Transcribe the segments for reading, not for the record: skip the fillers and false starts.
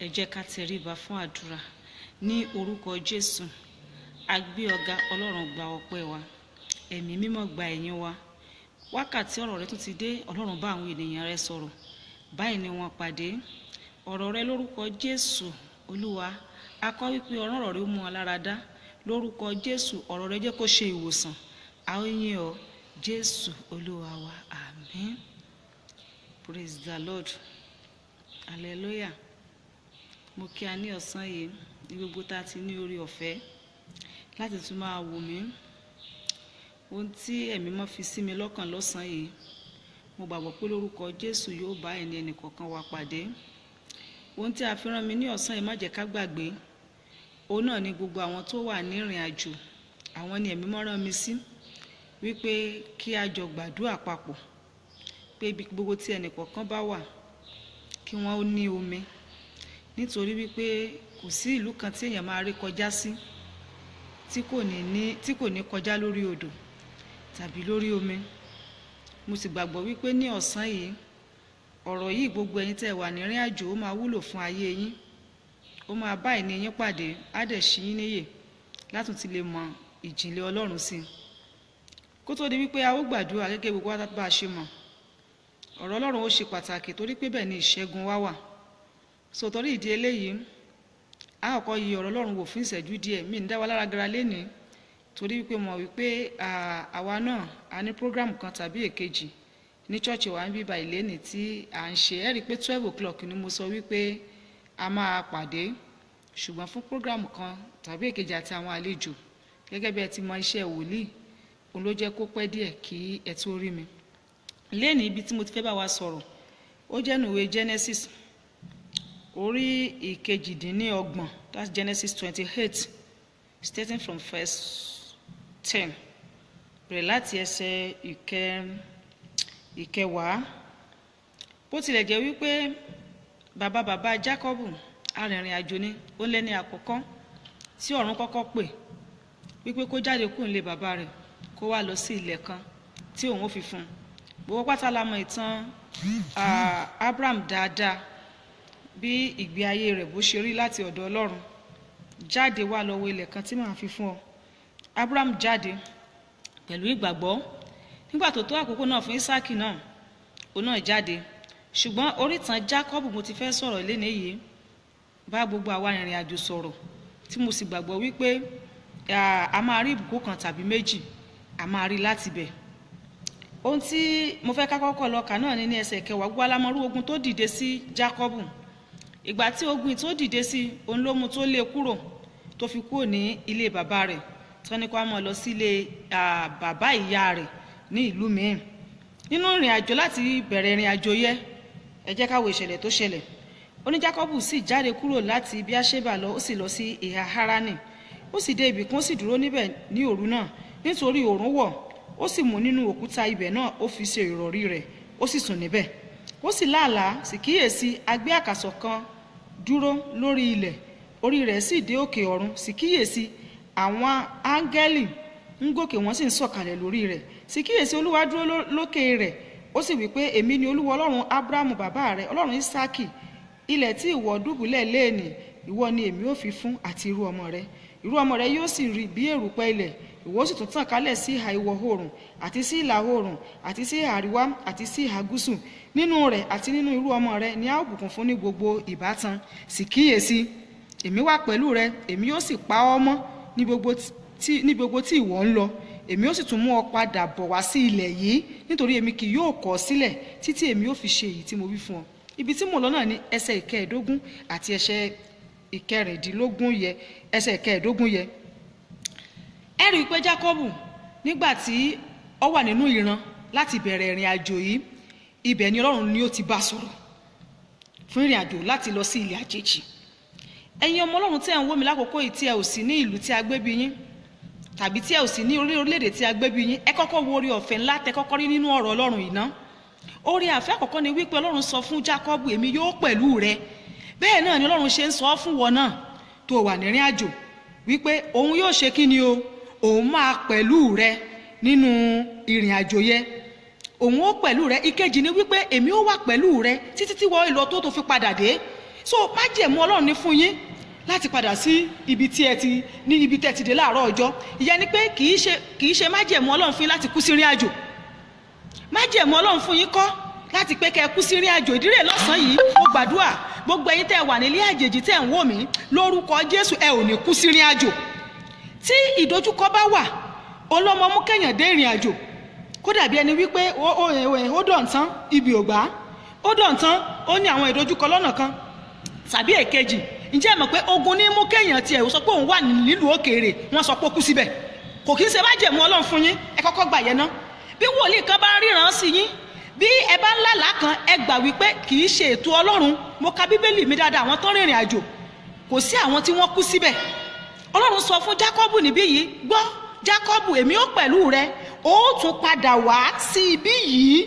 Ẹ jẹ́ ká tẹríba fún àdúrà ní orúkọ Jésù. A gbé ọ̀gá, Ọlọ́run gba ọpẹ́ wa, ẹ̀mí mímọ́ gba ẹ̀yìn wa. Wákàtí ọ̀rọ̀ rẹ tún ti dé, Ọlọ́run bá àwọn ènìyàn rẹ sọ̀rọ̀. Báyìí ni wọ́n pàdé ọ̀rọ̀ rẹ lórúkọ Jésù. Olúwa, a kọ́ wípé ọ̀rọ̀ rẹ ó mú wa lára dá. Lórúkọ Jésù, ọ̀rọ̀ rẹ jẹ́ kó ṣe ìwòsàn. A ó yìn ọ́, Jésù Olúwa wa. Àmín. Praise the Lord. Hallelujah. Mo kí a ní ọ̀sán yìí ní gbogbo tá a ti ní orí ọ̀fẹ́ láti tún máa wò mí. Ohun tí ẹ̀mí mọ́ fi sí mi lọ́kàn lọ́sàn yìí, mo gbàgbọ́ pé lórúkọ Jésù yóò bá ẹni kọ̀ọ̀kan wa pàdé. Ohun tí a fi rán mi ní ọ̀sán yìí má jẹ́ ká gbàgbé. Òun náà ni gbogbo àwọn tó wà ní ìrìn àjò. Àwọn ni ẹ̀mí mọ́ rán mi sí wípé kí a jọ gbàdúrà papọ̀. Pé ibi gbogbo tí ẹnì kọ̀ọ̀kan bá wà kí wọ́n ó ní omi. Nítorí wípé kò sí ìlú kan tí èèyàn máa rí kọjá sí tí kò ní kọjá lórí odò tàbí lórí omi. Mo sì gbàgbọ́ wípé ní ọ̀sán yìí, ọ̀rọ̀ yìí gbogbo ẹ̀yin tẹ́ wà ní ìrìn àjò ó máa wúlò fún ayé yín. Ó máa bá ìní yín pàdé, á dẹ̀ ṣí yín níyè láti ti lè mọ ìjìnlẹ̀ Ọlọ́run sí i. Kó tó di wípé a ó gbàdúrà gẹ́gẹ́ gbogbo wa bá a ṣe mọ̀. Ọ̀rọ̀ Ọlọ́run ó ṣe pàtàkì torí pé bẹ́ẹ̀ ni ìṣẹ́gun wa wà. So torí ìdí eléyìí, a kọ́kọ́ yí ọ̀rọ̀ Ọlọ́run wò fún ìṣẹ́jú díẹ̀. Mi ń dá wa lára gara lénìí torí wípé mo wípé àwa náà a ní program kan tàbí èkejì ní church wa ń bíbá ìlénìí tí à ń ṣe. Ẹ rí i pé 12 o'clock ni mo sọ wípé a máa pàdé, ṣùgbọ́n fún program kan tàbí èkejì àti àwọn àlejò gẹ́gẹ́ bí ẹ ti mọ iṣẹ́ wòlíì, òun ló jẹ́ kó pẹ́ díẹ̀ kí ẹ tó rí mi. Lénìí ibi tí mo ti fẹ́ bá wa sọ̀rọ̀ ó jẹ́ ìwé Genesis orí ìkejìdínlọ́gbọ̀n, that's Genesis 28, starting from verse 10, bẹ̀rẹ̀ láti ẹsẹ̀ ìkẹwàá. Bó tilẹ̀ jẹ́ wípé bàbá Jákọ́bù arìnrìn àjò ni, ó lẹ́ni àkọ́kọ́ tí ọ̀run kọ́kọ́ pè wípé kó jáde kúrò nílé bàbá rẹ̀ kó wá lọ sí ilẹ̀ kan tí òun ó fi fún un. Gbogbo pátá la mọ̀ ìtàn Abraham dáadáa, bí ìgbé ayé rẹ̀ bó ṣe rí láti ọ̀dọ̀ Ọlọ́run. Jáde wá lọ wo ilẹ̀ kan tí màá fi fún ọ. Abraham jáde pẹ̀lú ìgbàgbọ́. Nígbà tó tó àkókò náà fún Ísákì náà, òun náà jáde. Ṣùgbọ́n orítan Jákọ́bù mo ti fẹ́ sọ̀rọ̀ lénìí yìí, bá gbogbo àwa arìnrìn àjò sọ̀rọ̀, tí mo sì gbàgbọ́ wípé a máa rí ìbùkún kan tàbí méjì, a máa rí láti bẹ̀. Ohun tí mo fẹ́ ká kọ́kọ́ lọ kà náà ní ẹsẹ̀ kẹwàá. Gbogbo alámọ̀rú ogun tó dìde sí Jákọ́bù. Ìgbà tí ogun tó dìde sí, òun ló mú tó lé kúrò, tó fi kúrò ní ilé bàbá rẹ̀, tó ní kó máa lọ sí ilé bàbá ìyá rẹ̀ ní ìlú mìíràn. Nínú ìrìn àjò láti bẹ̀rẹ̀ ìrìn àjò yẹ, ẹ jẹ́ ká wo ìṣẹ̀lẹ̀ tó ṣẹlẹ̀. Ó ní Jákọ́bù sì jáde kúrò láti Bíáṣébà lọ, ó sì lọ sí ìhà Háránì. Ó sì dé ibì kan, ó sì dúró níbẹ̀ ní òru náà, nítorí òòrùn wọ̀. Ó sì mú nínú òkúta ibẹ̀ náà, ó fi ṣe ìrọ̀rí rẹ̀, ó sì sùn níbẹ̀. Ó sì láàlá, sì kíyèsí agbé àkàsọ̀ kan dúró lórí ilẹ̀, orí rẹ̀ sì dé òkè ọ̀run. Sì kíyèsí àwọn áńgẹ́lì ń gòkè, wọ́n sì ń sọ̀kalẹ̀ lórí rẹ̀. Sì kíyèsí Olúwa dúró lókè rẹ̀, ó sì wí pé, èmi ni Olúwa Ọlọ́run Ábúráhámù bàbá rẹ̀, Ọlọ́run Ísákì. Ilẹ̀ tí ìwọ dùbúlẹ̀ léènì, ìwọ ni èmi ó fi fún àti irú ọmọ rẹ. Irú ọmọ rẹ yóò sì rí bí èrùpẹ̀ ilẹ̀, ìwọ sì tún tàn kálẹ̀ sí ìhà ìwọ̀ oòrùn àti sí ìlà oòrùn àti sí ìhà àríwá àti sí ìhà gúúsù. Nínú rẹ̀ àti nínú irú ọmọ rẹ ni a ó bùkún fún ní gbogbo ìbátan. Sì kíyèsí, èmi wà pẹ̀lú rẹ, èmi yóò sì pa ọ́ mọ́ ní gbogbo tí ìwọ ń lọ. Èmi yóò sì tún mú ọ padà bọ̀ wá sí ilẹ̀ yìí, nítorí èmi kì yóò kọ̀ ọ́ sílẹ̀ títí èmi yóò fi ṣe èyí tí mo wí fún ọ. Ibi tí mo lọ náà ní ẹsẹ̀ ìkẹẹ̀dógún àti ẹsẹ̀ ìkẹrìndínlógún yẹ, ẹsẹ̀ ìkẹẹ̀dógún yẹ. Ẹ rí i pé Jákọ́bù nígbà tí ó wà nínú ìran láti bẹ̀rẹ̀ ìrìn àjò yìí, ibẹ̀ ni Ọlọ́run ni ó ti bá sọ̀rọ̀ fún ìrìn àjò láti lọ sí ilẹ̀ àjèjì. Ẹ̀yin ọmọ Ọlọ́run tí ẹ̀ ń wò mí lákòókò yìí, tí ẹ ò sí ní ìlú tí a gbé bí yín, tàbí tí ẹ ò sí ní orílẹ̀-èdè tí a gbé bí yín, ẹ kọ́kọ́ wo oore ọ̀fẹ́ ńlá tẹ kọ́kọ́ rí nínú ọ̀rọ̀ Ọlọ́run yìí ná. Oore àfẹ́ àkọ́kọ́ ni wípé Ọlọ́run sọ fún Jákọ́bù, èmi yóò pẹ̀lú rẹ. Bẹ́ẹ̀ náà ni Ọlọ́run ṣe ń sọ fún wọn náà tó wà ní ìrìn àjò wípé òun yóò ṣe kí ni o, òun máa pẹ̀lú rẹ nínú ìrìn àjò yẹ. Òun ó pẹ̀lú rẹ. Ìkejì ni wípé èmi ó wà pẹ̀lú rẹ títí tí wọ́n ìlọ tó fi padà dé. so májẹ̀mú Ọlọ́run ní fún yín láti padà sí ibi tí ẹ ti ní ibi tẹ́ ti dé láàárọ̀ ọjọ́. Ìyẹn ni pé kì í ṣe májẹ̀mú Ọlọ́run fún yín láti kú sí ìrìn àjò. Májẹ̀mú Ọlọ́run fún yín kọ́ láti pé kẹ́ kú sí ìrìn àjò. Ìdí rẹ̀ lọ́sàn-án yìí mo gbàdúrà gbogbo ẹ̀yin tẹ́ wà nílé àjèjì tẹ́ ń wò mí lórúkọ Jésù ẹ ò ní kú sí ìrìn àjò. Tí ìdojúkọ bá wà ọlọ́mọ mú kéèyàn dé ìrìn àjò kó dàbí ẹni wípé ó dọ̀ntán ibi ò gbà ó dọ̀ntán ó ní àwọn ìdojúkọ lọ́nà kan tàbí èkejì. Ǹjẹ́ ẹ mọ̀ pé ogun ní mú kéèyàn tiẹ̀ sọ pé òun wà nílùú òkèèrè wọ́n sọ pé ó kú síbẹ̀ kò kí ń ṣe májẹ̀mú Ọlọ́run fún yín. Ẹ kọ́kọ́ gbà yẹn ná. Bí wòlíì kan bá ríran sí yín bí ẹ bá ń lálàá kan ẹ gbà wípé kì í ṣe ètò Ọlọ́run. Mo ka Bíbélì mi dáadáa àwọn tó rìnrìn àjò kò sí àwọn tí wọ́n kú síbẹ̀. Ọlọ́run sọ fún Jákọ́bù níbí yìí gbọ́ Jákọ́bù èmi ó pẹ̀lú rẹ ó tún padà wá sí ibí yìí.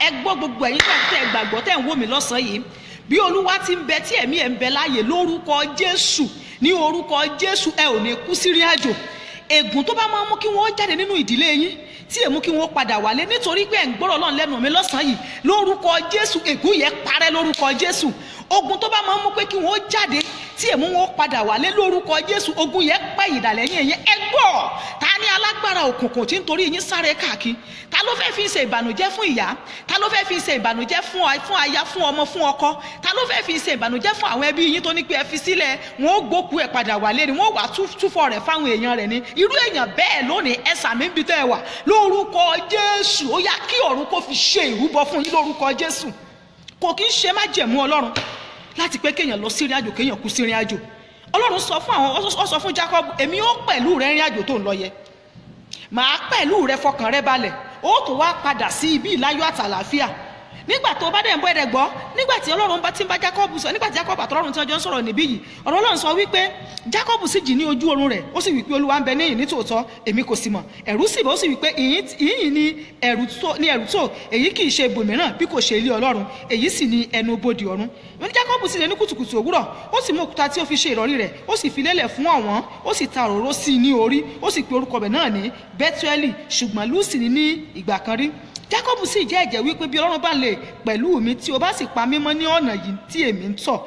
Ẹ gbọ́ gbogbo ẹ̀yin tẹ́ gbàgbọ́ tẹ́ ń wò mí lọ́sàn-án yìí bí Olúwa ti ń bẹ tí ẹ̀mí ẹ̀ ń bẹ láàyè lórúkọ Jésù ní orúkọ Jésù ẹ ò ní kú sí ìrìn àjò. Ègún tó bá máa mú kí wọ́n jáde nínú ìdílé yín tí èmú kí wọ́n padà wálé nítorí pé ẹ̀ ń gbọ́rọ̀ Ọlọ́run lẹ́nu mi lọ́sàn-án yìí lórúkọ Jésù ègún yẹn parẹ́ lórúkọ Jésù. Ogun tó bá máa mú pé kí wọ́n jáde tí èmú wọn padà wálé lórúkọ Jésù ogun yẹn pẹ́ ìdàlẹ́yìn yẹn. Ẹ gbọ́ ta ni alágbára òkùnkùn tí ń torí yín sáré káàkiri? Ta ló fẹ́ fi ṣe ìbànújẹ́ fún ìyá? Ta ló fẹ́ fi ṣe ìbànújẹ́ fún aya fún ọmọ fún ọkọ? Ta ló fẹ́ fi ṣe ìbànújẹ́ fún àwọn ẹbí yín tó ní pé ẹ fi sílẹ̀ wọn ó gbókù ẹ̀ padà wálé ni wọ́n wà túfọ̀ rẹ̀ fáwọn èèyàn rẹ̀ ni? Irú èèyàn bẹ́ẹ̀ lónìí ẹ sàmì ń bi tẹ́ ẹ wà lórúkọ Jésù ó yá kí ọ̀run kó fi ṣe ìrúbọ fún yín lórúkọ Jésù. Kò kí ń ṣe májẹ̀mú Ọlọ́run láti pé kéèyàn lọ sí ìrìn àjò kéèyàn kú sí ìrìn àjò. Ọlọ́run sọ fún Jákọ́bù èmi ó pẹ̀lú rẹ ìrìn àjò tó ń lọ yẹ màá pẹ̀lú rẹ fọkàn rẹ balẹ̀ ó tún wá padà sí ibi ìláyọ̀ àtàlàáfíà. Nígbà tó bá dẹ̀ ń bọ́ ẹ̀rẹ̀ gbọ́ nígbà tí Ọlọ́run bá ti ń bá Jákọ́bù sọ nígbà tí Jákọ́bù àtọ́lọ́run tí wọ́n jọ ń sọ̀rọ̀ níbí yìí ọ̀rọ̀ Ọlọ́run sọ wípé Jákọ́bù sì jí ní ojú oorun rẹ̀ ó sì wípé Olúwa ń bẹ níyìn nítòótọ́ èmi kò sì mọ̀ ẹ̀rù sì bọ́ ó sì wípé ìyìn ni ẹ̀rù tó èyí kì í ṣe ibòmíràn bí kò ṣe ilé Ọlọ́run èyí sì ni ẹnu bodè ọ̀run. Jákọ́bù sì lè ní kùtùkùtù òwúrọ̀ ó sì mú òkúta tí ó fi ṣe ìrọ̀rí rẹ̀ ó sì fi lélẹ̀ fún àwọn ó sì ta òróró sí i ní orí ó sì pe orúkọ bẹ̀ náà ní Bẹ́túẹ́lì ṣùgbọ́n Lúsì ní ìgbà kan rí. Jákọ́bù sì jẹ́ ẹ̀jẹ̀ wípé bí Ọlọ́run bá lè pẹ̀lú mi tí o bá sì pa mí mọ́ ní ọ̀nà yìí tí èmi ń tọ̀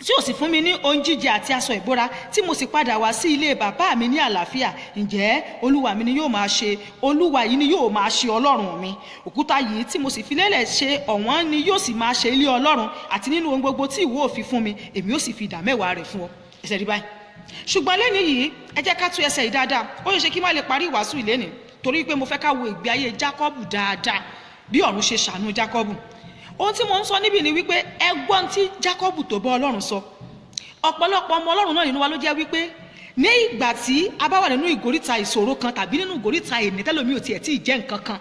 tí o sì fún mi ní ohun jíjẹ àti aṣọ ìbora tí mo sì padà wá sí ilé bàbá mi ní àlàáfíà ǹjẹ́ Olúwa mi ni yóò máa ṣe Olúwa yìí ni yóò máa ṣe Ọlọ́run mi òkúta yìí tí mo sì fi lélẹ̀ ṣe ọ̀wọ́n ni yóò sì máa ṣe ilé Ọlọ́run àti nínú ohun gbogbo tí ìwọ òfin fún mi èmi ó sì fi ìdá mẹ́wàá rẹ̀ fún ọ. Ẹsẹ̀ rí báyìí ṣùgbọ́n lẹ́ni yìí ẹ jẹ́ ká tú ẹsẹ̀ yìí dáadáa ó ṣe kí má lè parí ìwàásù ìlénìí torí pé mo fẹ́ ká wo ìgbé ayé Jákọ́bù dáadáa bí ọ̀run ṣe ṣàánú Jákọ́bù. Ohun tí mo ń sọ níbí ni wípé ẹgbọ́n tí Jákọ́bù tó bọ́ Ọlọ́run sọ ọ̀pọ̀lọpọ̀ ọmọ Ọlọ́run náà nínú wa ló jẹ́ wípé ní ìgbà tí a bá wà nínú ìgòríta ìṣòro kan tàbí nínú ìgòríta èmi tẹ́lómi ò tiẹ̀ tí ì jẹ́ nǹkan kan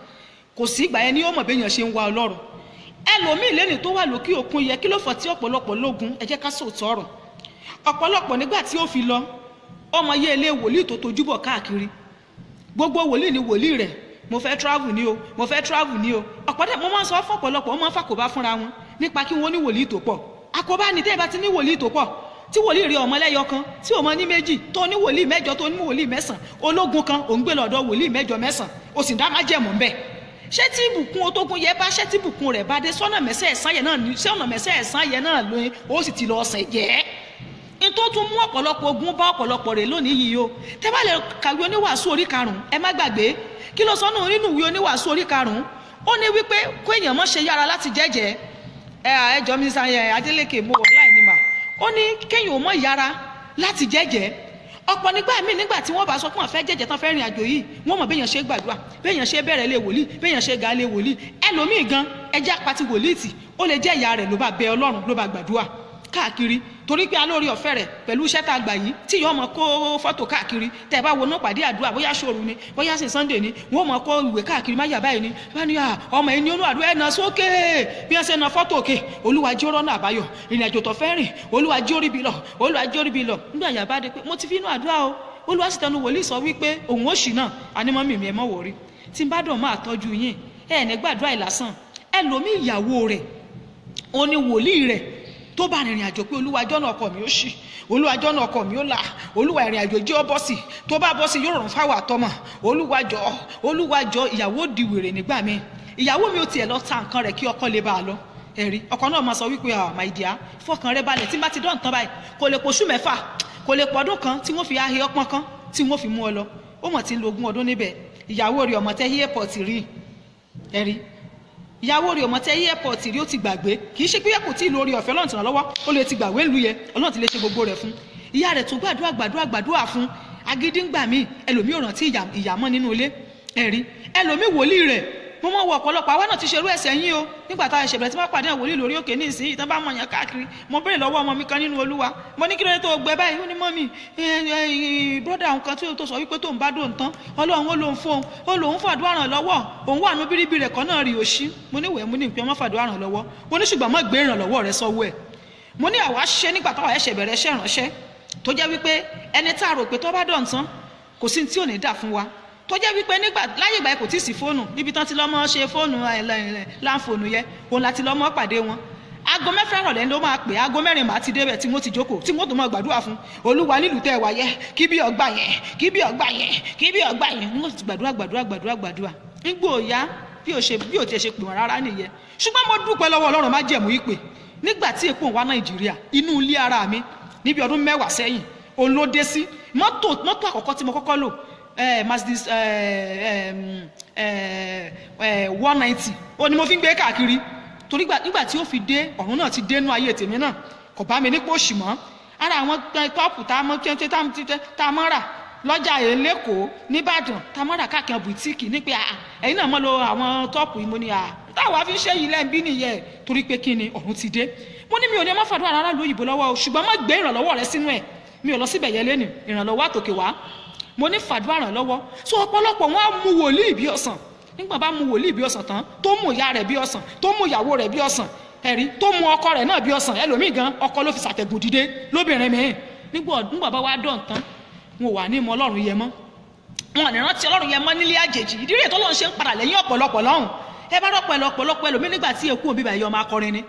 kò sí ìgbà yẹn ni ó mọ̀ béèyàn ṣe ń wá Ọlọ́run. Ẹlòmíì lẹ́ni tó wà lókè òkun yẹ kí ló fọ́ tí ọ̀pọ̀lọpọ̀ lógun ẹ jẹ́ ká sòótọ́ ọ̀rọ̀ ọ̀pọ̀lọpọ̀ nígbà tí ó fi lọ ọmọ yé ilé wòlíì tó tojúbọ̀ káàkiri gbogbo wòlíì ni wòlíì rẹ̀ mo fẹ́ travel ni o mo fẹ́ travel ni o ọ̀pọ̀dẹ̀ mo máa ń sọ fún ọ̀pọ̀lọpọ̀ wọ́n máa ń fàkóbá fúnra wọn nípa kí wọ́n ní wòlíì tó pọ̀ àkóbá ni tẹ́ẹ̀ bá ti ní wòlíì tó pọ̀ tí wòlíì rí ọmọ lẹ́yọ kan tí ò mọ ní méjì tó ní wòlíì mẹ́jọ tó ní wòlíì mẹ́sàn ológun kan ò ń gbé lọ́dọ̀ wòlíì mẹ́jọ mẹ́sàn o sì dá májẹ̀mú ń bẹ̀ ṣé tí ìbùkún otógun yẹ bá ṣé tí ìbùkún rẹ̀ bá dé sọ́nà mẹ́sẹ̀ẹ̀sán yẹn náà ṣé ọ̀nà mẹ́sẹ̀ẹ̀sán yẹn náà lóyún ó sì ti lọ ọ̀sẹ̀ jẹ́ n tó tún mú ọ̀pọ̀lọpọ̀ ogun bá ọ̀pọ̀lọpọ̀ rẹ̀ lónìí yìí o tẹ́ bá lè kàwé oníwàásù orí 5 ẹ má gbàgbé kí ló sọ nínú ìwé oníwàásù orí 5 ó ní wípé kó èèyàn mọ́ ṣe yára láti jẹ́jẹ́ ẹjọ́ mi sáyẹn Adélékè mo wọ̀ láì ní mà ó ní kéèyàn ò mọ́ yára láti jẹ́jẹ́ ọ̀pọ̀ nígbà tí wọ́n bá sọ pé wọ́n fẹ́ jẹ́jẹ́ tán fẹ́ rìn àjò yìí wọ́n mọ̀ béèyàn ṣe gbàdúrà béèyàn ṣe bẹ̀rẹ̀ lé wòlíì béèyàn ṣe ga lé wòlíì ẹlòmíì gan ẹjẹ́ apati wòlíì tì ó lè jẹ́ ìyá rẹ̀ ló bá bẹ Ọlọ́run ló bá gbàdúrà káàkiri torí pé alórí ọ̀fẹ́ rẹ̀ pẹ̀lú iṣẹ́ tá a gbà yìí tí yóò mọ̀ kó fọ́tò káàkiri tẹ̀ bá wo náà pàdé àdúrà bóyá ṣòru ni bóyá sì Sunday ni wọ́n mọ̀ kó ìwé káàkiri má yà báyìí ni bá ní ọmọ ẹni onú àdúrà ẹ̀nà sókè bí wọ́n ṣe na fọ́tò òkè Olúwa jẹ́ ọ̀rọ̀ náà àbáyọ ìrìn àjò tó fẹ́ rìn Olúwa jẹ́ orí bi lọ Olúwa jẹ́ orí bi lọ nígbà yà bá dé pé mo ti fi inú àdúrà o Olúwa sì tẹnu wòlíì sọ wípé òun ó ṣì náà ànímọ́ mi ẹ̀ mọ́ wòrí tí n bá dọ̀ máa tọ́jú yín ẹ̀ ní gbàdúrà ìlàsàn ẹlòmíì ìyàwó rẹ̀ ó ní wòlíì rẹ̀ tó bá rìnrìn àjò pé Olúwa jọ́nà ọkọ mi ó ṣì Olúwa jọ́nà ọkọ mi ó là Olúwa ìrìn àjò jẹ́ ọ bọ́ sí tó bá bọ́ sí yóò rọrùn fáwọn àtọmọ Olúwa jọ ìyàwó di wèrè nígbà míì ìyàwó mi ò tiẹ̀ lọ ta nǹkan rẹ̀ kí ọkọ lè bá a lọ ẹ̀rí ọkọ náà máa sọ wípé my dear fọkàn rẹ balẹ̀ tí n bá ti dán tán báyìí kò lè pọ̀ṣù mẹ́fà kò lè pọ̀dún kan tí wọ́n fi ahẹ́ ọpọ́n kan tí wọ́n fi mú ọ lọ ó mọ̀ tí ń lo 20 ọdún níbẹ̀ ìyàwó rẹ̀ ọmọ tẹ́ airport rí ẹ̀rí ìyàwó rẹ̀ ọmọ tẹ́ airport rí ó ti gbàgbé kì í ṣe pé kò tí ì lórí ọ̀fẹ́ Ọlọ́run ti ràn lọ́wọ́ ó lè ti gbàgbé ìlú yẹn Ọlọ́run ti lè ṣe gbogbo rẹ̀ fún ìyá rẹ̀ tó gbàdúrà fún agídí ń gbà mí ẹlòmí ò rántí ìyàmọ́ nínú ilé ẹ̀rí ẹlòmí wòlíì rẹ̀ mo mọ̀ wọ ọ̀pọ̀lọpọ̀ àwa náà ti ṣerú ẹ̀ṣẹ̀ yín o nígbà tá a ṣẹ̀bẹ̀rẹ̀ tí wọ́n pàdé wòlíì lórí òkè ní ìsìn ìtàn bá mọ̀ yàn káàkiri mo béèrè lọ́wọ́ ọmọ mi kan nínú Olúwa mo ní kí ló dé tó gbẹ báyìí ó ní mọ́mì brọ́dà àwọn kan tó sọ wípé tó ń bá dòun tán Ọlọ́run ó lóun fóun ó lóun fàdúrà ràn lọ́wọ́ òun wà ní bíríbí rẹ̀ kan náà rí òṣì mo ní wẹ̀ mo ní ìpín ọmọ fàdúrà ràn lọ́wọ́ mo ní ṣùgbọ́n má gbé ìrànlọ́wọ́ rẹ sọ́wọ́ ẹ̀ mo ní àwa ṣe nígbà táwa ẹ̀ṣẹ̀ bẹ̀rẹ̀ ẹ̀ṣẹ̀ ránṣẹ́ tó jẹ́ wípé ẹni tá a rò pé tó bá dọ̀ tán kò sí tí ò ní dà fún wa tó jẹ́ wípé láyé ìgbà yẹn kò tí ì sí fóònù níbi tán ti lọ́mọ ṣe fóònù láǹfóònù yẹn òun láti lọ́mọ pàdé wọn aago 6 ìrọ̀lẹ́ ló máa pè aago 4 màá ti débẹ̀ tí mo ti jókòó tí mo tó máa gbàdúrà fún Olúwa nílùú tẹ́ wà yẹ kí bí ọgbà yẹn kí bí ọgbà yẹn kí bí ọgbà yẹn mo ti gbàdúrà nígbò òyá bí ò tiẹ̀ ṣe pè wọ́n rárá nìyẹn ṣùgbọ́n mo dúpẹ́ lọ́wọ́ Ọlọ́run má jẹ̀mú ìpè nígbà tí èpò wá Nàìjíríà inú ilé ara mi níbi ọdún 10 sẹ́yìn òun ló dé sí mọ́tò àkọ́kọ́ tí mo kọ́kọ́ lò Mercedes 190 ó ní mo fi ń gbé káàkiri torí nígbà tí ó fi dé ọ̀run náà ti dénú ayé tèmi náà kò bá mi nípò òṣì mọ́ ara àwọn tọ́pù tá a mọ́ rà lọ́jà Èlékòó nìbàdàn tá a mọ́ rà káàkiri bùtíìkì ní pé ẹ̀yin náà mọ́ lo àwọn tọ́pù yìí mo ní táwa fi ṣe yìí lẹ́ẹ̀bí nìyẹn torí pé kí ni ọ̀run ti dé mo ní mi ò ní ọmọ fàdúrà rárá lóyìnbó lọ́wọ́ o ṣùgbọ́n má gbé ìrànlọ́wọ́ rẹ sínú ẹ̀ mi ò lọ síbẹ̀ yẹn lẹ́nu ìrànlọ́wọ́ àtòkè wá mo ní fàdúrà ràn lọ́wọ́ so ọ̀pọ̀lọpọ̀ wọn á mú wòlíì bí ọ̀sán nígbà bá mú wòlíì bí ọ̀sán tán tó mú ìyá rẹ̀ bí ọ̀sán tó mú ìyàwó rẹ̀ bí ọ̀sán ẹ̀rí tó mú ọkọ rẹ̀ náà bí ọ̀sán ẹlòmíì gan ọkọ ló fi ṣàtẹ̀gùn dìde lóbìnrin mi nígbà bá wá dán tán wọn wà ní mọ Ọlọ́run yẹn mọ́ wọn ní rántí Ọlọ́run yẹn mọ́ nílé àjèjì ìdí rẹ̀ tó lọ́n ṣe ń padà lẹ́yìn ọ̀pọ̀lọpọ̀ lọ́hùn ẹ bá rọpọlọpọlọpọ ẹlòmíì nígbà tí èkú òbí báyìí ọmọ akọrin ni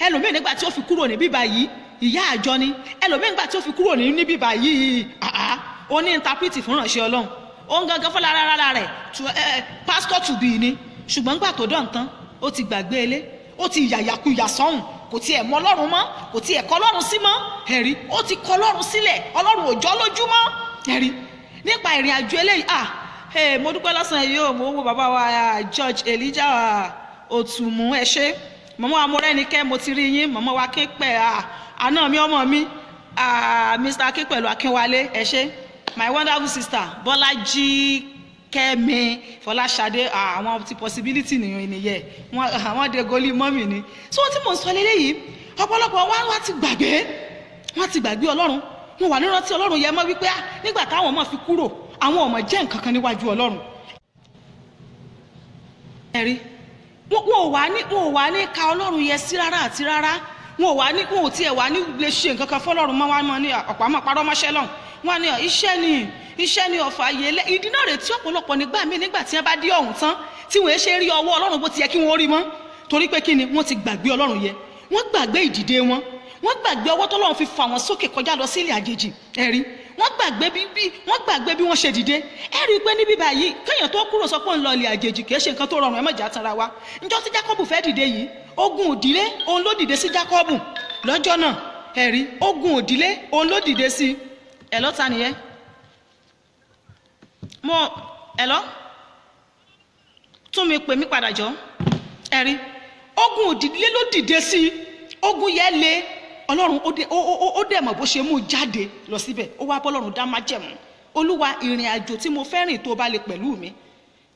ẹlòmíì nígbà tí ó fi kúrò ní bíbá yìí ìyá àjọ ni ẹlòmíì nígbà tí ó fi kúrò ní bíbá yìí ó ní intapiti fún ìránṣẹ́ Ọlọ́run ó ń gangan fún lára rẹ̀ pastor to be ni ṣùgbọ́n nígbà tó dán tán ó ti gbàgbé ilé ó ti yàyàkuyà sọ́hùn kò tiẹ̀ mọ Ọlọ́run mọ́ kò tiẹ̀ kọ́ Ọlọ́run sí mọ́ ẹ̀rí ó ti kọ́ Ọlọ́run sílẹ̀ Ọlọ́run ò jọ́ lójú mọ́ ẹ̀rí nípa ìrìn àjò eléyìí mo dúpẹ́ lọ́sàn yìí ó mo wo bàbá wa George Elijah Òtùmú ẹ ṣé mọ̀mọ́ amúrẹ́nikẹ́ mo ti rí yín mọ̀mọ́ wa Kípẹ̀ àná mi ọmọ mi Mr. Akínpẹ̀lú Akínwálé ẹ ṣé my wonderful sister Bọ́lájí Kẹ́mi Fọláṣadé àwọn ti possibility nìyẹn àwọn de goli mọ́mì ni so tí mo sọ lélẹ́yìí ọ̀pọ̀lọpọ̀ wá ti gbàgbé Ọlọ́run wọn wà nírántí Ọlọ́run yẹn mọ́ wípé nígbà táwọn ọmọ fi kúrò àwọn ọmọ jẹ́ nǹkan kan níwájú Ọlọ́run ẹ̀rí wọn ò wá ní ka Ọlọ́run yẹn sí rárá àti rárá wọn ò tiẹ̀ wá ní lè ṣe nǹkan kan fọlọ́run mọ́ wá mọ́ ní ọ̀pọ̀ àmọ́ parọ́ mọ́ṣẹ́ lọ́hùn wọn ní iṣẹ́ ni ọ̀fà yẹlẹ́ ìdí náà rẹ̀ tí ọ̀pọ̀lọpọ̀ nígbà tí wọ́n bá dé ọ̀hún tán tí wọ́n ṣe rí ọwọ́ Ọlọ́run bó ti yẹ kí wọ́n rí mọ́ torí pé kí ni wọ́n ti gbàgbé Ọlọ́run yẹn wọ́n gbàgbé ìdìde wọn wọ́n gbàgbé ọwọ́ tọ́lọ́run fi fà wọ́n sókè kọjá lọ sí ilẹ̀ àjèjì ẹ̀rí wọ́n gbàgbé bí wọ́n ṣe dìde ẹ rí i pé níbí báyìí kéèyàn tó kúrò sọ pé ń lọ ilẹ̀ àjèjì kìí ṣe nǹkan tó rọrùn ẹ má jà tanra wa níjọ́ tí Jákọ́bù fẹ́ dìde yìí ogun òdìlé òun ló dìde sí Jákọ́bù lọ́jọ́ náà ẹ̀rí ogun òdìlé òun ló dìde sí ẹ̀ lọ́ta nìyẹn ẹ̀lọ́ tún mi pè mí padà jọ ẹ̀rí ogun òdìlé ló dìde sí ogun yẹn le Ọlọ́run ó dẹ̀ mọ̀ bó ṣe mú jáde lọ síbẹ̀ ó wá bọ́lọ́run dá májẹ̀mú Olúwa ìrìn àjò tí mo fẹ́ rìn tó bá lè pẹ̀lú mi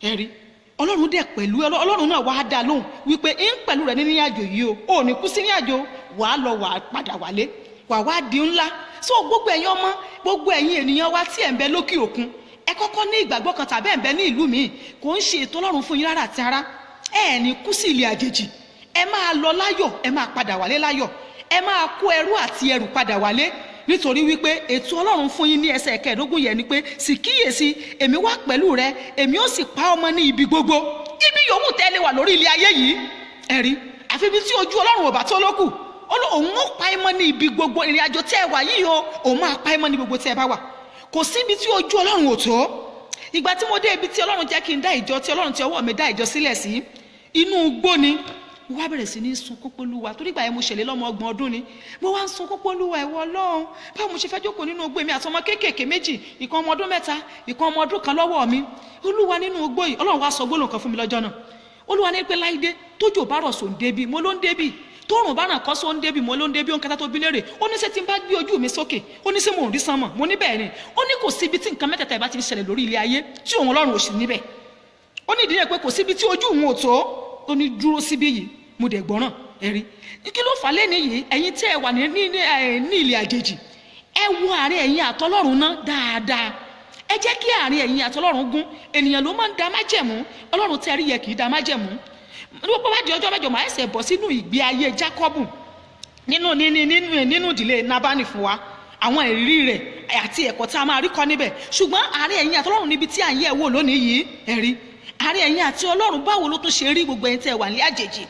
ẹ̀rí Ọlọ́run dẹ̀ pẹ̀lú Ọlọ́run náà wá dá lóhùn wípé ń pẹ̀lú rẹ̀ ní àjò yìí o ò ní kú sí ní àjò wà á lọ wà á padà wálé wà wá di ńlá so gbogbo ẹ̀yin ọmọ gbogbo ẹ̀yin ènìyàn wa tí ẹ̀ ń bẹ lókè òkun ẹ kọ́kọ́ ní ìgbàgbọ́ kan tàbí ẹ̀ ń bẹ ní ìlú míì kò ń ṣe ètò Ọlọ́run fún yín rárá àti ara ẹ̀ ní kú sí ilé àjèjì ẹ máa lọ láyọ̀ ẹ máa padà wálé láyọ̀ ẹ máa kó ẹrú àti ẹrù padà wálé nítorí wípé ètò Ọlọ́run fún yín ní ẹsẹ̀ kẹẹ̀dógún yẹn ni pé sì kíyèsí èmi wà pẹ̀lú rẹ èmi ó sì pa ọmọ ní ibi gbogbo ibi yòówù tẹ́lẹ̀ wà lórí ilé ayé yìí ẹ̀rí àfi ibi tí ojú Ọlọ́run ò bá tó lókù òun ó pa ẹ́ mọ́ ní ibi gbogbo ìrìn àjò tẹ́ ẹ wà yìí o òun máa pa ẹ́ mọ́ ní gbogbo tẹ́ ẹ bá wà kò sí ibi tí ojú Ọlọ́run ò tó ìgbà tí mo dé ibi tí Ọlọ́run jẹ́ kí n dá ìjọ tí Ọlọ́run ti ọwọ́ mi dá ìjọ sílẹ̀ sí inú igbó ni mo wá bẹ̀rẹ̀ sí ní sunkún pé Olúwa, torí ìgbà yẹn mo ṣẹlẹ̀ lọ́mọ 30 ọdún ni, mo wá ń sunkún pé Olúwa ìwọ Ọlọ́run, báwo mo ṣe fẹ́ jókòó nínú igbó mi àti ọmọ kéékèèké méjì, ìkan ọmọ ọdún 3, ìkan ọmọ ọdún 1 lọ́wọ́ mi. Olúwa nínú igbó yìí Ọlọ́run wá sọ gbólóhùn kan fún mi lọ́jọ́ náà. Olúwa ní pé Láìdé, tójò bá rọ̀ só ń débí, mo ló ń débí, tóòrùn bá ràn kọ́ só ń débí, mo ló ń débí. Ó ń kẹta tó bí léèrè, ó ní ṣé tí n bá gbé ojú mi sókè, ó ní ṣé mo ń rí sánmọ̀, mo ní bẹ́ẹ̀ ni. Ó ní kò síbi tí nǹkan mẹ́tẹ̀ẹ̀ta ìbá ti ń ṣẹlẹ̀ lórí ilé ayé tí òun Ọlọ́run ò sí níbẹ̀. Ó ní ìdílé pé kò síbi tí ojú òun ò tó, tó ní dúró síbí yìí, mo dẹ̀ gbọ́ràn ẹ̀rí. Kí ló fà lẹ́ni yìí, ẹ̀yin tí ẹ wà ní ilé àjèjì, ẹ wo àárín ẹ̀yin àtọlọ́run náà dáadáa. Ẹ jẹ́ kí àárín ẹ̀yin àtọlọ́run gún. Ènìyàn ló máa ń da májẹ̀mú, Ọlọ́run tẹ́rí yẹ kì í da májẹ̀mú. Ní bó bá di ọjọ́ mẹ́jọ máa ẹsẹ̀ bọ̀ sínú ìgbé ayé Jákọ́bù nínú ìdílé Nábánì fún wa, àwọn ìrírí rẹ̀ àti ẹ̀kọ́ tá a máa rí kọ́ níbẹ̀. Ṣùgbọ́n àárín ẹ̀yin àtọlọ́run níbi tí à ń yẹ̀ wò lónìí yìí ẹ̀rí, àárín ẹ̀yin àti Ọlọ́run báwo ló tún ṣe rí gbogbo ẹ̀yin tẹ́ wà ní àjèjì?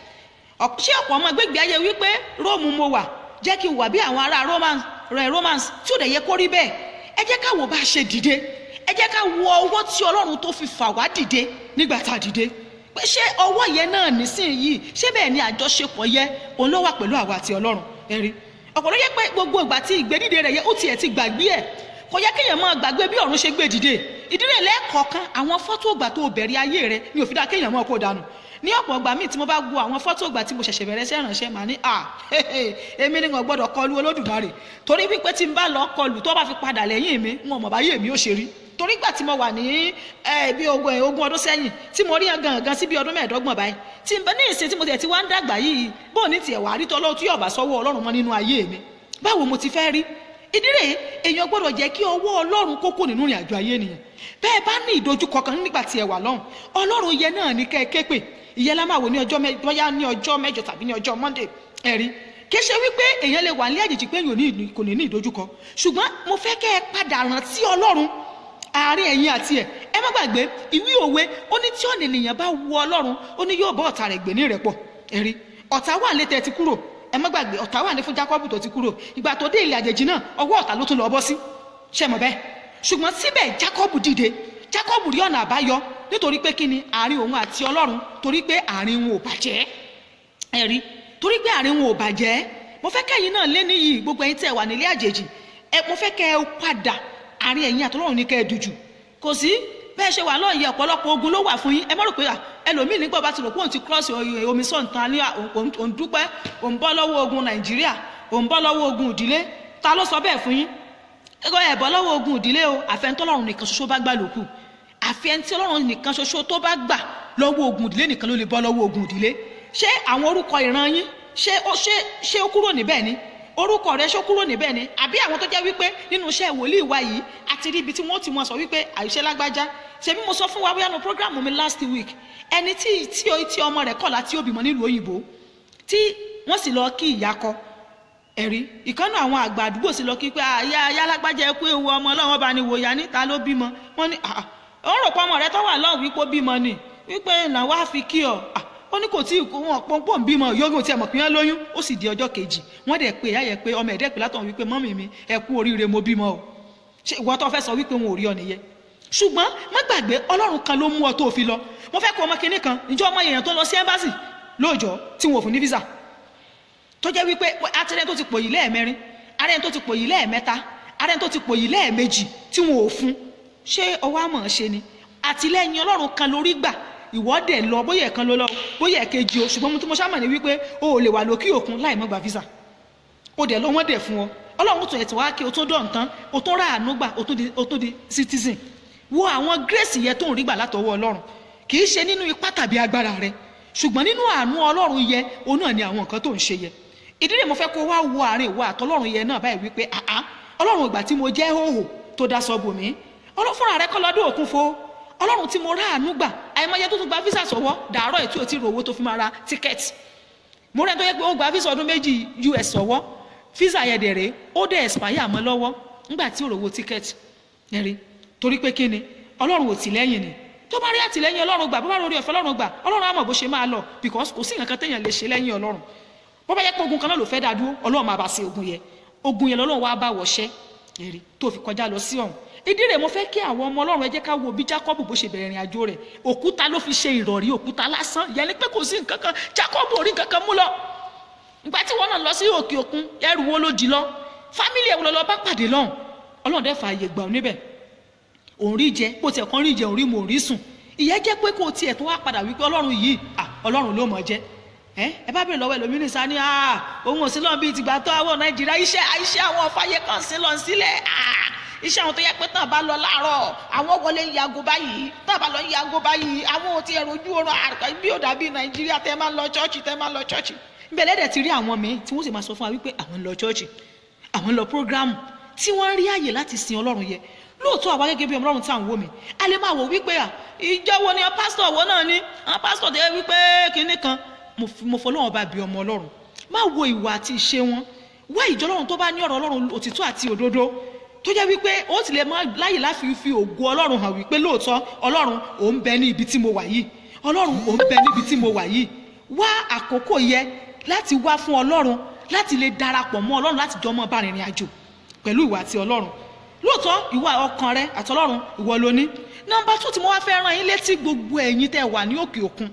Ṣé ọ̀pọ̀ ọmọ gbégbé ayé wípé Róòmù mo wà, jẹ́ kí n wà bí àwọn ará Romans tí ò dẹ̀ yẹ kó rí bẹ́ẹ̀. Ẹ jẹ́ ká wo bá ṣe dìde, ẹ jẹ́ ká wo ọwọ́ tí Ọlọ́run tó fi fà wá dìde nígbà tá a dìde. Pé ṣé ọwọ́ yẹn náà nísìnyìí, ṣé bẹ́ẹ̀ ni àjọṣepọ̀ yẹ òun ló wà pẹ̀lú àwa àti Ọlọ́run ẹ̀rí? Ọ̀pọ̀ ló yẹ pé gbogbo ìgbà tí ìgbédìde rẹ̀ yẹ ó tiẹ̀ ti gbàgbé ẹ̀, kò yẹ kéèyàn máa gbàgbé bí ọ̀run ṣe gbé dìde. Ìdílé lẹ́ẹ̀kọ̀ọ̀kan àwọn fọ́tò ìgbà tó bẹ̀rẹ̀ ayé rẹ̀ ni òfin dá kéèyàn máa kó dànù. Ní ọ̀pọ̀ ìgbà míì tí mo bá wo àwọn fọ́tò ìgbà tí mo ṣẹ̀ṣẹ̀ bẹ̀rẹ̀ sí ìránṣẹ́, màá ní èmi ni wọn gbọ́dọ̀ kọlu Olódùmarè, torí wípé tí n bá lọ kọlù tó bá fi padà lẹ́yìn mi, wọn mọ̀ báyé mi ó ṣe rí. Torí ìgbà tí mo wà ní bí 20 ọdún sẹ́yìn tí mo rí gangan sí bí ọdún 15 báyìí, tí n bá ní ìsìn tí mo tẹ̀ tí wá ń dàgbà yìí, bóò ní tiẹ̀ wà rí tọ́lọ́ tí yọ̀bà sọ́wọ́ Ọlọ́run mọ́ nínú ayé mi, báwo mo ti fẹ́ rí? Ìdílé èèyàn gbọ́dọ̀ jẹ́ kí ọwọ́ Ọlọ́run kókó nínú ìrìn àjò ayé nìyẹn. Bẹ́ẹ̀ bá ní ìdojúkọ kan nígbà tí ẹ wà lọ́hùn, Ọlọ́run yẹn náà ní kẹ́ ké pè. Ìyẹn la máa wò ní ọjọ́ mẹ́jọ tàbí ní ọjọ́ Monday ẹ̀rí. Kì í ṣe wípé èèyàn lè wà ní àjèjì pé èèyàn kò ní ìdojúkọ, ṣùgbọ́n mo fẹ́ kẹ́ ẹ padà rántí Ọlọ́run àárín ẹ̀yin àti ẹ̀. Ẹ má gbàgbé ìwé òwe, ó ní tí ọ̀nà ènìyàn bá wu Ọlọ́run, ó ní yóò bá ọ̀tá rẹ̀ gbé ní ìrẹ́pọ̀ ẹ̀rí. Ọ̀tá wà létẹ̀ ti kúrò, ẹ má gbàgbé ọ̀tá wà ní fún Jákọ́bù tó ti kúrò. Ìgbà tó dé ilé àjèjì náà, ọwọ́ ọ̀tá ló tún lọ bọ́ sí, ṣe mọ̀ bẹ́ẹ̀. Ṣùgbọ́n síbẹ̀ Jákọ́bù dìde, Jákọ́bù rí ọ̀nà àbáyọ, nítorí pé kí ni àárín òun àti Ọlọ́run, torí pé àárín wọn ò bàjẹ́ ẹ̀rí, torí pé àárín wọn ò bàjẹ́. Mo fẹ́ kẹ́yìn náà lé níyì gbogbo ẹ̀yin tẹ́ wà nílé àjèjì, mo fẹ́ kẹ́ ẹ padà àárín ẹ̀yin àti Ọlọ́run ní kẹ́ ẹ dùjù. Kò sí bẹ́ẹ̀ ṣe wà lọ́ọ̀ yẹ ọ̀pọ̀lọpọ̀ ogun ló wà fún yín. Ẹ má rò pé ẹlòmíì nígbà bá ti rò pé òun ti cross omi sọ̀ǹtàn ní òun dúpẹ́, òun bọ́ lọ́wọ́ ogun Nàìjíríà, òun bọ́ lọ́wọ́ ogun ìdílé. Ta ló sọ bẹ́ẹ̀ fún yín? Ẹ bọ́ lọ́wọ́ ogun ìdílé o, àfẹ́ntí Ọlọ́run nìkan ṣoṣo bá gbà lókù. Àfẹ́ntí Ọlọ́run nìkan ṣoṣo tó bá gbà lọ́wọ́ ogun ìdílé nìkan ló lè bọ́ lọ́wọ́ ogun ìdílé. Ṣé àwọn orúkọ ìran yín ṣé ó kúrò níbẹ̀ ni? Orúkọ rẹ̀ ṣó kúrò níbẹ̀ ni? Àbí àwọn tó jẹ́ wípé nínú iṣẹ́ wòlíì wa yìí àti rí ibi tí wọ́n ti mọ̀ sọ wípé àìṣe lágbájá. Ṣé bí mo sọ fún wa bóyá no program mi last week, ẹni tí ọmọ rẹ̀ kọ̀ láti ó bímọ nílùú òyìnbó, tí wọ́n sì lọ kí ìyá kọ ẹ̀rí. Ìkànnì àwọn àgbà àdúgbò sì lọ kí pé àyà lágbájá ẹ kú ewu ọmọ Ọlọ́run bá ní wòyà níta ló bímọ. Wọ́n ní ó rò pé ọmọ rẹ̀ tó wà lọ́hùn wípé ó bímọ ni, wípé làwọn á fi kí ọ. Ó ní kò tí wọn pọ́npọ́n ń bímọ yóò tí ẹ mọ̀ pé wọ́n lóyún. Ó sì di ọjọ́ kejì, wọ́n dẹ̀ pé ẹ̀yẹ pé ọmọ ẹ̀dẹ́ pé látọ̀ wípé mọ́mì mi ẹ kú oríire mo bímọ o. Ṣé ìwọ tó fẹ́ sọ wípé wọn ò rí ọ nìyẹn? Ṣùgbọ́n má gbàgbé Ọlọ́run kan ló mú ọ tó fi lọ. Mo fẹ́ kó ọmọ kinní kan, ǹjẹ́ ọmọ èèyàn tó lọ sí ẹ́mbásì lóòjọ́ tí wọn ò fún ní visa, tó jẹ́ wípé àtẹ̀rẹ́ tó ti pòyì lẹ́ẹ̀mẹ́rin, àrẹ́ tó ti pòyì lẹ́ẹ̀mẹ́ta, àrẹ́ tó ti pòyì lẹ́ẹ̀mejì tí wọn ò fún. Ṣé ọwọ́ àmọ̀ ṣe ni? Àtìlẹ́yìn Ọlọ́run kan lórí gbà, ìwọ́dẹ̀ lọ bóyá ẹ̀kan ló lọ bóyá ẹ̀kejì o, ṣùgbọ́n mo tí mo ṣáà mọ̀ ní wípé o ò lè wà lókè òkun láì mọ́ gba visa. O dẹ̀ lọ wọ́n dẹ̀ fún ọ. Ọlọ́run tó ẹ̀tì wá kí o tó dọ̀ nǹkan, o tó rà àánú gbà, o tó di citizen. Wo àwọn grace yẹ tó ń rí gbà látọwọ́ Ọlọ́run, kì í ṣe nínú ipá tàbí agbára rẹ, ṣùgbọ́n nínú àánú Ọlọ́run yẹ, òun náà ni àwọn nǹkan tó ń ṣe yẹ. Ìdílé mo fẹ́ kó wá wo àárín ìwà àtọlọ́run yẹ náà báyìí wípé Ọlọ́run ìgbà tí mo jẹ́ hóhò tó dá sọ bòmí, Ọlọ́run fúnra rẹ̀ kọ́ lọ́dún òkun fo. Ọlọ́run tí mo rà àánú gbà, àìmọye tó tún gba visa sọ́wọ́ dàárọ̀ ètò ò tí ro owó tó fi máa ra tíkẹ́ẹ̀tì. Mo rẹ́ tó yẹ pé ó gba visa ọdún 2 US sọ́wọ́, visa yẹn dẹ̀rẹ̀ ó dẹ̀ expire mọ́ lọ́wọ́ nígbà tí ò rówó tíkẹ́ẹ̀tì ẹ̀rí. Torí pé kí ni? Ọlọ́run ò tìlẹ́yìn ni. Tó bá rí àtìlẹ́yìn Ọlọ́run gbà, bó bá rí ọ̀fẹ́ Ọlọ́run gbà, Ọlọ́run á mọ̀ bó ṣe máa lọ, because kò sí nǹkan téèyàn lè ṣe lẹ́yìn Ọlọ́run. Bó bá yẹ pé ogun kan náà ló fẹ́ dá dúró, Ọlọ́run máa bá ṣe ogun yẹn. Ogun yẹn lọ́lọ́run wá bá wọ̀ṣẹ́ ẹ̀rí tó fi kọjá lọ sí ọ̀hún. ìdí rẹ̀ mo fẹ́ kí àwọn ọmọ Ọlọ́run ẹ jẹ́ ká wo bí Jákọ́bù bó ṣe bẹ̀rẹ̀ ìrìn àjò rẹ̀. Òkúta ló fi ṣe ìrọ̀rí, òkúta lásán, yẹn ni pé kò sí nǹkan kan. Jákọ́bù ò rí nǹkan kan mú lọ. Ìgbà tí wọ́n náà lọ sí òkè òkun, ẹrù wo ló di lọ? Fámílì ẹ̀ wo lọ bá pàdé lọ́hùn? Ọlọ́run dẹ̀ fààyè gbà ọ́ níbẹ̀. Òun rí jẹ, bó tiẹ̀ kan rí jẹ, òun rí mu, òun rí sùn. Ìyẹn jẹ́ pé kò tiẹ̀ tó wá padà wípé Ọlọ́run yìí, Ọlọ́run ló mọ̀ jẹ́. Ẹ bá bèrè lọ́wọ́ ẹlòmíràn sá ní òun ò sí lọ́n bíi tìgbà tó àwọn Nàìjíríà iṣẹ́ àwọn fàyè kan sí lọ́n sílẹ̀. Iṣẹ́ àwọn tó yẹ pé tán bá lọ láàárọ̀ àwọn wọlé ń yago báyìí, tán bá lọ ń yago báyìí àwọn ò ti ẹ̀rọ ojú oorun àrùkà bí ó dàbí Nàìjíríà tẹ́ máa ń lọ chọ́ọ̀chì. Ìbẹ̀lẹ̀ dẹ̀ ti rí àwọn míì tí wọ́n sì máa sọ fún wa wípé àwọn ń lọ chọ́ọ̀chì, àwọn ń lọ prógráàmù tí wọ́n rí àyè láti sin Ọlọ́run yẹ. Lóòótọ́ àwa gẹ́gẹ́ bí ọmọ Ọlọ́run tá à ń wò mí, a lè máa wò wípé ìjọ wo ni pásítọ̀ wo náà ni àwọn pásítọ̀ tẹ́ wípé kinní kan. Mo fọlọ́run bá bí ọmọ Ọlọ́run, má wo ìwà àti ìṣe wọn, wá ìjọ Ọlọ́run tó bá ní ọ̀rọ̀ Ọlọ́run òtítọ́ àti òdodo tó jẹ́ wípé ó ti lè máa láyè láti fi ògo Ọlọ́run hàn wípé lóòótọ́ Ọlọ́run ò ń bẹ ní ibi tí mo wà yìí, Ọlọ́run ò ń bẹ níbi tí mo wà yìí. Wá àkókò yẹ láti wá fún Ọlọ́run, láti lè darapọ̀ mọ́ Ọlọ́run, láti jọ mọ́ bá rìnrìn àjò pẹ̀lú ìwà àti Ọlọ́run. Lóòótọ́ ìwà ọkàn rẹ àti Ọlọ́run ìwọ ló ní. Nọ́mbà 2 tí mo wá fẹ́ rán yín létí gbogbo ẹ̀yin tẹ́ wà ní òkè òkun,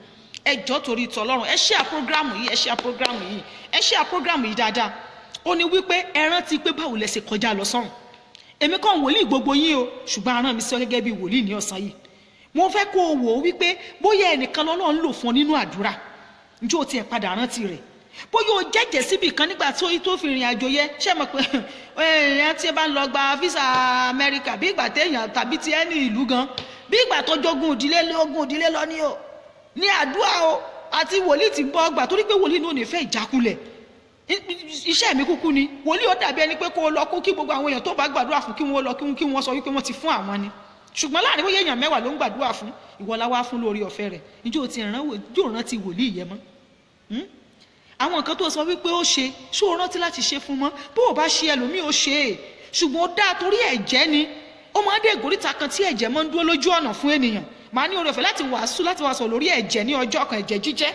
ẹ jọ̀ọ́ torí t'Ọlọ́run ẹ share program yìí, ẹ share program yìí dáadáa. Ó ní wípé ẹ rántí pé báwo lẹ ṣe kọjá lọ sọ́run. Èmi kàn wòlíì gbogbo yín o, ṣùgbọ́n aràn mi sọ gẹ́gẹ́ bí wòlíì ní ọ̀sán yìí. Mo fẹ́ kó o wò ó wípé bóyá ẹnìkan lọ́lọ́run ń lò fún ọ nínú àdúrà, ǹjẹ́ o tiẹ̀ padà rántí rẹ̀? Bóyá o jẹ́jẹ́ síbì kan nígbà tó fi rìn àjò yẹ, ṣé mọ̀ pé èèyàn tí ẹ bá ń lọ gba visa Amẹ́ríkà bí ìgbà téèyàn tàbí ti ẹni ìlú gan, bí ìgbà tó jogún òdílé lọ ní o, ní àdúrà o, àti wòlíì ti bọ́ ọgbà torí pé wòlíì náà ò ní fẹ́ ìjákulẹ̀. Iṣẹ́ mi kúkú ni wòlíì ó dàbí ẹni pé kó o lọ kó kí gbogbo àwọn èèyàn tó bá gbàdúrà fún kí wọ́n lọ kí wọ́n sọ wípé wọ́n ti fún àwọn ni. Ṣùgbọ́n láàrin bóyá èèyàn 10 ló ń gbàdúrà fún, ìwọ la wá fún lórí ọ̀fẹ́ rẹ̀. Ǹjẹ́ o ti rántí wòlíì yẹn mọ́? Àwọn nǹkan tó sọ wípé ó ṣe, ṣó o rántí láti ṣe fún mọ́? Bó o bá ṣe ẹlòmíì ó ṣe é, ṣùgbọ́n ó dáa torí ẹ̀jẹ̀ ni. Ó máa ń dé ìgòríta kan tí ẹ̀jẹ̀ máa ń dúró lójú ọ̀nà fún ènìyàn. Màá ní oore ọ̀fẹ́ láti wàásù lórí ẹ̀jẹ̀ ní ọjọ́ kan, ẹ̀jẹ̀ jíjẹ́.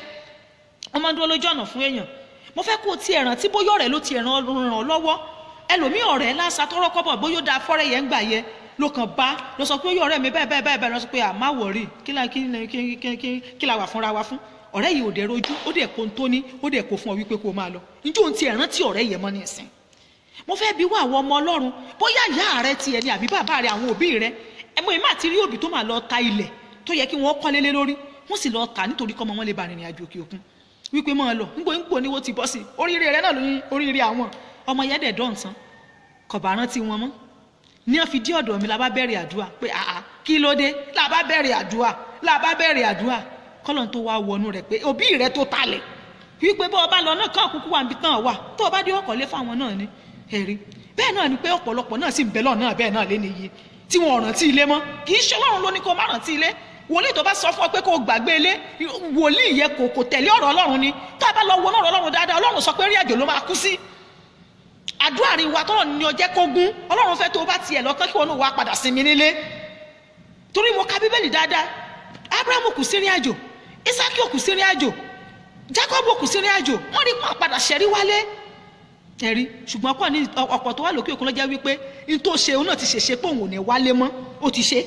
Ó máa ń dúró lójú ọ̀nà fún èèyàn. Mo fẹ́ kó o ti ẹ̀ràn tí bóyá ọ̀rẹ́ ló ti ràn ọ́ lọ́wọ́. Ẹlòmíì ọ̀rẹ́ lásà tọrọ kọ́bọ̀ bóyá ó da fọ́rẹ́ yẹn ń gbà yẹ ló kàn bá lọ sọ pé ó yọ ọ̀rẹ́ mi bẹ́ẹ̀ lọ sọ pé má wọ̀rí kí la wà fúnra wa fún. Ọ̀rẹ́ yìí ò dẹ̀ rojú, ó dẹ̀ kó tó ní, ó dẹ̀ kó fún ọ wípé kó máa lọ. Ǹjẹ́ òun ti ẹ̀ràn tí ọ̀rẹ́ yẹn mọ́ ní ìsìn? Mo fẹ́ bi wá àwọn ọmọ Ọlọ́run, bóyá ìyá rẹ tiẹ̀ ni àbí bàbá rẹ, àwọn òbí rẹ. Ẹ̀mọ́ ìmọ̀ àti rí òbí tó máa lọ ta ilẹ̀ tó yẹ kí wọ́n kọ́lé lé lórí, wọ́n sì lọ tà nítorí kọ́mọ wọn lè bá rìnrìn àjò òkè òkun wípé máa lọ nígbò ní wo ti bọ́ sí oríire rẹ náà lóyún oríire àwọn ọmọ yẹn dẹ̀ dọ̀ǹtán kò bá rántí wọn mọ́. Ní ó fi dí ọ̀dọ̀ mi la bá bẹ̀rẹ̀ àdúrà pé kí ló dé la bá bẹ̀rẹ̀ àdúrà kọ́lọ́n tó wá wọnú rẹ̀ pé òbí rẹ̀ tó talẹ̀ wípé bó o bá lọ náà kàn kúkú wà níbi tán wà tó o bá dé ọkọ̀ lé fáwọn náà ni ẹ̀rí. Bẹ́ẹ̀ náà ni pé ọ̀pọ̀lọpọ̀ náà sì ń bẹ lọ́ọ̀ náà bẹ́ẹ̀ náà lé níye tí wọn ò rántí ilé mọ́. Kì í ṣe Ọlọ́run ló ní kó má rántí ilé. Wòlíì tó bá sọ fún ọ pé kó o gbàgbé ilé, wòlíì yẹ kò tẹ̀lé ọ̀rọ̀ Ọlọ́run ni. Tó a bá lọ wọnú ọ̀rọ̀ Ọlọ́run dáadáa, Ọlọ́run sọ pé rí àjò ló máa kú sí. Àdúrà rí wa tọ́lọ̀ ní ọjẹ́ kó gún. Ọlọ́run fẹ́ tó o bá tiẹ̀ lọ kán kí wọn náà wá padà sinmi nílé. Torí mo ka Bíbélì dáadáa, Ábúráhámù kù sí ìrìn àjò, Ísákì kù sí ìrìn àjò, Jákọ́bù kù sí ìrìn àjò, wọ́n rí pọ́n padà ṣẹ́rí wálé. Ẹ̀rí ṣùgbọ́n pọ̀ ní ọ̀pọ̀ tó wà lókè òkun ló jẹ́ wípé ní tó ṣe òun náà ti ṣèṣe pé òun ò ní wálé mọ́, ó ti ṣe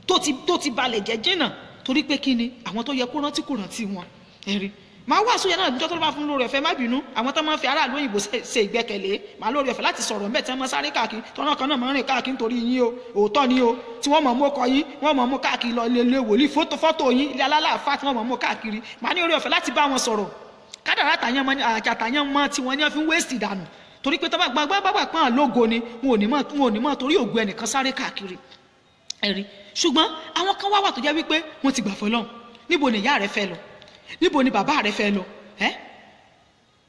tó ti balẹ̀ jẹ́ jìnnà torí pé kí ni àwọn tó yẹ kó rántí kò rántí wọn. Ẹ̀rí màá wá sóyè náà níjọ́ tó bá fún lórí ọ̀fẹ́ má bínú àwọn tó máa ń fi aráàlú òyìnbó ṣe ìgbẹ́kẹ̀lé màá lórí ọ̀fẹ́ láti sọ̀rọ̀ mẹ́ẹ̀ tí wọ́n máa sáré káàkiri tọ́nà kan náà máa ń rìn káàkiri nítorí yín o òótọ́ ni o tí wọ́n mọ̀ mú ọkọ̀ yín wọ́n mọ̀ mú káàkiri lọ ilé wòlíì fọ́tò yín ilé alálàáfáà tí wọ́n mọ̀ mú káàkiri màá ní orí ọ̀fẹ́ láti bá wọn sọ̀rọ̀ kádàrá àtàyàn mọ́ tí wọ́n ní wọ́n fi ń wéèsì dànù torí pé tọ́ba gbàgbà pọ́n lógo ni wọn ò ní mọ̀ torí ògùn ẹnìkan sáré káàkiri. Ẹ̀rí ṣùgbọ́n àwọn kan wá wà tó jẹ́ wípé wọ́n ti gbà fọlọ́run. Níbo ni ìyá rẹ fẹ́ lọ? Níbo ni bàbá rẹ fẹ́ lọ?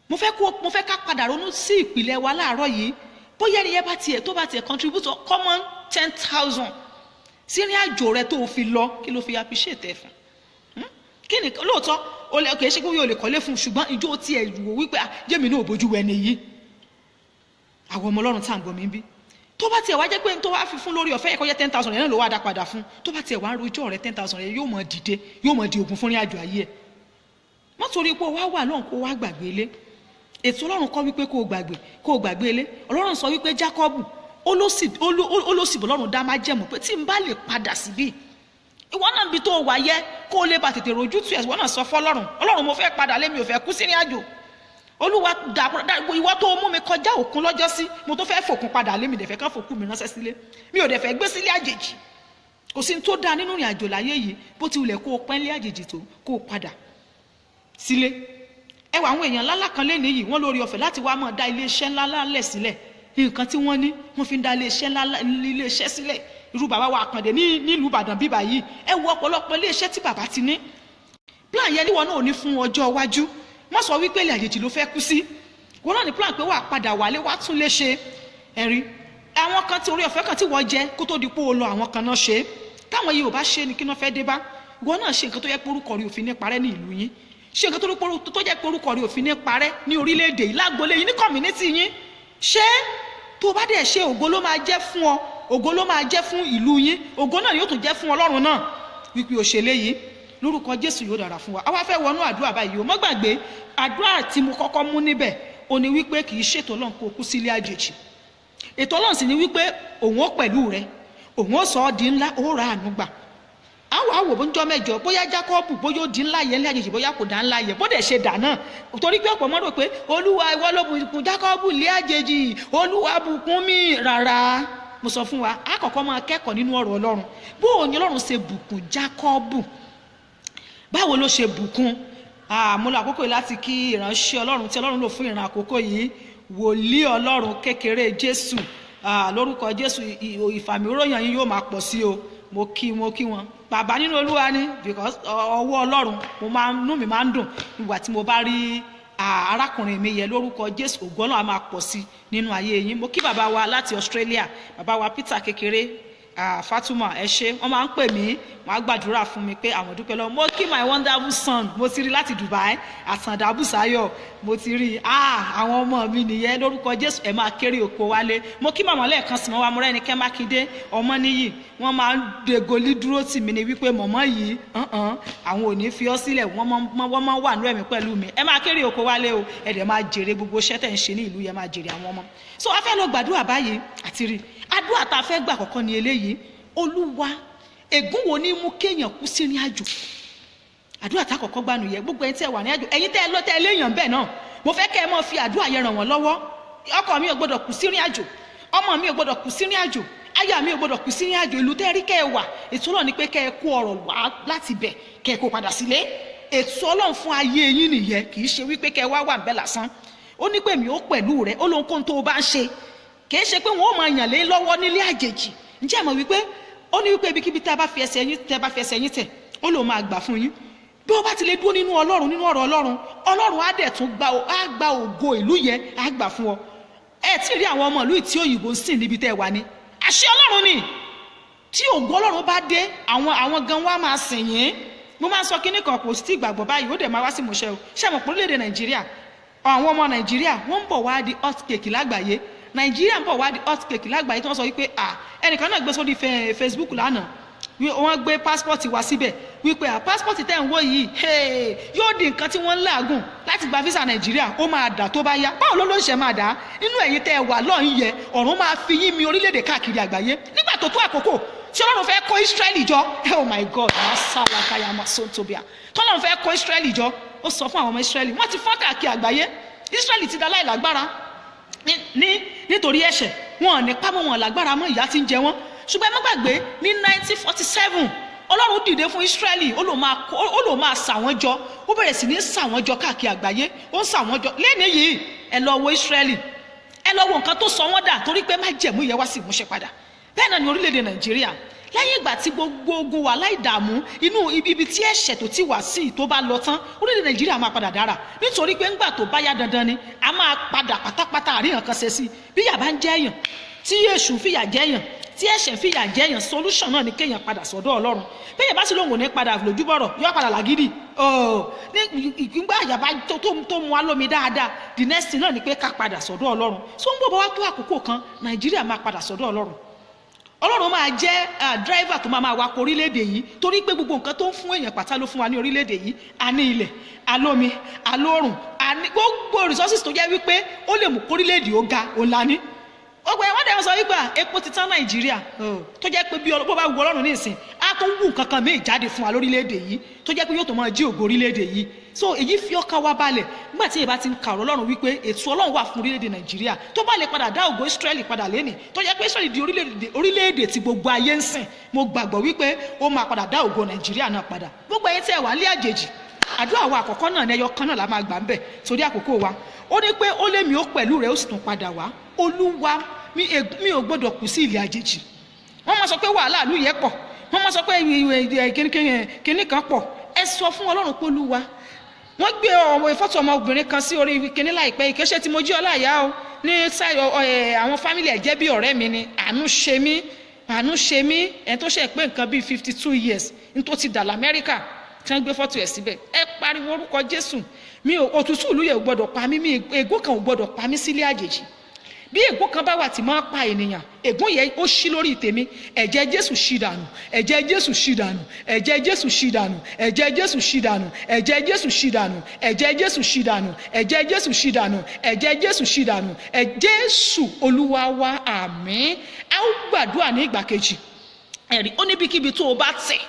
Mo fẹ́ ká padà ronú sí ìpìlẹ̀ wa láàárọ̀ yìí bóyá ẹni yẹn tó bá tiẹ̀ contribute to common 10,000 sí ìrìn àjò rẹ tó o fi lọ kí ló fi appreciate ẹ fún. Kí ni lóòótọ́ kì í ṣe pé o lè kọ́lé fún ṣùgbọ́n ìjọ tiẹ̀ wò wípé jẹ́mi náà ò bójú ẹni yìí. Àwọn ọmọ Ọlọ́run tá à ń gbọ́ mi bí tó bá tiẹ̀ wá jẹ́ pé tó wá fi fún lórí ọ̀fẹ́ ẹ̀kọ́ jẹ́ 10,000 yẹn náà ló wá dá padà fún tó bá tiẹ̀ wá ń rojọ́ rẹ 10,000 yẹn yóò mọ̀ dìde yóò mọ̀ di ògùn fún ìrìn àjò ayé ẹ̀. Má torí pé wá wà lọ́hùn kó wá gbàgbé ilé ètò Ọlọ́run kọ́ wípé kó o gbàgbé ilé. Ọlọ́run sọ wípé Jákọ́bù ó ló sì bọ̀ lọ́rùn dá má jẹ́mu pé tí n bá lè padà síbí ìwọ náà bí tó wà yẹ kó o lè bá tètè rojú tu ẹ̀ ìwọ náà sọ fọ́lọ́run Ọlọ́run mo fẹ́ padà lé mi ò fẹ́ kú sí ní àjò Olúwa ìwọ tó mú mi kọjá òkun lọ́jọ́ sí mo tó fẹ́ fòkun padà lé mi dẹ̀ fẹ́ kán fòkun mi ránṣẹ́ sílé mi ò dẹ̀ fẹ́ gbé sílé àjèjì kò sí ní tó dáa nínú ìrìn àjò láyé yìí bó ti wulẹ̀ kó o pẹ́ lé àjèjì tó kó o padà sílé ẹ wà àwọn èèyàn ńlá kan lénìí yìí wọ́n lórí ọ̀fẹ́ láti wá máa dá iléeṣẹ́ ńlá lẹ̀ sílẹ̀ nǹkan tí wọ́n ní wọ́n fi ń dá iléeṣẹ́ sílẹ̀ irú bàbá wa Àkàndé nílùú Ìbàdàn bíbà yìí ẹ wo ọ̀pọ̀lọpọ̀ iléeṣẹ́ tí bàbá ti ní plan yẹn níwọ̀n náà ò ní fún ọjọ́ iwájú wọ́n sọ wípé ilé àjèjì ló fẹ́ kú sí wọ́n náà ní plan pé wà padà wálé wá tún lè ṣe ẹ̀rí àwọn kan tí orí ọ̀fẹ́ kan tí wọ́n jẹ kó tó di pé o lọ àwọn kan náà ṣe táwọn yìí ò bá ṣe ni kí wọ́n fẹ́ dé bá wọ́n náà ṣe nǹkan tó yẹ pé orúkọ rí òfin ní parẹ́ ní ìlú yín ṣe nǹkan tó jẹ́ pé orúkọ rí òfin ní parẹ́ ní orílẹ̀-èdè yìí lágbolé yín ní community yín ṣé tó bá dẹ̀ ṣe ògo ló máa jẹ́ fún ọ ògo ló máa jẹ́ fún ìlú yín ògo náà yóò tún jẹ́ fún Ọlọ́run náà wípé òṣèlé yìí lórúkọ Jésù yóò dára fún wa àwa fẹ́ wọnú àdúrà báyìí o mọ́ gbàgbé àdúrà tí mo kọ́kọ́ mú níbẹ̀ ó ní wípé kì í ṣètò Ọlọ́run kó kú sílé àjèjì ètò Ọlọ́run sì ní wípé òun ó pẹ̀lú rẹ òun ó sọ ọ́ di ńlá ó ra àánú gbà àwọn àwò bó ń jọ mẹ́jọ bóyá Jákọ́bù bóyá ó di ńlá yẹn lé àjèjì bóyá kò dá ńlá yẹn bó dẹ̀ ṣe dà náà torí pé ọ̀pọ̀ mọ́rò pé Olúwa ìwọ ló bùkún Jákọ́bù lé àjèjì Olúwa bùkún mi rárá mo sọ fún wa àkọ́kọ́ máa kẹ́kọ̀ọ́ nínú ọ̀rọ̀ Ọlọ́run bó o ní Ọlọ́run ṣe bùkún Jákọ́bù báwo ló ṣe bùkún mo lo àkókò yìí láti kí ìránṣẹ́ Ọlọ́run tí Ọlọ́run lò fún ìran àkókò yìí wòlíì Ọlọ́run kékeré Jésù lórúkọ Jésù ìfàmìróyàn yín yóò máa pọ̀ sí o mo kí wọn bàbá nínú Olúwa ni because ọwọ́ Ọlọ́run inú mi máa ń dùn ìgbà tí mo bá rí arákùnrin mi yẹ lórúkọ Jésù ògo Ọlọ́run á máa pọ̀ sí nínú ayé yín mo kí bàbá wa láti Australia bàbá wa Peter kékeré Fatuma ẹ ṣé wọ́n máa ń pè mí wọ́n á gbàdúrà fún mi pé àwọn dúpẹ́ lọ mo kí my wonderful son mo ti rí láti Dubai Àtàndá Bùsáyọ̀ mo ti rí àwọn ọmọ mi nìyẹn lórúkọ Jésù ẹ máa kéré oko wálé mo kí màmá lẹ́ẹ̀kan sí mọ́ wa múra ẹni kẹ́ Mákindé ọmọ níyì wọ́n máa ń degolí dúró tì mí ni wípé mọ̀mọ́ yìí àwọn ò ní fi ọ́ sílẹ̀ wọ́n máa wà ní ẹ̀mí pẹ̀lú mi ẹ máa kéré oko wálé o ẹ dẹ̀ máa jèrè gbogbo iṣẹ́ tẹ̀ ń ṣe ní ìlú yẹn máa jèrè àwọn ọmọ so a fẹ́ lọ gbàdúrà báyìí àti rí àdúrà tá a fẹ́ gbà kọ́kọ́ ni eléyìí Olúwa ègún wo ni mú kéèyàn kú sí ní àjò àdúrà tá a kọ́kọ́ gbà nù yẹ gbogbo ẹni tẹ́ wà ní àjò ẹ̀yin tẹ́ lọ tẹ́ léèyàn bẹ́ẹ̀ náà mo fẹ́ kẹ́ ẹ máa fi àdúrà yẹn ràn wọ́n lọ́wọ́ ọkọ mi ò gbọ́dọ̀ kú sí ní àjò ọmọ mi ò gbọ́dọ̀ kú sí ní àjò aya mi ò gbọ́dọ̀ kú sí ní àjò ìlú tẹ́ rí kẹ́ ẹ wà ètò Ọlọ́run ni pé kẹ́ ẹ kó ọrọ̀ wá láti bẹ̀ kẹ́ ẹ kó padà sílé ètò Ọlọ́run fún ayé yín nìyẹn kì í ṣe wípé kẹ́ ẹ wá wà bẹ́ẹ̀ lásán ó ní pé mi ó pẹ̀lú rẹ ó lóhun kóhun tó o bá ń ṣe kì í ṣe pé wọn ó máa yàn lé lọ́wọ́ nílé àjèjì ǹjẹ́ ẹ mọ̀ wípé ó ní wípé ibikíbi tẹ́ bá fi ẹsẹ̀ yín tẹ̀ ó lóun máa gbà fún yín bí ó bá ti lè dúró nínú Ọlọ́run nínú ọ̀rọ̀ Ọlọ́run á dẹ̀ tún gba ògo ìlú yẹn á gbà fún ọ ẹ tí rí àwọn ọmọ ìlú tí òyìnbó ń sìn níbi tẹ́ wà ní àṣẹ Ọlọ́run ni tí ògo Ọlọ́run bá dé àwọn gan wa máa sìn yín mo máa ń sọ kíní kan kò sí tí ìgbàgbọ́ báyìí ó dẹ̀ máa wá sí ìmúṣẹ o ṣé àmọ̀ pé orílẹ̀-èdè Nàìjíríà àwọn ọmọ Nàìjíríà wọ́n ń bọ̀ wá di earthquake lágbàáyé Nàìjíríà ń bọ̀ wá di earthquake lágbàáyé tí wọ́n sọ wípé ẹnìkan náà gbé sórí Facebook lánàá wọ́n gbé passport wá síbẹ̀ wípé passport tẹ́ ń wò yìí yóò di nǹkan tí wọ́n ń làágùn láti gba visa Nàìjíríà ó máa dà tó bá yá báwo ló ń ṣe máa dà nínú ẹ̀yin tẹ́ wà lọ́hìn yẹ ọ̀run máa fi yín mi orílẹ̀-èdè káàkiri àgbáyé nígbà tó tó àkókò tí Ọlọ́run fẹ́ kó Israẹli jọ oh my God masala masotobia tọ́lọ́run fẹ́ kó Israẹli jọ ó sọ fún àwọn ọmọ Israẹli wọ́n ti fọ́n káàkiri àgbáyé Israẹli ti da láìlágbára nítorí ẹ̀ṣẹ̀ wọn ní pámọ́ wọn lágbára mọ́ ìyà tí ń jẹ wọ́n ṣùgbọ́n ẹ má gbàgbé ní 1947 Ọlọ́run dìde fún Israẹli ó lò máa ṣà wọ́n jọ ó bẹ̀rẹ̀ sí ní ṣà wọ́n jọ káàkiri àgbáyé ó ń ṣà wọ́n jọ lẹ́ni yìí ẹ lọ wo Israẹli ẹ lọ wo nǹkan tó sọ wọ́n dà torí pé má jẹ̀mú yẹn wá sí ìmúṣẹ padà bẹ́ẹ̀ náà ní orílẹ̀-èdè Nàìjíríà lẹ́yìn ìgbà tí gbogbo ogun wà láìdààmú inú ibi tí ẹ̀ṣẹ̀ tó ti wà sí tó bá lọ tán orílẹ̀-èdè Nàìjíríà máa padà dára nítorí pé ńgbà tó bá yá dandan ni a máa padà pátápátá àríyàn kan ṣe sí bí yà bá ń jẹ́yàn tí èṣù fìyà jẹ́yàn tí ẹ̀ṣẹ̀ fìyà jẹ́yàn solution náà ni kéèyàn padà sọ́dọ̀ Ọlọ́run bẹ́ẹ̀ bá sì lóhùn ní padà lójúbọ̀rọ̀ yóò padà làgídì ní ìgbìngbà àyàbá tó mu alómi dáadáa the next thing náà ni pé ká padà sọ́dọ̀ Ọlọ́run so ń bọ̀ bá wá tó àkókò kan Nàìjíríà máa padà sọ́dọ̀ Ọlọ́run Ọlọ́run máa jẹ́ driver tó máa wakọ̀ orílẹ̀-èdè yìí torí pé gbogbo nǹkan tó ń fún èèyàn pátá ló fún wa ní orílẹ̀-èdè yìí a ní ilẹ̀ alómi alórùn a ní gbogbo resources tó jẹ́ wípé ó lè mú kórílẹ̀-èdè ó ga òun la ní ọgbà ẹ̀wọ́n dẹ̀ sọ wípé epo ti tán Nàìjíríà tó jẹ́ pé bí bó bá wù Ọlọ́run ní ìsìn á tó wù kankan mí jáde fún wa lórílẹ̀‐èdè yìí tó jẹ́ pé yóò tó máa jí ògo orílẹ̀‐èdè yìí. So èyí fi ọkàn wa balẹ̀ nígbà tí ìbá ti ń kà Ọlọ́run wípé ètò Ọlọ́run wà fún orílẹ̀‐èdè Nàìjíríà tó bá lè padà dá ògo Ísírẹ́lì padà lẹ́nìí tó jẹ́ pé Ísírẹ́lì di orílẹ̀‐èdè tí gbogbo ayé ń sìn. Mo gbàgbọ́ wípé ó máa padà dá ògo Nàìjíríà náà padà. Gbogbo ẹ̀yin tí ẹ wà ní àjèjì, àdúrà wa àkọ́kọ́ náà ní ẹyọ kan náà la máa gbà ń bẹ̀ torí àkókò wa. Ó ní pé ó lé mi ó pẹ̀lú rẹ̀ ó sì tún padà wá. Olúwa mi ò gbọ́dọ̀ kù sí ilẹ̀ àjèjì. Wọ́n máa sọ pé wàhálà ìlú yẹn pọ̀, wọ́n máa sọ pé kíní kan pọ̀. Ẹ sọ fún Ọlọ́run pé Olúwa, wọ́n gbé fọ́tò ọmọbìnrin kan sí orí kíní láìpẹ́ ìkéṣẹ́ tí mo jí ọláyà o ní àwọn fámìlì ẹ̀jẹ̀ bí ọ̀rẹ́ mi ni àánú ṣe mí ẹni tó ṣe pé nǹkan bíi 52 years ní tó ti dà l'Amẹ́ríkà tí wọ́n gbé fọ́tò ẹ̀ síbẹ̀. Ẹ pariwo orúkọ Jésù. Mi ò òtútù ìlú yẹn ò gbọ́dọ̀ pa mí, ègún kan ò gbọ́dọ̀ pa mí sílé àjèjì. Bí ègún kan bá wà tí máa pa ènìyàn, ègún yẹn ó ṣí lórí tèmi. Ẹ̀jẹ̀ Jésù ṣí dànù, ẹ̀jẹ̀ Jésù ṣí dànù, ẹ̀jẹ̀ Jésù ṣí dànù, ẹ̀jẹ̀ Jésù ṣí dànù, ẹ̀jẹ̀ Jésù ṣí dànù, ẹ̀jẹ̀ Jésù ṣí dànù, ẹ̀jẹ̀ Jésù ṣí dànù, ẹ̀jẹ̀ Jésù ṣí dànù, Jésù Olúwa wa, àmín. A ó gbàdúrà ní ìgbà kejì. Ẹ̀rí ó níbikíbi tó o bá tẹ̀,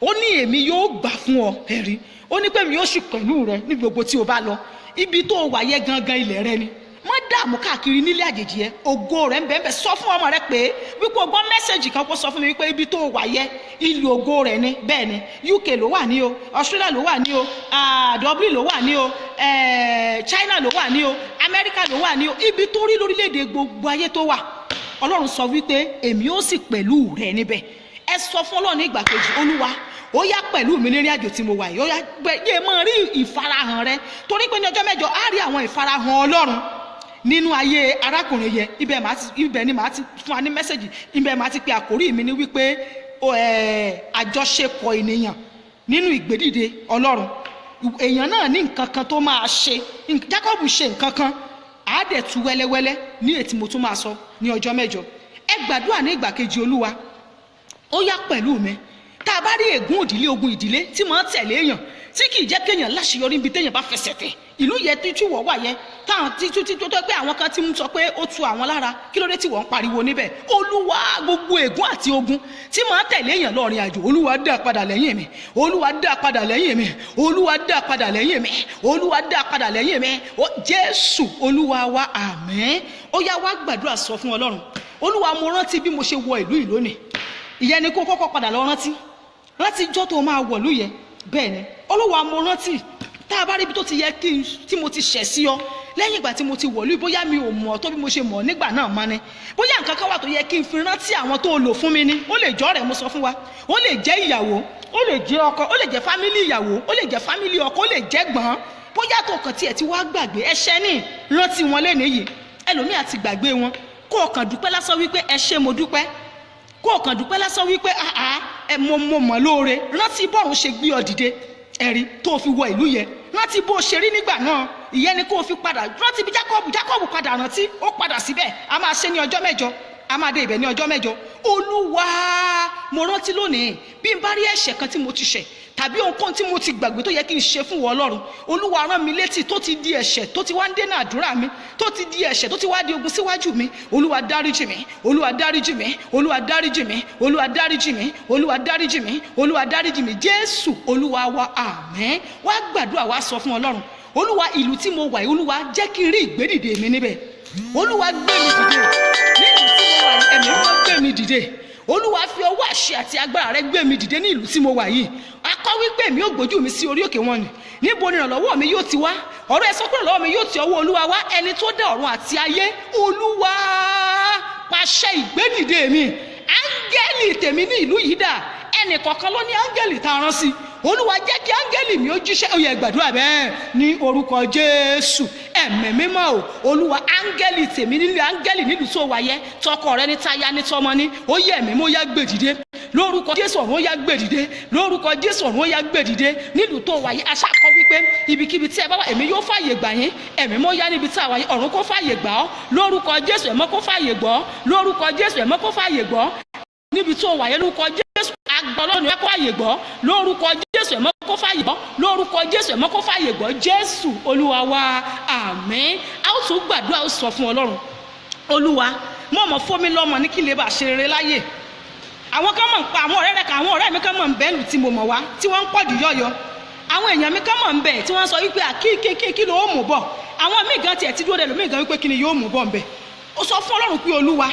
ó ní èmi yóò gbà fún ọ. Ẹ̀rí ó ní pé mi yóò sì pẹ̀lú rẹ ní gbogbo tí o bá lọ. Ibi tó o wà yẹ gangan ilẹ̀ rẹ ni. Má dààmú káàkiri nílé àjèjì yẹn, ògo rẹ ń bẹ́ẹ̀ sọ fún ọmọ rẹ pé wípé o gbọ́ mẹ́sẹ̀gì kan kó sọ fún mi wípé ibi tó o wà yẹ ìlú ògo rẹ ni. Bẹ́ẹ̀ ni UK ló wà ní o, Australia ló wà ní o, Dublin ló wà ní o, China ló wà ní o, America ló wà ní o, ibi tó rí lórílẹ̀‐èdè gbogbo ayé tó wà. Ọlọ́run sọ wípé èmi ó sì pẹ̀lú rẹ níbẹ̀. Ẹ sọ fún Ọlọ́run ní ìgbà kejì, Olúwa ó yá pẹ̀lú mi nírìn àjò tí mo wà yìí, ó yá yé máa rí ìfarahàn rẹ torí pé ní ọjọ́ mẹ́jọ á rí àwọn ìfarahàn Ọlọ́run nínú ayé arákùnrin yẹn. Ibẹ̀ ni màá ti fún wa ní mẹ́sẹ̀gì, ibẹ̀ màá ti pe àkórí mi ní wípé àjọṣepọ̀ ènìyàn nínú ìgbédìde Ọlọ́run. Èèyàn náà ní nǹkan kan tó máa ṣe. Jákọ́bù ṣe nǹkan kan, á dẹ̀ tú wẹ́lẹ́wẹ́lẹ́ ní ètí mo tún máa sọ ní ọjọ́ mẹ́jọ. Ẹ gbàdúrà ní ìgbà kejì, Olúwa ó yá pẹ̀lú mi. Tá a bá rí ègún ìdílé, ogun ìdílé tí máa ń tẹ̀lé èèyàn tí kì í jẹ́ kéèyàn láṣeyọrí níbi téèyàn bá fẹsẹ̀ tẹ̀, ìlú yẹn tí wọ́n wà yẹn táwọn tó pé àwọn kan ti ń sọ pé ó tu àwọn lára, kí ló dé tí wọ́n ń pariwo níbẹ̀? Olúwa, gbogbo ègún àti ogun tí máa ń tẹ̀lé èèyàn lọ́rin àjò, Olúwa dá padà lẹ́yìn mi, Olúwa dá padà lẹ́yìn mi, Olúwa dá padà lẹ́yìn mi, Olúwa dá padà lẹ́yìn mi. Jésù Olúwa wa, àmín. Ó yá wá gbàdúrà sọ fún Ọlọ́run, Olúwa mo rántí bí mo ṣe wọ ìlú ìlónìí. Ìyẹn ni kó kọ́kọ́ padà lọ rántí ijọ́ tó máa wọ̀lú yẹn. Bẹ́ẹ̀ ni Olúwa mo rántí tá a bá rí ibi tó ti yẹ tí mo ti ṣẹ̀ sí ọ lẹ́yìn ìgbà tí mo ti wọ̀lú, bóyá mi ò mọ̀ tó bí mo ṣe mọ̀ nígbà náà mọ́ ni, bóyá nǹkan kan wà tó yẹ kí n fi rántí àwọn tó lò fún mi ni. Ó lè jẹ́ ọ̀rẹ́, mo sọ fún wa, ó lè jẹ́ ìyàwó, ó lè jẹ́ ọkọ, ó lè jẹ́ fámílì ìyàwó, ó lè jẹ́ fámílì ọkọ, ó lè jẹ́ gbọ́n. Bóyá tó kàn tiẹ̀ ti wá gbàgbé ẹ̀ṣẹ̀ ní rántí wọn lẹ́nu yìí. Ẹlòmíì àti gbàgbé wọn, kó o kàn dúpẹ́ lásán wípé ẹ ṣé mo dúpẹ́, kó o kàn dúpẹ́ lásán wípé mo mọ̀ lóore. Rántí bọ́run ṣe gbé ọ dìde, ẹ̀rí tó fi wọ ìlú yẹn. Rántí bó ṣe rí nígbà náà, ìyẹn ni kó o fi padà rántí bí Jákọ́bù padà rántí, ó padà síbẹ̀. A máa ṣe ní ọjọ́ mẹ́jọ, a máa dé ibẹ̀ ní ọjọ́ mẹ́jọ. Olúwa mo rántí lónìí bí n bá rí ẹ̀ṣẹ̀ kan tí mo ti ṣẹ̀ tàbí ohunkóhun tí mo ti gbàgbé tó yẹ kí n ṣe fún wọ Ọlọ́run, Olúwa rán mi létí tó ti di ẹ̀ṣẹ̀ tó ti wá ń dènà àdúrà mi, tó ti di ẹ̀ṣẹ̀ tó ti wá di ogun síwájú mi. Olúwa dáríjì mi, Olúwa dáríjì mi, Olúwa dáríjì mi, Olúwa dáríjì mi, Olúwa dáríjì mi, Olúwa dáríjì mi. Jésù Olúwa wa, àmín. Wá gbàdúrà, wá sọ fún Ọlọ́run, Olúwa ìlú tí mo wà yìí, Olúwa jẹ́ kí n rí ìgbédìde mi níbẹ̀. Olúwa gbé mi dìde ní ìlú tí mo wà yìí, ẹ̀mí mímọ́ gbé mi dìde. Olúwa fi ọwọ́ àṣẹ àti agbára rẹ gbé mi dìde ní ìlú tí mo wà yìí. Akọ wípé mi ò gbójú mi sí orí òkè wọn ni. Níbo ni ìrànlọ́wọ́ mi yóò ti wá? Ọ̀rọ̀ ẹ sọ pé ìrànlọ́wọ́ mi yóò ti ọwọ́ Olúwa wá, ẹni tó dá ọ̀run àti ayé. Olúwa pàṣẹ ìgbédìde mi. Áńgẹ́lì tèmi ní ìlú yìí dà? Ẹnì kọ̀ọ̀kan ló ní áńgẹ́lì tá a rán sí. Olúwa jẹ́ kí áńgẹ́lì mi ó jíṣẹ́. Ó yẹ gbàdúrà bẹ́ẹ̀ ní orúkọ Jésù. Ẹ̀mí mímọ́ o, Olúwa áńgẹ́lì tèmi nílùú, áńgẹ́lì nílùú tó wáyé, tọkọ rẹ ní táyà ní tọmọ ní, ó yẹ ẹ̀mí mo yá gbé dìde lórúkọ Jésù, ọ̀run ó yá gbé dìde lórúkọ Jésù, ọ̀run ó yá gbé dìde nílùú tó wáyé. Aṣákọ wípé ibikíbi tí ẹ bá wà, èmi yóò fààyè gbà yín. Ẹ̀mí mo yá níbi tí a wáyé, ọ̀run kó fààyè gbà ọ́ lórúkọ Jésù, ẹ̀mọ́ kó fààyè gbọ́ lórúkọ Jésù, ẹ̀mọ́ kó fààyè gbọ́ níbi tó wáyé lórúkọ Jésù. Agbọ́ Ọlọ́run ẹ kó fààyè gbọ́ lórúkọ Jésù, ẹ̀mọ́ kó fààyè gbọ́ lórúkọ Jésù, ẹ̀mọ́ kó fààyè gbọ́. Jésù Olúwa wa, àmín. A ó tún gbàdúrà, ó sọ fún Ọlọ́run, Olúwa mo mọ̀ fún mi lọ́mọ ní kí n lè bá ṣe rere láyè. Àwọn kan mọ̀ ń pa àwọn ọ̀rẹ́ rẹ̀ kan, àwọn ọ̀rẹ́ mi kan mọ̀ ń bẹ́ẹ̀lù tí mo mọ̀ wá tí wọ́n ń pọ̀ jù yọ̀yọ̀. Àwọn èèyàn mi kan mọ̀ ń bẹ̀ tí wọ́n sọ wípé kí ló mú bọ̀. Àwọn míì gan tiẹ̀ ti dúró dẹ̀ lómi gan wípé kí ni yóò mú bọ̀ ń bẹ̀. Ó sọ fún Ọlọ́run pé Olúwa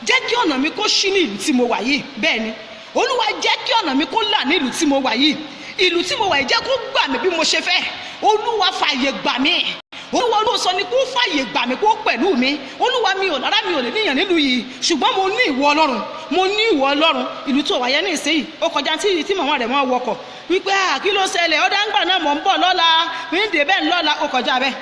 jẹ́ kí ọ̀nà mi kó ṣí ní ìlú tí mo wà yìí. Bẹ́ẹ̀ ni Olúwa jẹ́ kí ọ̀nà mi kó là ní ìlú tí mo wà yìí. Ìlú tí mo wà yìí jẹ́ kó gbà mí bí mo ṣe fẹ́. Olúwa fààyè gbà mí. Olúwa ló sọ ni kó fààyè gbà mí kó pẹ̀lú mi. Olúwa mi ò lára mi ò lè níyàn nílùú yìí ṣùgbọ́n mo ní ìwọ Ọlọ́run, mo ní ìwọ Ọlọ́run. Ìlú tó wà yẹn ní ìsẹ́yìí ó kọjá tí màmá rẹ̀ mọ́ wọkọ̀ wípé kí ló ṣẹlẹ̀ ọ̀dà ń gbà náà mọ̀ ń bọ̀ lọ́la mi ń dè bẹ́ẹ̀ lọ́la ó kọjá bẹ́ẹ̀.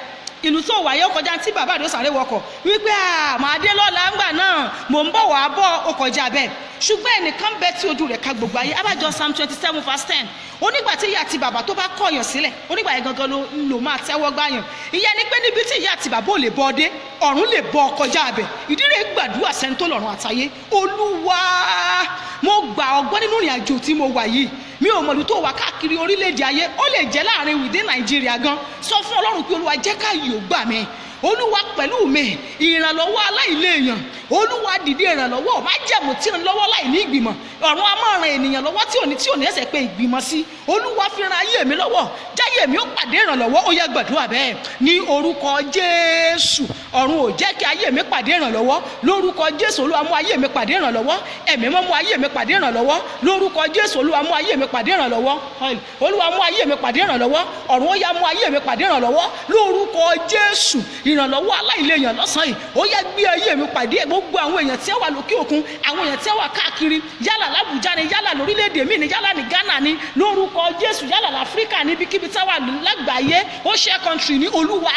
Ìlú tó wà yẹn ó kọjá tí bàbá rẹ̀ ó sáré wọkọ̀ wípé màá dé lọ́la ń gbà náà mò ń bọ̀ wá bọ̀ ó kọjá bẹ́ẹ̀. Ṣùgbọ́n ẹnìkan bẹ tí ojú rẹ̀ ka gbogbo ayé. Abájọ Psalm 27 verse 10 onígbà tí ìyá àti bàbá tó bá kọ̀yàn sílẹ̀ onígbà yẹn gangan ló máa tẹ́wọ́ gbáyàn. Ìyẹn ni pé níbi tí ìyá àti bàbá ò lè bọ́ dé ọ̀run lè bọ́ kọjá abẹ. Ìdí rẹ̀ gbàdúrà sẹ́ńtò lọ́run àtayé. Olúwa mo gbà ọgbọ́n nínú ìrìn àjò tí mo wà yìí. Mi ò mọ̀lú tó wà káàkiri orílẹ̀-èdè ayé ó lè jẹ́ láàrin within Nàìjíríà gan. Sọ fún Ọlọ́run pé Olúwa jẹ́ káyè ò gbà mí. Olúwa pẹ̀lú mi ìrànlọ́wọ́ aláìléèyàn. Olúwa dìde ìrànlọ́wọ́ má jẹ̀mú tí ń lọ́wọ́ láì ní ìgbìmọ̀. Ọ̀run a máa ran ènìyàn lọ́wọ́ tí ò ní ẹsẹ̀ pé ìgbìmọ̀ sí. Olúwa fi ran ayé mi lọ́wọ́ jáyé mi ó pàdé ìrànlọ́wọ́ ó yẹ gbàdúrà bẹ́ẹ̀ ní orúkọ Jésù. Ọ̀run ò jẹ́ kí ayé mi pàdé ìrànlọ́wọ́ lórúkọ Jésù. Olúwa mú ayé mi pàdé ìrànlọ́wọ́. Ẹ̀mí mọ́ mú ayé mi pàdé ìrànlọ́wọ́ lórúkọ Jésù. Olúwa mú ayé mi pàdé ìrànlọ́wọ́. Olúwa mú ayé mi pàdé ìrànlọ́wọ́. Ọ̀run ó yá mú ayé mi pàdé ìrànlọ́wọ́ lórúkọ Jésù. Ìrànlọ́wọ́ aláìléèyàn lọ́sàn-án yìí ó yá gbé ayé mi pàdé gbogbo àwọn èèyàn tí wà lókè òkun, àwọn èèyàn tí wà káàkiri, yálà l'Àbújá ni, yálà lórílẹ̀‐èdè mi ni, yálà ní Ghana ni, lórúkọ Jésù, yálà l'Áfíríkà níbikíbi tí wà lágbàáyé, ó ṣe country ní. Olúwa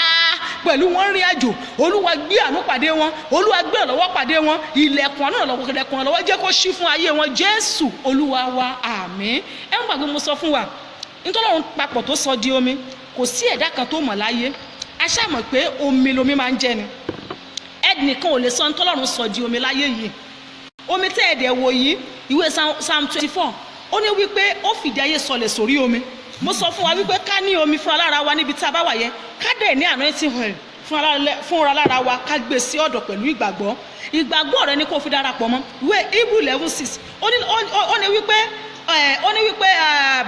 pẹ̀lú wọn rìn àjò, Olúwa gbé àánú pàdé wọn, Olúwa gbé ìrànlọ́wọ́ pàdé wọn, ilẹ̀kùn àánú ìrànlọ́wọ́ jẹ́ kó ṣí fún ayé wọn. Jésù Olúwa wa, àmín. Ẹ ń gbàgbé mo sọ fún wa nítorí Ọlọ́run papọ̀ tó sọ di omi kò sí ẹ̀dá kan tó mọ̀ láyé. A ṣáà mọ̀ pé omi lomi máa ń jẹ ni. Ẹnìkan ò lè sọ nítorí Ọlọ́run sọ di omi láyé yìí. Omi tẹ́ ẹ̀dẹ̀ wò yìí ìwé Psalm 24 ó ní wípé ó fìdí ayé sọlẹ̀ sórí omi. Mo sọ fún wa wípé ká ní omi fúnra lára wa níbi tí a bá wà yẹn, ká dẹ̀ ní anointing oil fúnra lára wa, ká gbé sí ọ̀dọ̀ pẹ̀lú ìgbàgbọ́. Ìgbàgbọ́ rẹ ni kó fi darapọ̀ mọ́. Ìwé Hebrew 11:6 ó ní wípé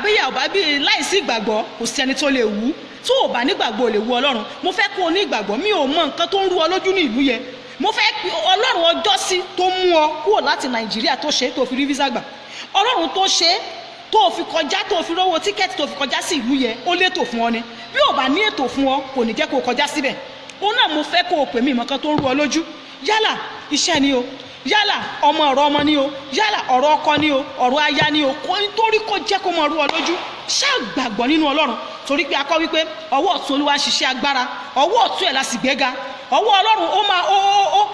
bíyà ọba bíi láìsí ìgbàgbọ́ kò sí ẹni tó lè wú. Tó o bá nígbàgbọ́ lè wú Ọlọ́run. Mo fẹ́ kó o ní ìgbàgbọ́. Mi ò mọ nǹkan tó ń rú ọ lójú ní ìlú yẹn. Mo fẹ́ Ọlọ́run ọjọ́ sí tó mú ọ kúrò láti Nàìjíríà tó ṣe tó fi rí visa gbà. Ọlọ́run tó ṣe tó fi kọjá tó fi rówó tíkẹ́ẹ̀tì tó fi kọjá sí ìlú yẹn ó létò fún ọ ni. Bí ò bá ní ètò fún ọ kò ní jẹ́ kó o kọjá síbẹ̀. Òun náà mo fẹ́ kó o pè mí nǹkan tó ń rú ọ lójú. Yálà iṣẹ́ ni o, yálà ọ̀rọ̀ ọmọ ni o, yálà ọ̀rọ̀ ọkọ ni o, ọ̀rọ̀ aya ni o, nítorí kó jẹ́ kó mọ rú ọ lójú. Ṣáà gbàgbọ́ nínú Ọlọ́run torí pé a kọ́ wípé ọwọ́ ọ̀tún Olúwa ṣiṣẹ́ agbára, ọwọ́ ọ̀tún ẹ̀ la sì gbéga. Ọwọ́ Ọlọ́run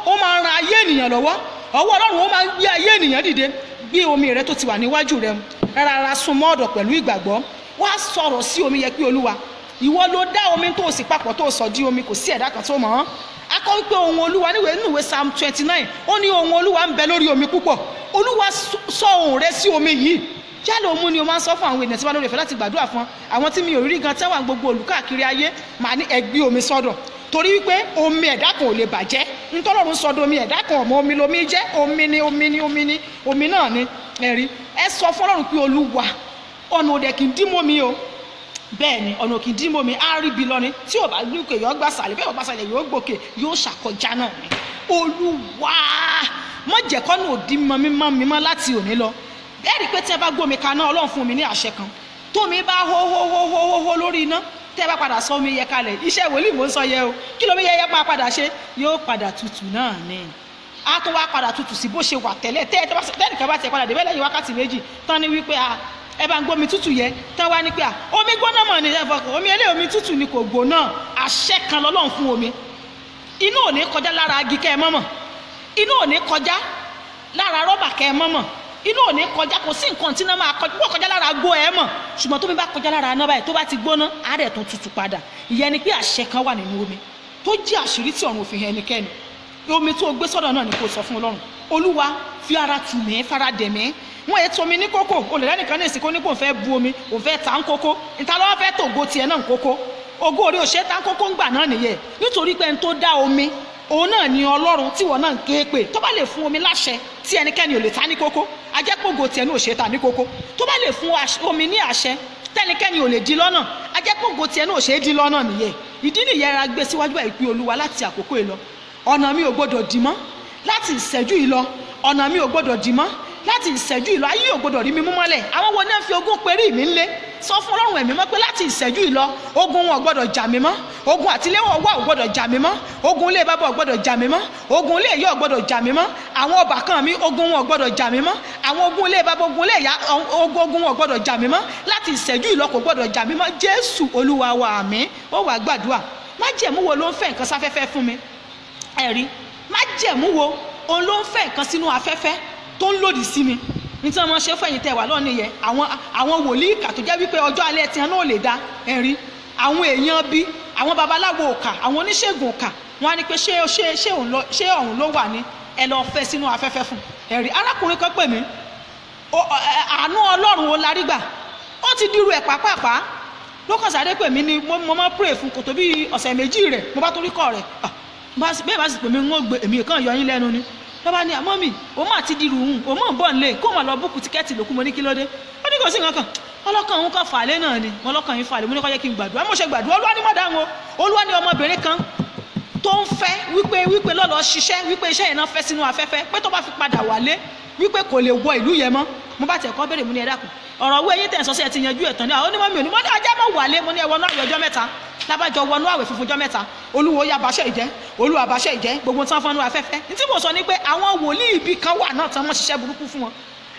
ó máa ran ayé ènìyàn lọ́wọ́. Ọwọ́ Ọlọ́run ó máa gbé ayé ènìyàn dìde. Gbé omi rẹ tó ti wà níwájú rẹ rárá súnmọ́ ọ̀dọ̀ pẹ̀lú ìgbàgbọ́. Wá sọ̀rọ̀ sí omi yẹ pé Olúwa ìwọ ló dá omi tó sì papọ̀ tó sọ di omi, kò sí ẹ̀dá kan tó mọ̀ ọ́n. A kọ́ wípé ohùn Olúwa nínú ìwé Psalm 29 ó ní ohùn Olúwa ń bẹ lórí omi púpọ̀. Olúwa sọ ohùn rẹ sí omi yìí. Yálà òmu ni o máa ń sọ fún àwọn ènìyàn tí wọ́n lórí ìfẹ́ láti gbàdúrà fún àwọn tí mi ò rí gan tẹ́wà gbogbo olùkáàkiri ayé màá ní ẹgbẹ́ omi sọ́dọ̀ torí wípé omi ẹ̀dá kan ò lè bàjẹ́. Ntọ́lọ́run sọdọ̀ omi ẹ̀dá kan ọmọ omi lomi jẹ́, omi náà ni ẹ̀rí. Ẹ sọ fún Ọlọ́run pé Olúwa ọ̀nà òdẹ kì í dí mọ́ mi o. Bẹ́ẹ̀ ni ọ̀nà kì í dí mọ́ mi á rí bi lọ ni tí ò bá gbókè yóò gbà sàlẹ̀, bẹ́ẹ̀ ò bá sàlẹ̀ yóò gbókè yóò ṣàkọjá náà ni. Olúwa má jẹ́ kọ́nà òdì mímọ́ láti òní lọ. Ẹ rí pé tí ẹ bá gbómi kaná Ọlọ́run fún mi ní àṣẹ kan tómi bá hó lórí iná tẹ́ ẹ bá padà sọ omi yẹ kalẹ̀, iṣẹ́ wòlíì mò ń sọ yẹ o, kí lómi yẹ máa padà ṣe yóò padà tutù náà ni. A tó wá padà tutù sí bó ṣe wà tẹ́lẹ̀ tẹ́nìkan bá tiẹ̀ padà débẹ̀ lẹ́yìn wákàtí méjì tán ní wípé ẹ bá ń gbómi tútù yẹ tán wá ní pé omi gbóná mọ̀ ní ẹ̀fọ́ omi eléyìí omi tútù ni kò gbóná. Àṣẹ kan lọ́lọ́run fún omi. Inú ò ní kọjá lára agi kẹ́ ẹ mọ́mọ́, inú ò ní kọjá lára rọ́bà kẹ́ ẹ mọ́mọ́, inú ò ní kọjá, kò sí nǹkan tí náà máa kọjá lára agbó ẹ mọ̀, ṣùgbọ́n tómi bá kọjá lára aná báyìí tó bá ti gbóná àárẹ̀ tó tutù padà. Ìyẹn ni pé àṣẹ kan wà nínú omi tó jẹ́ àṣírí tí ọ̀run òfin ẹnikẹ́ni. Omi tó gbé sọ́dọ̀ náà ni kò sọ fún Ọlọ́run, Olúwa fi ara tù mí, fara dẹ̀ mí. Wọ́n ètò omi ní kókó, olè lẹ́nìkan ní ìsìnkú ní kò fẹ́ bu omi, òun fẹ́ ta ń kókó, ìta lọ́wọ́ fẹ́ tògo tiẹ̀ náà ń kókó. Ògo orí òṣè ta ń kókó ń gbà náà nìyẹn, nítorí pé ẹni tó dá omi òun náà ni Ọlọ́run tí wọ́n náà ń ké pè. Tó bá lè fún omi láṣẹ tí ẹnikẹ́ni ò lè ta ní kókó, a jẹ́ pé ògo tiẹ̀ náà ò ṣe ta ní kókó. Tó bá lè fún omi ní àṣẹ tẹ́nikẹ́ni ò lè di lọ́nà, a jẹ́ pé ògo tiẹ̀ náà ò ṣe é di lọ́nà nìyẹn. Ìdí nìyẹn ra gbé síwájú báyìí pé Olúwa láti àkókò yìí lọ ọ̀nà mi ò gbọdọ̀ dì mọ́, láti ìṣẹ́jú yìí lọ ọ̀nà mi ò gbọdọ̀ dì mọ́, láti ìṣẹ́jú yìí lọ ayé ò gbọdọ̀ rí mi mú mọ́lẹ̀. Àwọn wo náà fi ogún perí mi ńlé? Sọ fún Ọlọ́run ẹ̀mí mọ́ pé láti ìṣẹ́jú yìí lọ ogun wọn ò gbọdọ̀ jà mí mọ́, ogun àtiléwọ̀ wà ò gbọdọ̀ jà mí mọ́, ogun ilé bàbá ò gbọdọ̀ jà mí mọ́, ogun ilé ìyá ò gbọdọ̀ jà mí mọ́, àwọn ọbàkan mi ogun wọn ò gbọdọ̀ jà mí mọ́, àwọn ogun ilé bàbá ogun ilé ìyá ogun wọn ò gbọdọ̀ jà mí mọ́, láti ìṣẹ́jú yìí lọ kò gbọdọ̀ jà mí mọ́. Jésù Olúwa wa, àmín. Ó wá gbàdúrà. Májẹ̀mú wo ló ń fẹ́ nǹkan sáfẹ́fẹ́ fún mi? Ẹ̀rí májẹ̀mú wo òun ló ń fẹ́ nǹkan sínú afẹ́fẹ́ tó ń lòdì sí mi? Nítorí wọ́n ṣe fẹ̀yìn tẹ̀ wá lọ́nà yẹn àwọn wòlíì ìkà tó jẹ́ wípé ọjọ́ alẹ́ tiẹ̀ náà ò lè dá. Ẹ̀rí àwọn èèyàn bí àwọn babaláwo òkà, àwọn oníṣègùn òkà, wọ́n á ní pé ṣé ọ̀hún ló wà ní, ẹ lọ fẹ́ sínú afẹ́fẹ́ fún. Ẹ̀rí arákùnrin kan pè mí, àánú Ọlọ́run ó larí gbà, ó ti dirú ẹ̀ pàápàá ló kàn sáré pè mí ni mo máa pray fún kò tó bí ọ̀sẹ̀ méjì rẹ̀ mo bá torí kọ́ rẹ̀ bẹ́ẹ̀ bá sì pè mí ń gbé èmi kan yọ yín lẹ́nu ni. Lọ́ba ní àmọ́ mi ó mà ti dirú òun ó mọ̀ ń bọ̀ nílé kó mà lọ búkú tíkẹ́ẹ̀tì lókù. Mo ní kí ló dé? Ó ní kò sí nǹkan kan, ọlọ́kàn òun kan fàlẹ́ náà ni. Mo lọ́kàn yín fàlẹ́, mo ní kó yẹ kí n gbàdúrà. Mo ṣe gbàdúrà, Olúwa ní mọ̀ dáhùn o. Olúwa ní ọmọbìnrin kan tó ń fẹ́ wípé lọ́lọ́ ṣiṣẹ́ wípé iṣẹ́ yẹn náà fẹ́ sínú afẹ́fẹ́ pé tó bá fi padà wálé wípé kò lè wọ ìlú yẹn mọ́. Mo bá tẹ̀ kọ́ bẹ̀rẹ̀ mo ní ẹ dákun ọ̀rọ̀ owó eyín tẹ̀ ń sọ sí ẹ ti yanjú ẹ̀ tán ní àwọn onímọ̀ mi ò ní mo ní ajá mọ̀ wálé. Mo ní ẹ wọnú àwẹ̀ ọjọ́ mẹ́ta, lábàjọ wọnú àwẹ̀ funfun ọjọ́ mẹ́ta. Olúwo yá baṣẹ́ ìjẹ́, Olúwa baṣẹ́ ìjẹ́, gbogbo tán fọ́nú afẹ́fẹ́. Ní tí mo sọ ni pé àwọn wòlíì ibi kan wà náà tán wọ́n ṣiṣẹ́ burúkú fún wọn.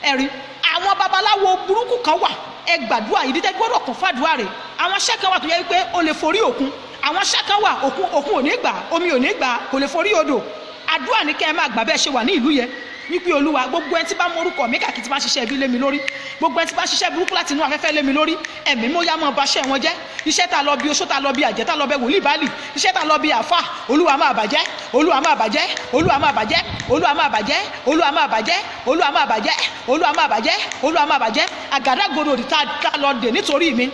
Ẹ̀rí àwọn babaláwo burúkú kan wà, ẹ gbàdúrà ìdí tẹ́ gbọ́dọ̀ kún fàdúrà rẹ̀. Àwọn iṣẹ́ kan wà tó yẹ wípé o lè forí òkun, àwọn iṣẹ́ kan wà òkun ò ní gbà, omi ò ní gbà, kò lè forí odò. Àdúrà ní kẹ́ ẹ máa gbà bẹ́ẹ̀ ṣe wà ní ìlú yẹn wípé Olúwa gbogbo ẹni tí bá mọ orúkọ mi kàkí tí bá ṣiṣẹ́ ibi lé mi lórí, gbogbo ẹni tí bá ṣiṣẹ́ burúkú láti inú afẹ́fẹ́ lé mi lórí, ẹ̀mí mo yá mọ́ baṣẹ́ wọn jẹ́. Iṣẹ́ ta lọ bí oṣó, ta lọ bí àjẹ́, ta lọ bẹ wòlíì báàlì, iṣẹ́ ta lọ bí àfà, Olúwa máa bàjẹ́, Olúwa máa bàjẹ́, Olúwa máa bàjẹ́, Olúwa máa bàjẹ́, Olúwa máa bàjẹ́, Olúwa máa bàjẹ́, Olúwa máa bàjẹ́, Olúwa máa bàjẹ́. Àgádágodo òdì ta lọ dè nítorí mi,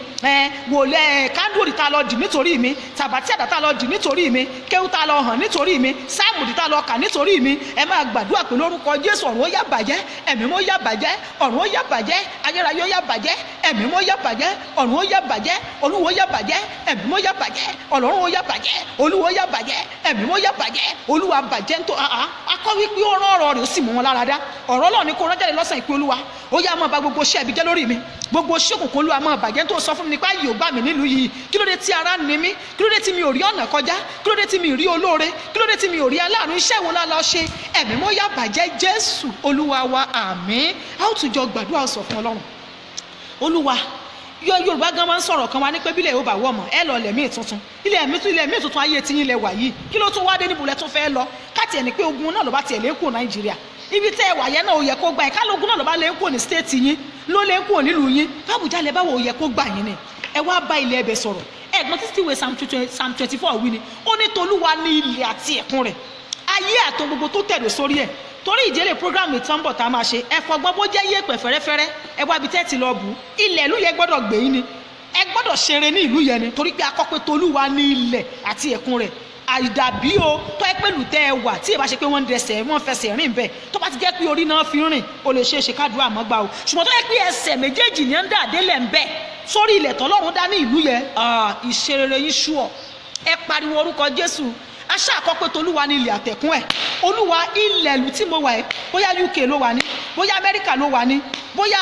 wòlẹ̀ kándú òdì ta lọ dì nítorí mi, tàbátí àdá ta lọ dì nítorí mi, kéwú ta lọ hàn nítorí mi, sáàmù òdì ta lọ kà nítorí mi. Ẹ máa gbàdúrà pé lórúkọ Jésù ọ̀run ó yá bàjẹ́, ẹ̀mí mo yá bàjẹ́, ọ̀run ó yá bàjẹ́, ayérayé ó yá bàjẹ́, ẹ̀mí mo yá bàjẹ́, ọ̀run ó yá bàjẹ́, Olúwo yá bàjẹ́, ẹ̀mí mo yá bàjẹ́, ọlọ́run ó yá bàjẹ́, Olúwo yá bàjẹ́, ẹ̀mí mo yá bàjẹ́, Olúwa bàjẹ́ ntọ́ akọ́ wípé ó rán ọ̀rọ̀ rẹ̀ ó sì mú wọn lára dá. Ọ̀rọ̀ Ọlọ́run ni kó rán jáde lọ́sàn ìpè Olúwa ó yá máa bà gbogbo iṣẹ́ ibi jẹ́ lórí mi, gbogbo ṣókùnkùn Olúwa máa bàjẹ́ tó sọ fún mi nípa ayé ò gbà mí nílùú yìí. Kí ló dé tí ara ní mi? Kí ló dé tí mi ò rí ọ̀nà kọjá? Kí ló dé tí mi ò rí olóore? Kí ló dé tí mi ò rí aláàánú? Iṣẹ́ wo la lọ ṣe? Ẹ̀mí mo yá bàjẹ́ Jésù Olúwa wa, àmín. A ó tún jọ gbàdúrà sọ fún Ọlọ́run. Olúwa Yorùbá gan máa ń sọ̀rọ̀ kan wá ní pé bílẹ̀ yóò bá wọ̀ mọ́ ẹ lọ lẹ̀mí tuntun, ilẹ̀ mi tuntun ayé tí yín lẹ wà yìí. Kí ló tún wá dé níbo lẹ tún fẹ́ lọ? Káàtì ẹ̀ ní pé ogun náà ló bá tiẹ̀ lé kúrò Nàìjíríà, ibi tẹ́ ẹ wà yẹn náà ó yẹ kó gbà yín. Kálógun náà ló bá lé kúrò ní stéètì yín, ló lé kúrò nílùú yín, Àbújá lẹ báwo ó yẹ kó gbà yín ni. Ẹ wá bá ilẹ̀ ẹbẹ̀ sọ̀rọ̀. Ẹ̀gbọ́n títí ìwé Psalm 24 wí ni ó ní tolúwa ní ilẹ̀ àti ẹ̀kún rẹ̀, ayé àtọ̀ gbogbo tó tẹ̀dó sórí ẹ̀. Torí ìdílé program ìtànbọ̀ tá a máa ṣe ẹ fọgbọ́n bó jẹ́ yẹ̀pẹ̀ fẹ́rẹ́fẹ́rẹ́ ẹ wá ibi tẹ́ ti lọ bù ilẹ̀ ìlú yẹn gbọ́dọ̀ gbé yín ni, ẹ gbọ́dọ̀ ṣeré ní ìlú yẹn ni, torí pé akọ́pẹ́ tolúwa ní ilẹ̀ àti ẹ̀kún rẹ̀. Àìdàbí o tó ẹ pẹ̀lú tẹ́ ẹ wà tí ẹ bá ṣe pé wọ́n fẹsẹ̀ rìn bẹ́ẹ̀, tó bá ti jẹ́ pé orí náà fi rìn o lè ṣe é ṣe kádùá àmọ́ gbà o. Ṣùgbọ́n tó yẹ pé ẹsẹ̀ méjèèjì yẹn ń dà délẹ̀ ń bẹ̀ sórí ilẹ̀ tọ́lọ́run dá ní ìlú yẹn, ìṣerere yín ṣúọ̀. Ẹ pariwo orúkọ Jésù. Aṣá àkọ́pẹ́ tolúwa ní ilẹ̀ àtẹ̀kún ẹ̀. Olúwa ilẹ̀ ìlú tí mo wà ẹ́, bóyá UK ló wà ní, bóyá Amẹ́ríkà ló wà ní, bóyá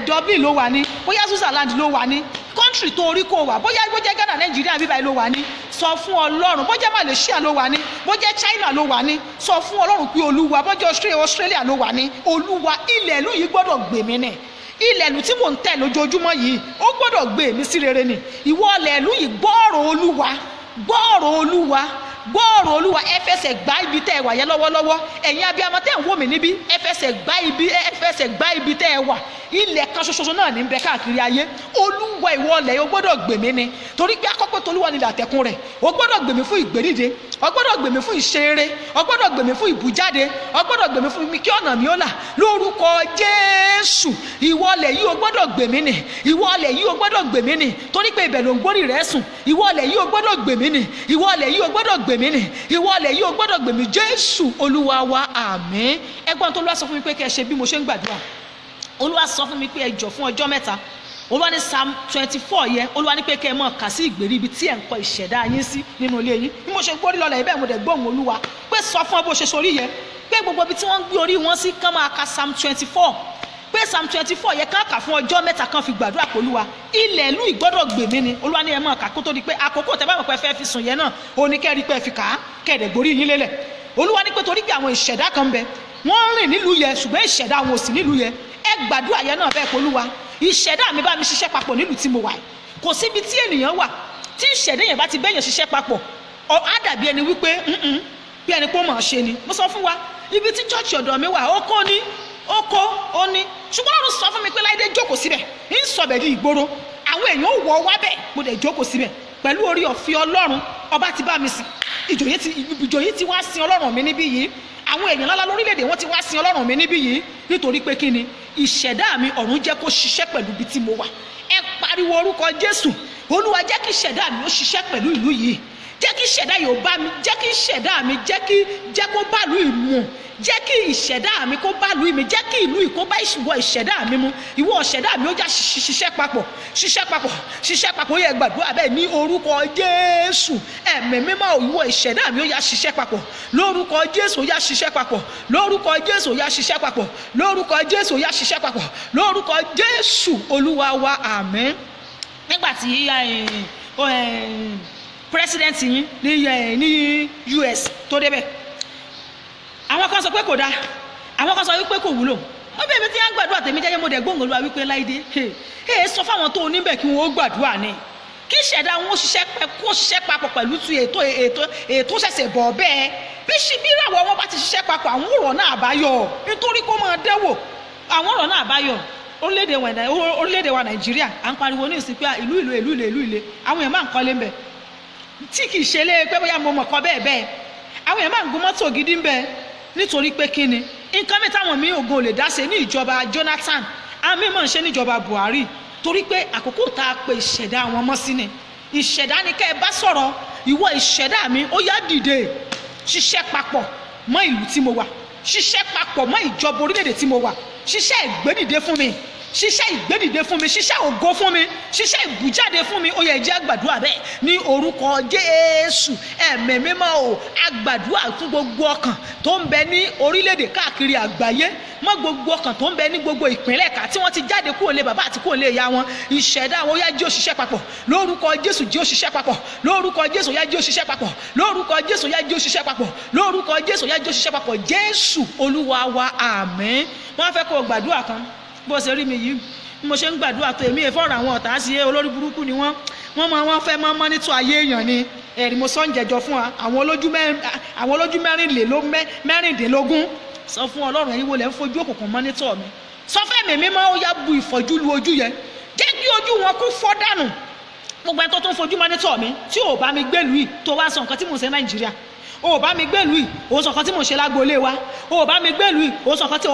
Dublin ló wà ní, bóyá Switzerland ló wà ní, country tó orí kò wà, bóyá Ghana Nàìjíríà bíbá ló wà ní, sọ fún Ọlọ́run. Bóyá Malaysia ló wà ní, bóyá China ló wà ní, sọ fún Ọlọ́run pé Olúwa. Bóyá Australia ló wà ní, Olúwa ilẹ̀ ìlú yìí gbọ́dọ̀ gbè mí nì. Ilẹ̀ ìlú tí mò ń tẹ̀ lójoojúmọ́ yìí ó gbọ́dọ̀ gbé mi sí rere ni. Ìwọ ilẹ̀ ìlú yìí gbọ́ọ̀rọ̀ Olúwa, gbọ́ọ̀rọ̀ Olúwa, gbọ́ọ̀rọ̀ Olúwa. Ẹ fẹsẹ̀ gbá ibi tẹ́ ẹ wà yẹn lọ́wọ́lọ́wọ́. Ẹ̀yin abiyamọ tẹ́ ń wò mí níbí, ẹ fẹsẹ̀ gbá ibi tẹ́ ẹ wà. Ilẹ̀ kan ṣoṣo náà ní bẹ káàkiri ayé. Olúwa ìwọ ilẹ̀ yìí ó gbọ́dọ̀ gbè mí ni, torí pé akọ́pẹ́ tolúwa ni ilẹ̀ àtẹ̀kún rẹ̀. Ó gbọ́dọ̀ gbè mí fún ìgbédìde, ó gbọ́dọ̀ gbè mí fún ìṣeré, ó gbọ́dọ̀ gbè mí fún ìbújáde, ó gbọ́dọ̀ gbè mí fún kí ọ̀nà mi ó là lórúkọ Jésù. Ìwọ ilẹ̀ yìí ó gbọ́dọ̀ gbè mí ni, ìwọ ilẹ̀ yìí ó gbọ́dọ̀ gbè mí ni, torí pé ibẹ̀ ló ń gbórí rẹ̀ sùn. Ìwọ ilẹ̀ yìí ó gbọ́dọ̀ gbè mí ni, ìwọ ilẹ̀ yìí ó gbọ́dọ̀ gbè gbèmí ni, ìwọ ilẹ̀ yìí ò gbọ́dọ̀ gbèmí. Jésù Olúwa wa, àmín. Ẹgbọ́n tó Olúwa sọ fún mi pé kẹ́ ẹ ṣe bí mo ṣe ń gbàdúrà. Olúwa sọ fún mi pé ẹ jọ̀ fún ọjọ́ mẹ́ta. Olúwa ní Psalm 24 yẹn, Olúwa ní pé kẹ́ ẹ mọ̀ kà sí ìgbèrí ibi tí ẹ̀ ń kọ ìṣẹ̀dá yín sí nínú ilé yín. Bí mo ṣe gbórí lọlẹ̀ ibẹ̀ mo dẹ̀ gbóhùn Olúwa pé sọ fún ọ bó ṣe sorí yẹn, pé gbogbo ibi tí wọ́n ń gbé orí wọn sí kán máa ka Psalm 24, pé Psalm 24 yẹn kán kà fún ọjọ́ mẹ́ta kan fi gbàdúrà pé Olúwa ilẹ̀ ìlú ìgbọ́dọ̀ gbèmí ni. Olúwa ní ẹ mọ̀ kà kó tó di pé àkókò tẹ́ bá mọ̀ pé fẹ́ fi sùn yẹn náà òní kẹ́ rí pé fi kà á kẹ́ẹ̀dẹ̀ gborí yín lélẹ̀. Olúwa ní pé torí pé àwọn ìṣẹ̀dá kan bẹ wọ́n rìn nílùú yẹn ṣùgbọ́n ìṣẹ̀dá wọn ò sí nílùú yẹn. Ẹ gbàdúrà yẹn náà bẹ́ẹ̀ pé Olúwa ìṣẹ̀dá mi bá mi ṣiṣẹ́ papọ̀ nílùú tí mo wà. Kò síbi tí ènìyàn wà tí ìṣẹ̀dá yẹn bá ti bẹ́yàn ṣiṣẹ́ papọ̀ á dàbí ẹni wípé bí ẹni pé ó máa ṣe ni. Mo sọ fún wa ibi tí church ọ̀dọ̀ mi wà ó kó ní ó ní ṣùgbọ́n Ọlọ́run sọ fún mi pé Láìdé jókòó síbẹ̀ ń sọbẹ̀ di ìgboro àwọn èèyàn wọ̀ wá bẹ́ẹ̀ mo dẹ̀ jókòó síbẹ̀ pẹ̀lú orí ọ̀fẹ́ Ọlọ́run. Ọba ti bá mi sìn, ìjòyè ti wá sin Ọlọ́run mi níbí yìí, àwọn èèyàn lálá lórílẹ̀‐èdè wọ́n ti wá sin Ọlọ́run mi níbí yìí nítorí pé kí ni ìṣẹ̀dá mi ọ̀run jẹ́ kó ṣiṣẹ́ pẹ̀lú ibi tí mo wà. Ẹ pariwo orúkọ Jésù. Olúwa jẹ́ kí ìṣẹ̀dá mi ó ṣiṣẹ́ pẹ̀lú ìlú yìí, jẹ́ kí ìṣẹ̀dá yìí ó bá mi, jẹ́ kí ìṣẹ̀dá mi jẹ́ kó bá ìlú ìmú, jẹ́ kí ìṣẹ̀dá mi kó bá ìlú mi, jẹ́ kí ìlú yìí kó bá ìwọ ìṣẹ̀dá mi mu. Ìwọ ìṣẹ̀dá mi ó já ṣiṣẹ́ papọ̀ ó yẹ gbàdúrà bẹ́ẹ̀ ní orúkọ Jésù. Ẹ̀mí mímọ́ ìwọ ìṣẹ̀dá mi ó yá ṣiṣẹ́ papọ̀ lórúkọ Jésù, ó yá ṣiṣẹ́ papọ̀ lórúkọ Jésù, ó yá ṣiṣẹ́ papọ̀ lórúkọ Jésù, ó yá ṣiṣẹ́ papọ̀ lórúkọ Jésù Olúwa wa, àmín. Nígbà tí president yín ní US tó débẹ̀, àwọn kan sọ pé kò dáa, àwọn kan sọ wípé kò wúlò. Ó bẹ̀ mí tí wọ́n gbàdúrà tèmi jẹ́jẹ́ mo dẹ̀ gbóhùn Olúwa wípé Láìdé sọ fáwọn tó níbẹ̀ kí wọ́n ó gbàdúrà ni, kí ìṣẹ̀dá wọn kó ṣiṣẹ́ papọ̀ pẹ̀lú tu ètò ṣẹ̀ṣẹ̀ bọ̀ bẹ́ẹ̀. Bí ìràwọ̀ wọn bá ti ṣiṣẹ́ papọ̀ àwọn ọ̀rọ̀ náà àbáyọ nítorí kó máa dẹ́wò àwọn ọ̀rọ̀ náà àbáyọ. Orílẹ̀-èdè wa Nàìjíríà à ń pariwo ní ìsìn pé ìlú àwọn èèyàn máa ń kọ́lé ń bẹ̀ tí kì í ṣe lé pé bóyá mo mọ̀ kọ́ bẹ́ẹ̀ àwọn èèyàn máa ń gun mọ́tò gidi ń bẹ̀ nítorí pé kí ni nǹkan mi táwọn mi ògo lè dá ṣe ní ìjọba Jonathan àmì mọ̀ ń ṣe níjọba Buhari torí pé àkókò tá a pe ìṣẹ̀dá wọn mọ́ sí ni. Ìṣẹ̀dá ni kẹ́ ẹ bá sọ̀rọ̀, ìwọ ìṣẹ̀dá mi ó yá dìde ṣiṣẹ́ papọ̀ mọ́ ìlú tí mo wà, ṣiṣẹ́ papọ̀ mọ́ ìjọba orílẹ̀-èdè tí mo wà, ṣiṣẹ́ ìgbédìde fún mi, ṣiṣẹ́ ògo fún mi, ṣiṣẹ́ ìbújáde fún mi. Ó yẹ jẹ́ àgbàdúrà bẹ́ẹ̀ ní orúkọ Jésù. Ẹ̀mí mímọ́ o, àgbàdúrà fún gbogbo ọkàn tó ń bẹ ní orílẹ̀-èdè káàkiri àgbáyé, mọ́ gbogbo ọkàn tó ń bẹ ní gbogbo ìpínlẹ̀ ká tí wọ́n ti jáde kúrò lé bàbá àti kúrò lé ìyá wọn. Ìṣẹ̀dá wọn yá jí ó ṣiṣẹ́ papọ̀ lórúkọ Jésù, jí ó ṣiṣẹ́ papọ̀ lórúkọ Jésù, yá jí ó ṣiṣẹ́ papọ̀ lórúkọ Jésù, yá jí ó ṣiṣẹ́ papọ̀ lórúkọ Jésù, yá jí ó ṣiṣẹ́ papọ̀. Jésù Olúwa wa, àmín. Wọ́n fẹ́ kó o gbàdúrà kan bó ṣe rí mi yìí mo ṣe ń gbàdúrà tó èmi ìfọ̀rọ̀ àwọn ọ̀tá sí olórí burúkú ni wọ́n fẹ́ máa mọ́nítọ̀ ayé èèyàn ni. Ẹ̀rí mo sọ ń jẹjọ fún wa àwọn olójú mẹ́rìndínlógún sọ fún Ọlọ́run ẹ̀yin wo lẹ́ ń fojú òkùnkùn mọ́nítọ̀ mi. Sọ fẹ́ mi mímọ́ ó yá bu ìfọ́jú lu ojú yẹn, jẹ́ kí ojú wọn kó fọ́ dànù. Gbogbo ẹni tó tún fojú mọ́nítọ̀ mi tí ò bá mi gbèlú yìí tó wá sọ nǹkan tí mò ń ṣe Nàìjíríà, o bá mi gbèlú yìí o sọ nǹkan tí mò ń ṣe lágboolé wa, o bá mi gbèlú yìí o sọ nǹkan tí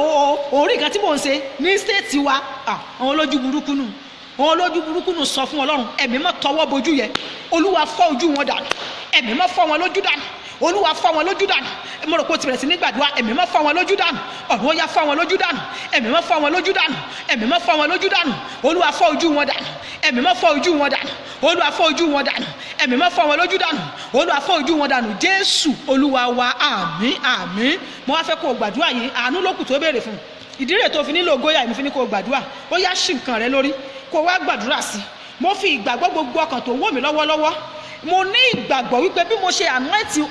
orí nǹkan tí mò ń ṣe ní stéètì wa. Àwọn olójú burúkú nù sọ fún Ọlọ́run ẹ̀mí mọ́ tọwọ́ bojú yẹ, Olúwa fọ́ ojú wọn dànù, ẹ̀mí mọ́ fọ́ wọn lójú dànù, Olúwa fọ́ wọn lójú dànù. Mo rò pé o ti bẹ̀rẹ̀ sí ní gbàdúrà, ẹ̀mí mọ́ fọ́ wọn lójú dànù, ọ̀run ó yá fọ́ wọn lójú dànù, ẹ̀mí mọ́ fọ́ wọn lójú dànù, ẹ̀mí mọ́ fọ́ wọn lójú dànù, Olúwa fọ́ ojú wọn dànù, ẹ̀mí mọ́ fọ́ ojú wọn dànù, Olúwa fọ́ ojú wọn dànù, ẹ̀mí mọ́ fọ́ wọn lójú dànù, Olúwa fọ́ ojú wọn dànù. Jésù Olúwa wa, àmín àmín. Mo wá fẹ́ kó o gbàdúrà yìí, àánú ló kù tó béèrè fún. Ìdí rẹ̀ tó fi nílò góyà ìmú fi ní kó o gbàdúrà, ó yá ṣì nǹkan rẹ lórí kó o wá gbàdúrà sí. Mo fi ìgbàgbọ́ gbogbo ọkàn tó wò mí lọ́wọ́lọ́wọ́, mo ní ìgbàgbọ́ wípé bí mo ṣe anointi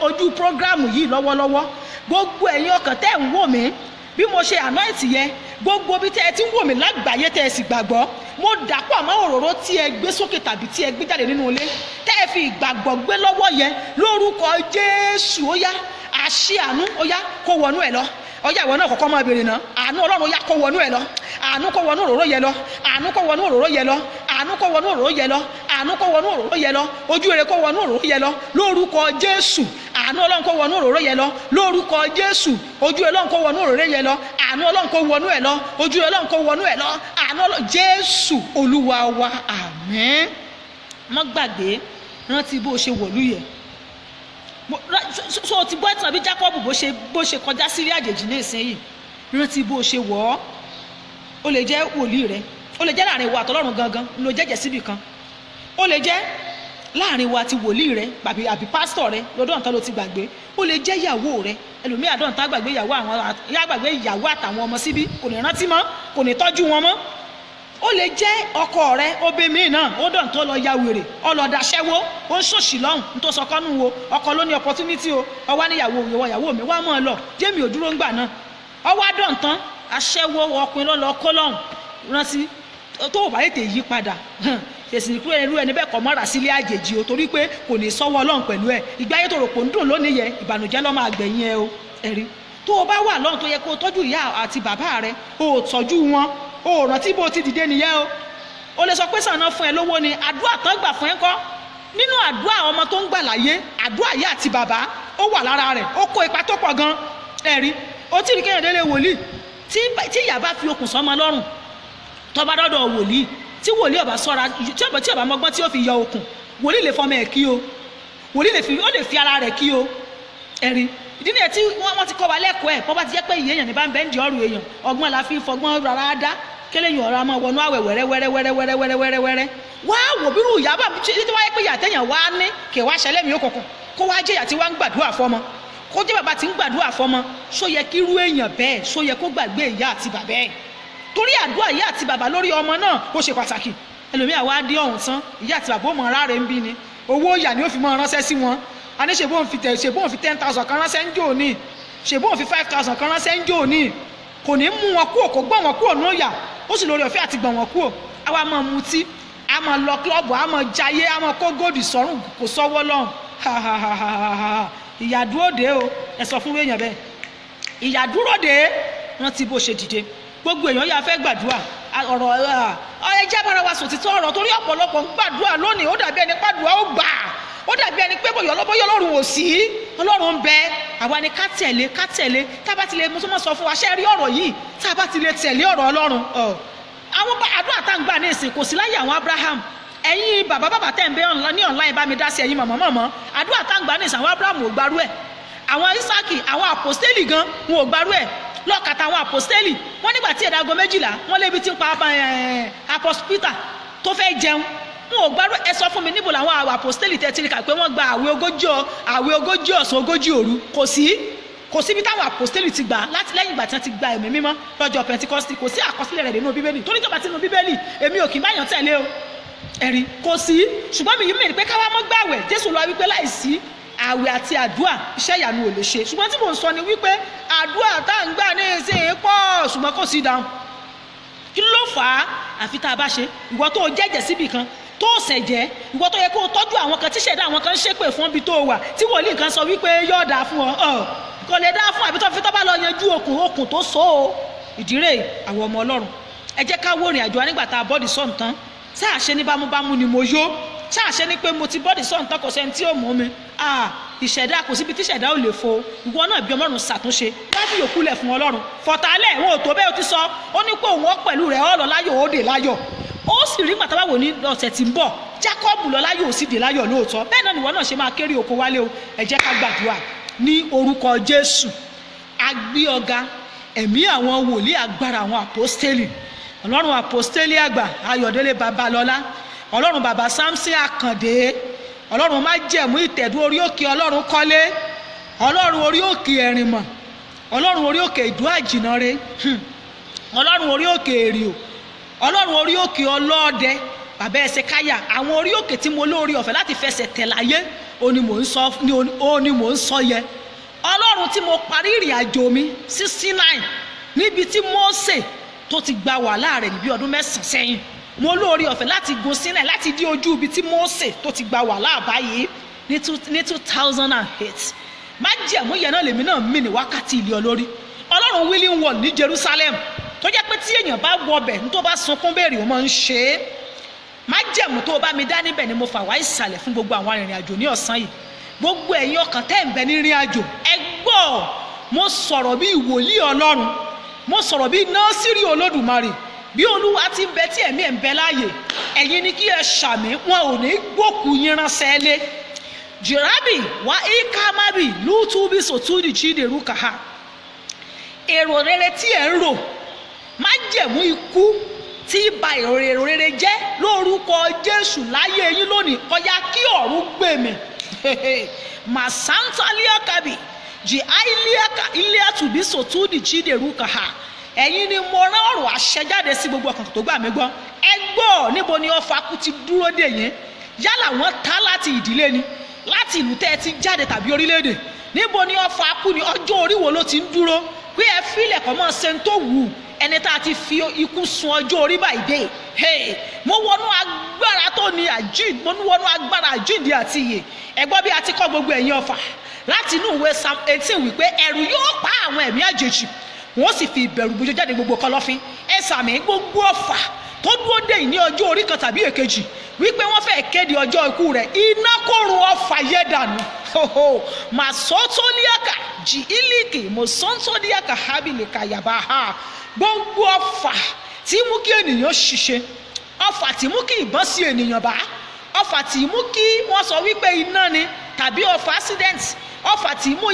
ojú prógrámù yìí lọ́wọ́lọ́wọ́, gbogbo ẹ̀yin ọkàn tẹ́ ń wò mí bí mo ṣe anointi yẹn, gbogbo bí tẹ́ ẹ ti ń wò mí lágbàáyé tẹ́ ẹ sì gbàgbọ́, mo dàpọ̀ àmọ́ òróró tí ẹ gbé sókè tàbí tí ẹ gbé jáde nínú ilé tẹ́ ẹ fi ìgbàgbọ́ gbé lọ́wọ́ yẹn lórúkọ Jésù. Ó yá àṣì àánú ó yá kó wọnú ẹ lọ. Ọjà ìwọ náà kọ́kọ́ máa béèrè náà, àánú Ọlọ́run ó yá kó wọnú ẹ lọ, àánú kó wọnú òróró yẹ lọ, àánú kó wọnú òróró yẹ lọ, àánú kó wọnú òróró yẹ lọ, àánú kó wọnú òróró yẹ lọ, ojú rere kó wọnú òróró yẹ lọ lórúkọ Jésù. Àánú Ọlọ́run kó wọnú òróró yẹ lọ lórúkọ Jésù. Ojú Ọlọ́run kó wọnú òróró yẹ lọ, àánú Ọlọ́run kó wọnú ẹ lọ, ojú Ọlọ́run kó wọnú ẹ lọ, àánú Jésù Olúwa wa, àmín. Má gbàgbé rántí bó ṣe wọ̀lú yẹ, so ti gbọ́ ìtàn bí Jacob bó ṣe kọjá sí ilé àjèjì ní ìsinyìí, rántí bó ṣe wọ̀ ọ́. ó lè jẹ́ wòlíì rẹ, ó lè jẹ́ láàrin wa àtọlọ́run gangan ló jẹ́jẹ́ síbì kan, ó lè jẹ́ láàrin wa ti wòlíì rẹ àbí pásítọ̀ rẹ lọ́dọ̀ ǹtán ló ti gbàgbé, ó lè jẹ́ ìyàwó rẹ, ẹlòmíì àdọ́ǹtá gbàgbé ìyàwó àtàwọn ọmọ síbí, kò ní rántí mọ́, kò ní tọ́jú wọn mọ́. ó lè jẹ́ ọkọ rẹ obìnrin náà ó dọ̀ǹtọ́ lọ ya wèrè, ó lọ daṣẹ́wó, ó ń ṣòṣì lọ́hùn ní tó sọkọ́nù wo ọkọ ló ní opportunity o, ọwá níyàwó ìyàwó mi wá mọ́ ọ lọ jẹ́mi ò dúró ń gbà náà, ọwá dọ̀ǹtán aṣẹ́wó ọkùnrin lọ́lọ́ kó lọ́hùn. rántí tó o bá lè tè yí padà fèsì ìkúrò ẹni ẹni bẹ́ẹ̀ kọ́ mọ́ra sílé àjèjì o, torí pé kò ní sọ́wọ́ Ọlọ́run pẹ̀lú ẹ̀. ìgbà ayé tó rò pò ń dùn lónìí yẹ ìbànújẹ́ ló máa gbẹ̀yìn ẹ o. ẹ̀rí tó o bá wà lọ́run tó yẹ kó o tọ́jú ìyá àti bàbá rẹ, o ò tọ́jú wọn, o ò rántí bó o ti dìde nìyẹn o. o lè sọ pé sànà fún ẹ lówó ni, àdúrà tán gbà fún ẹ kọ́. nínú àdúrà ọmọ tó ń gbà láyé, àdúrà ìyá àti bàbá ó wà lára rẹ̀, ó kó ipa tó pọ̀ gan. ẹ̀rí o tí ì rí kéèyàn délé wòlíì tí ìyá bá fi okùn sọ́mọ lọ́rùn tó bá dọ́dọ̀ wòlíì, tí wòlíì ọba sọ́ra, tí ọba mọ́gbọ́n tí ó fi yọ okùn, wòlíì lè fọmọ ẹ̀ kí o, wòlíì lè fi ara rẹ̀ kí o. ẹ̀rí ìdí nìyẹn tí wọ́n ti kọ́ wa lẹ́kọ̀ọ́ ẹ̀, bọ́ bá ti jẹ́ pé ìyẹn ní bá ń bẹ́ ń di ọ̀rùn èèyàn, ọgbọ́n la fi fọgbọ́n rárá dá kéléyìn ọ̀rọ̀ àmọ́ wọnú àwẹ̀ wẹ́rẹ́wẹ́rẹ́ wá wò bírú ìyá bá tí wáyé pé ìyá tẹ̀yàn wá ní kè wá ṣẹlẹ̀ mi òkùnkùn kó wá jẹ́ ìyá tí wá ń gbàdúrà fọmọ, kó jẹ́ bàbá tí ń gbàdúrà fọmọ, ṣó yẹ kí irú èèyàn bẹ́ẹ̀ ṣó yẹ kó gbàgbé ìyá àti bàbá ẹ̀? torí àdúrà ìyá àti bàbá lórí ọmọ náà ó ṣe pàtàkì. ẹlòmíà wá dé ọ̀hún tán, ìyá àti bàbá ó mọ ara rẹ̀ ń bí ni, owó ìyà ni ó fi mọ ránṣẹ́ sí wọn. a ní ṣèbóhùn fi 10,000 kan ránṣẹ́ ń jò ní, ṣèbóhùn fi 5,000 kan ránṣẹ́ ń jò ní, kò ní mú wọn kúrò, kò gbọ́n wọn kúrò ní òyà, ó sì lórí ọ̀fẹ́ àti gbọ̀n wọn kúrò. àwa máa mutí, a máa lọ kílọ̀bù, a máa jayé, a máa kó góòdì sọ́rùn kò sọ́wọ́ lọ́hùn. ìyà dúró dé o, ẹ sọ fún èèyàn bẹ́ẹ̀, ìyà dúró dé. rántí bó ṣe dìde, gbogbo èèyàn yà fẹ́ gbàdúrà ọ̀rọ̀ ẹjẹ́ bára wa sòtítọ́ ọ̀rọ̀, torí ọ̀pọ̀lọpọ̀ ń gbàdúrà lónìí, ó dàbí ẹni pàdúrà ó gbà, ó dàbí ẹni pé bóyá Ọlọ́run ò sí, Ọlọ́run ń bẹ. àwa ni ká tẹ̀lé tá a bá ti lè mú sọmọ sọ fún wa ṣe rí ọ̀rọ̀ yìí, tá a bá ti lè tẹ̀lé ọ̀rọ̀ Ọlọ́run. àwọn àdúrà tá à ń gbà ní ìsìn kò sí láyé àwọn Abraham. ẹ̀yin bàbá tẹ̀ ń bẹ ní online bá mi dá sí ẹ̀yin mọ̀mọ́, àdúrà tá à ń gbà ní ìsìn àwọn Abraham ò gbarú ẹ̀, àwọn Isaki, àwọn àpòstélì gan wọn ò gbarú ẹ̀. lọ́kàtà àwọn àpòstélì wọ́n nígbà tí ẹ̀dágo 12 wọ́n lébi tí ń pa Apostle Peter tó fẹ́ jẹun, wọn ò gbárù. ẹ sọ fún mi níbo làwọn àpòstélì tẹ́tìrìkà pé wọ́n gba àwẹ̀ ogójì ọ̀sán ogójì òru? kò síbi táwọn àpòstélì ti gbà láti lẹ́yìn ìgbà tí wọ́n ti gba ẹ̀mí mímọ́ lọ́jọ́ Pentikọ́sítì, kò sí àkọsílẹ̀ rẹ̀ nínú Bíbélì, torí ìjọba tinú Bíbélì èmi ò kì í báyàn tẹ̀lé o. ẹ̀rí kò sí, ṣùgbọ́n mi yìí mẹ́rin pé káwá mọ́ gbàwẹ̀. Jésù lọ wípé láìsí àwẹ̀ àti àdúà iṣẹ́ ìyanu ò lè ṣe. ṣùgbọ́n tí mò ń sọ ni wípé àdúà tá à ń gbà ní ìsìn pọ̀, ṣùgbọ́n kò sí dáhùn. kí ló fà á? àfi tá a bá ṣe. ìwọ tó jẹ́jẹ́ síbì kan tó ṣẹ̀jẹ́, ìwọ tó yẹ kó o tọ́jú àwọn kan tí ṣẹ̀dá àwọn kan ń ṣépè fún bí tó wà, tí wòlíì kan sọ wípé yóò dáa fún ọ, kò lè dáa fún àbí tó fi tó bá lọ yanjú okùn tó so o. ìdírè àwọn ọmọ Ọlọ́run, ẹ jẹ́ ká wo ìrìn àjò wa nígbà tá a bọ́ọ̀dì sọ̀n tán. sáà ṣe ní bámúbámú ni mo yó, sáà ṣe ní pé mo ti bọ́ọ̀dì sọ̀n tán kò sẹ́ni tí ó mú mi. ìṣẹ̀dá kò síbi tí ìṣẹ̀dá ò lè fo. ìwọ náà bí Ọlọ́run ṣàtúnṣe, láti yòókù lẹ̀ fún Ọlọ́run. fọ̀tálẹ̀ wọn ò tó bẹ́ẹ̀ ó ti sọ, ó ní pé òun ó pẹ̀lú rẹ̀ ó lọ láyọ̀ ó dé láyọ̀. ó sì rí pàtàkì wò ní ọ̀sẹ̀ tí ń bọ̀, Jákọ́bù lọ láyọ̀ ó sì dé láyọ̀ lóòótọ́. bẹ́ẹ̀ náà nìwọ náà ṣe máa kéré oko wálé o. ẹ jẹ́ ká gbàdúrà ní orúkọ Jésù. a gbé ọ̀gá ẹ̀mí àwọn wòlíì agbára àwọn àpọ́stélì, Ọlọ́run àpọ́stélì àgbà Ayọ̀délé Babalọ́lá, Ọlọ́run bàbá Samson Àkàndé, Ọlọ́run má jẹ̀mú ìtẹ̀dú orí òkè Ọlọ́run kọ́lé, Ọlọ́run orí òkè Ẹ̀rìnmọ̀, Ọlọ́run orí òkè Ìdó Àjìnàre, Ọlọ́run orí òkè Èrìò, Ọlọ́run orí òkè Ọlọ́ọ̀dẹ, bàbá Ẹsẹkáyà. àwọn orí òkè tí mo lórí ọ̀fẹ́ láti fẹsẹ̀ tẹ̀ láyé ó ní mò ń sọ yẹ. Ọlọ́run tí mo parí ìrìn àjò mi 69 níbi tí Mósè tó ti gba wàhálà rẹ̀ níbi ọdún 9 sẹ́yìn, mo lórí ọ̀fẹ́ láti gun Sínáì láti dí ojú ibi tí Mósè tó ti gba wàhálà báyìí ní 2008. májẹ̀mú yẹn náà lèmi náà mì ní wákàtí ilé olórí. Ọlọ́run Willing World ní Jerusalem tó jẹ́ pé tí èèyàn bá wọ ọbẹ̀ tó bá sunkún béèrè ó máa ń ṣe é. májẹ̀mú tó bá mi dá níbẹ̀ ni mo fà wá ìsàlẹ̀ fún gbogbo àwọn arìnrìn àjò ní ọ̀sán yìí. gbogbo ẹ̀yin ọkàn tẹ́ ń bẹ ní ìrìn àjò ẹ gbọ́, mo sọ̀rọ̀ bí ìwòlíì Ọlọ́run, mo sọ̀rọ̀ bí Násírì Olódùmarè. bí Olúwa ti ń bẹ tí ẹ̀mí ẹ̀ ń bẹ láàyè, ẹ̀yin ni kí ẹ ṣàmì, wọn ò ní gbókù yín ránṣẹ́ lé. jirabi wa ikamabi lutubi sotudi chideru kaha. Èrò rere tí ẹ ń rò májẹ̀mú ikú tí ba èrò rere jẹ́ lórúkọ Jésù láyé yín lónìí ọ̀yá kí ọ̀run gbé mì. Masantaliakabi ji ailiaka iliatubi sotudi chideru kaha. Ẹ̀yin ni mo rán ọ̀rọ̀ àṣẹ jáde sí gbogbo ọkàn tó gbà mí gbọ́. Ẹ gbọ́ níbo ni ọfà kú ti dúró dè yín. Yálà wọ́n ta láti ìdílé ni, láti ìlú tẹ́ ẹ ti jáde tàbí orílẹ̀-èdè. Níbo ni ọfà kú ni ọjọ́ orí wo ló ti ń dúró? Pé ẹ fílẹ̀ kọ́ mọ́ ṣe ń tó wù ú. Ẹni tá a ti fi ikú sun ọjọ́ orí báyìí dé. Mo wọnú agbára tó ní àjíǹde, mo wọnú agbára àjíǹde àti ìyè. Ẹ gbọ́ bí a ti kọ́ gbogbo ẹ̀yin ọfà láti inú ìwé Psalm 18 wípé ẹ̀rù yóò pa àwọn ẹ̀mí àjèjì, wọ́n sì fi ìbẹ̀rù bójú jáde gbogbo kọ̀lọ̀fín. Ẹ sàmì gbogbo ọfà tó dúró dè yín ní ọjọ́ orí kan tàbí èkejì wípé wọ́n fẹ́ kéde ọjọ́ ikú rẹ̀, iná kó run ọfà yẹ dànù. Màsọ́tòlíàkà jì ílíkì mọ̀sọ́tòlíàkà hábìlìkà yàbá ha. Gbogbo ọfà tí mú kí ènìyàn ṣiṣẹ́, ọfà tí mú kí ìbọn sí ènìyàn bá, ọfà tí mú kí wọ́n sọ wípé iná ni tàbí ọfà accident, ọfà tí mú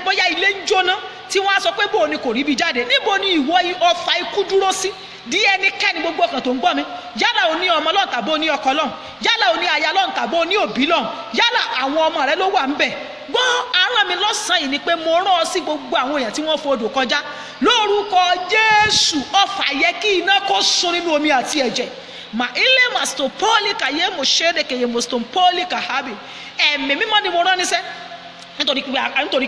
bóyá ilé ń jóná tí wọ́n á sọ pé bò ní kò rí bí jáde. Níbo ni ìwọ ọfà ikú dúró sí? Dí ẹnikẹ́ni gbogbo ọkàn tó ń gbọ́ mi, yálà o ní ọmọ lọ́n tàbí o ní ọkọ lọ́n, yálà o ní aya lọ́n tàbí o ní òbí lọ́n, yálà àwọn ọmọ rẹ ló wà ń bẹ̀. Gbọ́ aràn mi lọ́sàn-án yìí ni pé mo rán ọ sí gbogbo àwọn èèyàn tí wọ́n fodò kọjá lórúkọ Jésù. Ọfà yẹ kí iná kó sun nínú omi àti ẹ̀jẹ̀. Ma ilé mastopoli kàyé mo ṣéde kèyé mostopoli kàhábì. Ẹ̀mí mímọ́ ni mo rán níṣẹ́ nítorí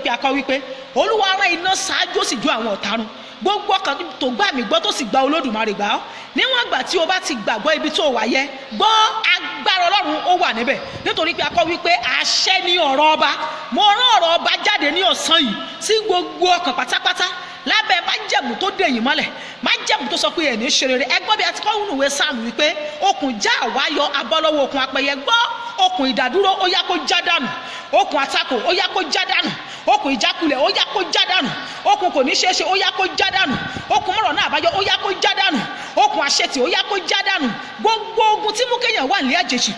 pé a kọ wípé Olúwa rán iná ṣáájú ó sì jó àwọn ọ̀tá run. Gbogbo ọkàn tó gbà mí gbọ́ tó sì gba Olódùmarè gbà ọ́, níwọ̀n ìgbà tí o bá ti gbàgbọ́ ibi tó wà yẹ, gbọ́ agbára Ọlọ́run ó wà níbẹ̀. Nítorí pé a kọ wípé àṣẹ ni ọ̀rọ̀ ọba. Mo rán ọ̀rọ̀ ọba jáde ní ọ̀sán yìí sí gbogbo ọkàn pátápátá lábẹ́ májẹ̀mú tó dè yín mọ́lẹ̀, májẹ̀mú tó sọ pé ẹ̀ ní ṣe rere. Ẹ gbọ́ bí a ti kọ́ nínú ìwé Sáàmù wípé okùn já àwáyọ abọ́lọ́wọ́ okùn apẹyẹ. Gbọ́ okùn ìdádúró ó yá kó já dànù, okùn àtakò ó yá kó já dànù, okùn ìjákulẹ̀ ó yá kó já dànù, okùn kò ní ṣeéṣe ó yá kó já dànù, okùn mọ̀rọ̀ náà àbáyọ ó yá kó já dànù, okùn àṣetì ó yá kó já dànù. Gbogbo ogun tí mú kéèyàn wà ní àjèjì,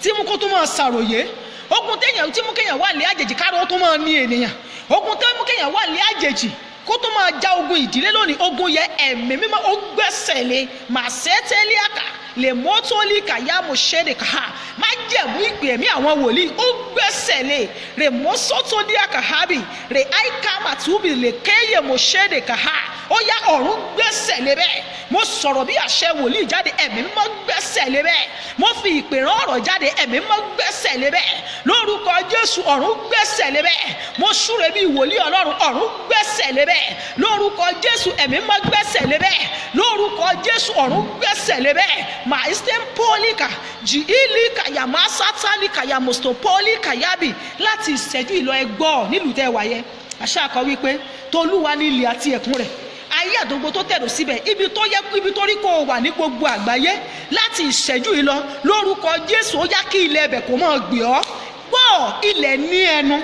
tí mú kó tún máa ṣàròyé, ogun tí mú kéèyàn wà ní àjèjì káàró tó máa ní ènìyàn, ogun tí mú kéèyàn wà ní àjèjì kó tó máa já ogun ìdílé lónìí, ogun yẹ ẹ̀mí mímọ́ ó gbẹ́sẹ̀ lé. Màṣẹ́tẹ́líàkà lè mọ́tòlì kàyà mo ṣẹ́dẹ̀ ká má jẹ̀mú ìpè ẹ̀mí àwọn wòlíì ó gbẹ́sẹ̀ lé. Rè mọ́sọ́tòlíàkà hábì rè àìká màtúbì lè kéye mo ṣẹ́dẹ̀ ká ó yá ọ̀run gbẹ́sẹ̀ lé bẹ́ẹ̀. Mo sọ̀rọ̀ bí àṣẹ wòlíì jáde, ẹ̀mí mímọ́ gbẹ́sẹ̀ lé bẹ́ẹ̀. Mo fi ìpè rán ọ̀rọ̀ jáde, ẹ̀mí mímọ́ gbẹ́sẹ̀ lé bẹ́ẹ̀. Lórúkọ Jésù ọ̀run gbẹ́sẹ̀ lé bẹ́ẹ̀. Mo súre bí wòlíì Ọlọ́run, ọ̀run gbẹ́sẹ̀ lé bẹ́ẹ̀. Lórúkọ Jésù ẹ̀mí mímọ́ gbẹ́sẹ̀ lé bẹ́ẹ̀. Lórúkọ Jésù ọ̀run gbẹ́sẹ̀ lé bẹ́ẹ̀. Maisten polika ji ilika ya masatalika ya mostopolika yabi. Láti ìṣẹ́jú ìlọ ẹgbọ́ nílùú tẹ́ wáyé àṣà kọ wípé tolúwa ní ilẹ̀ àti ẹ̀kún rẹ̀, ayé àdógbò tó tẹ̀dó síbẹ̀, ibi tó rí kó wà ní gbogbo àgbáyé. Láti ìṣẹ́jú ìlọ lórúkọ Jésù ó yá kí ilẹ̀ ẹbẹ̀ kó máa gbé ọ́. Gbọ́ ilẹ̀ ní ẹnu,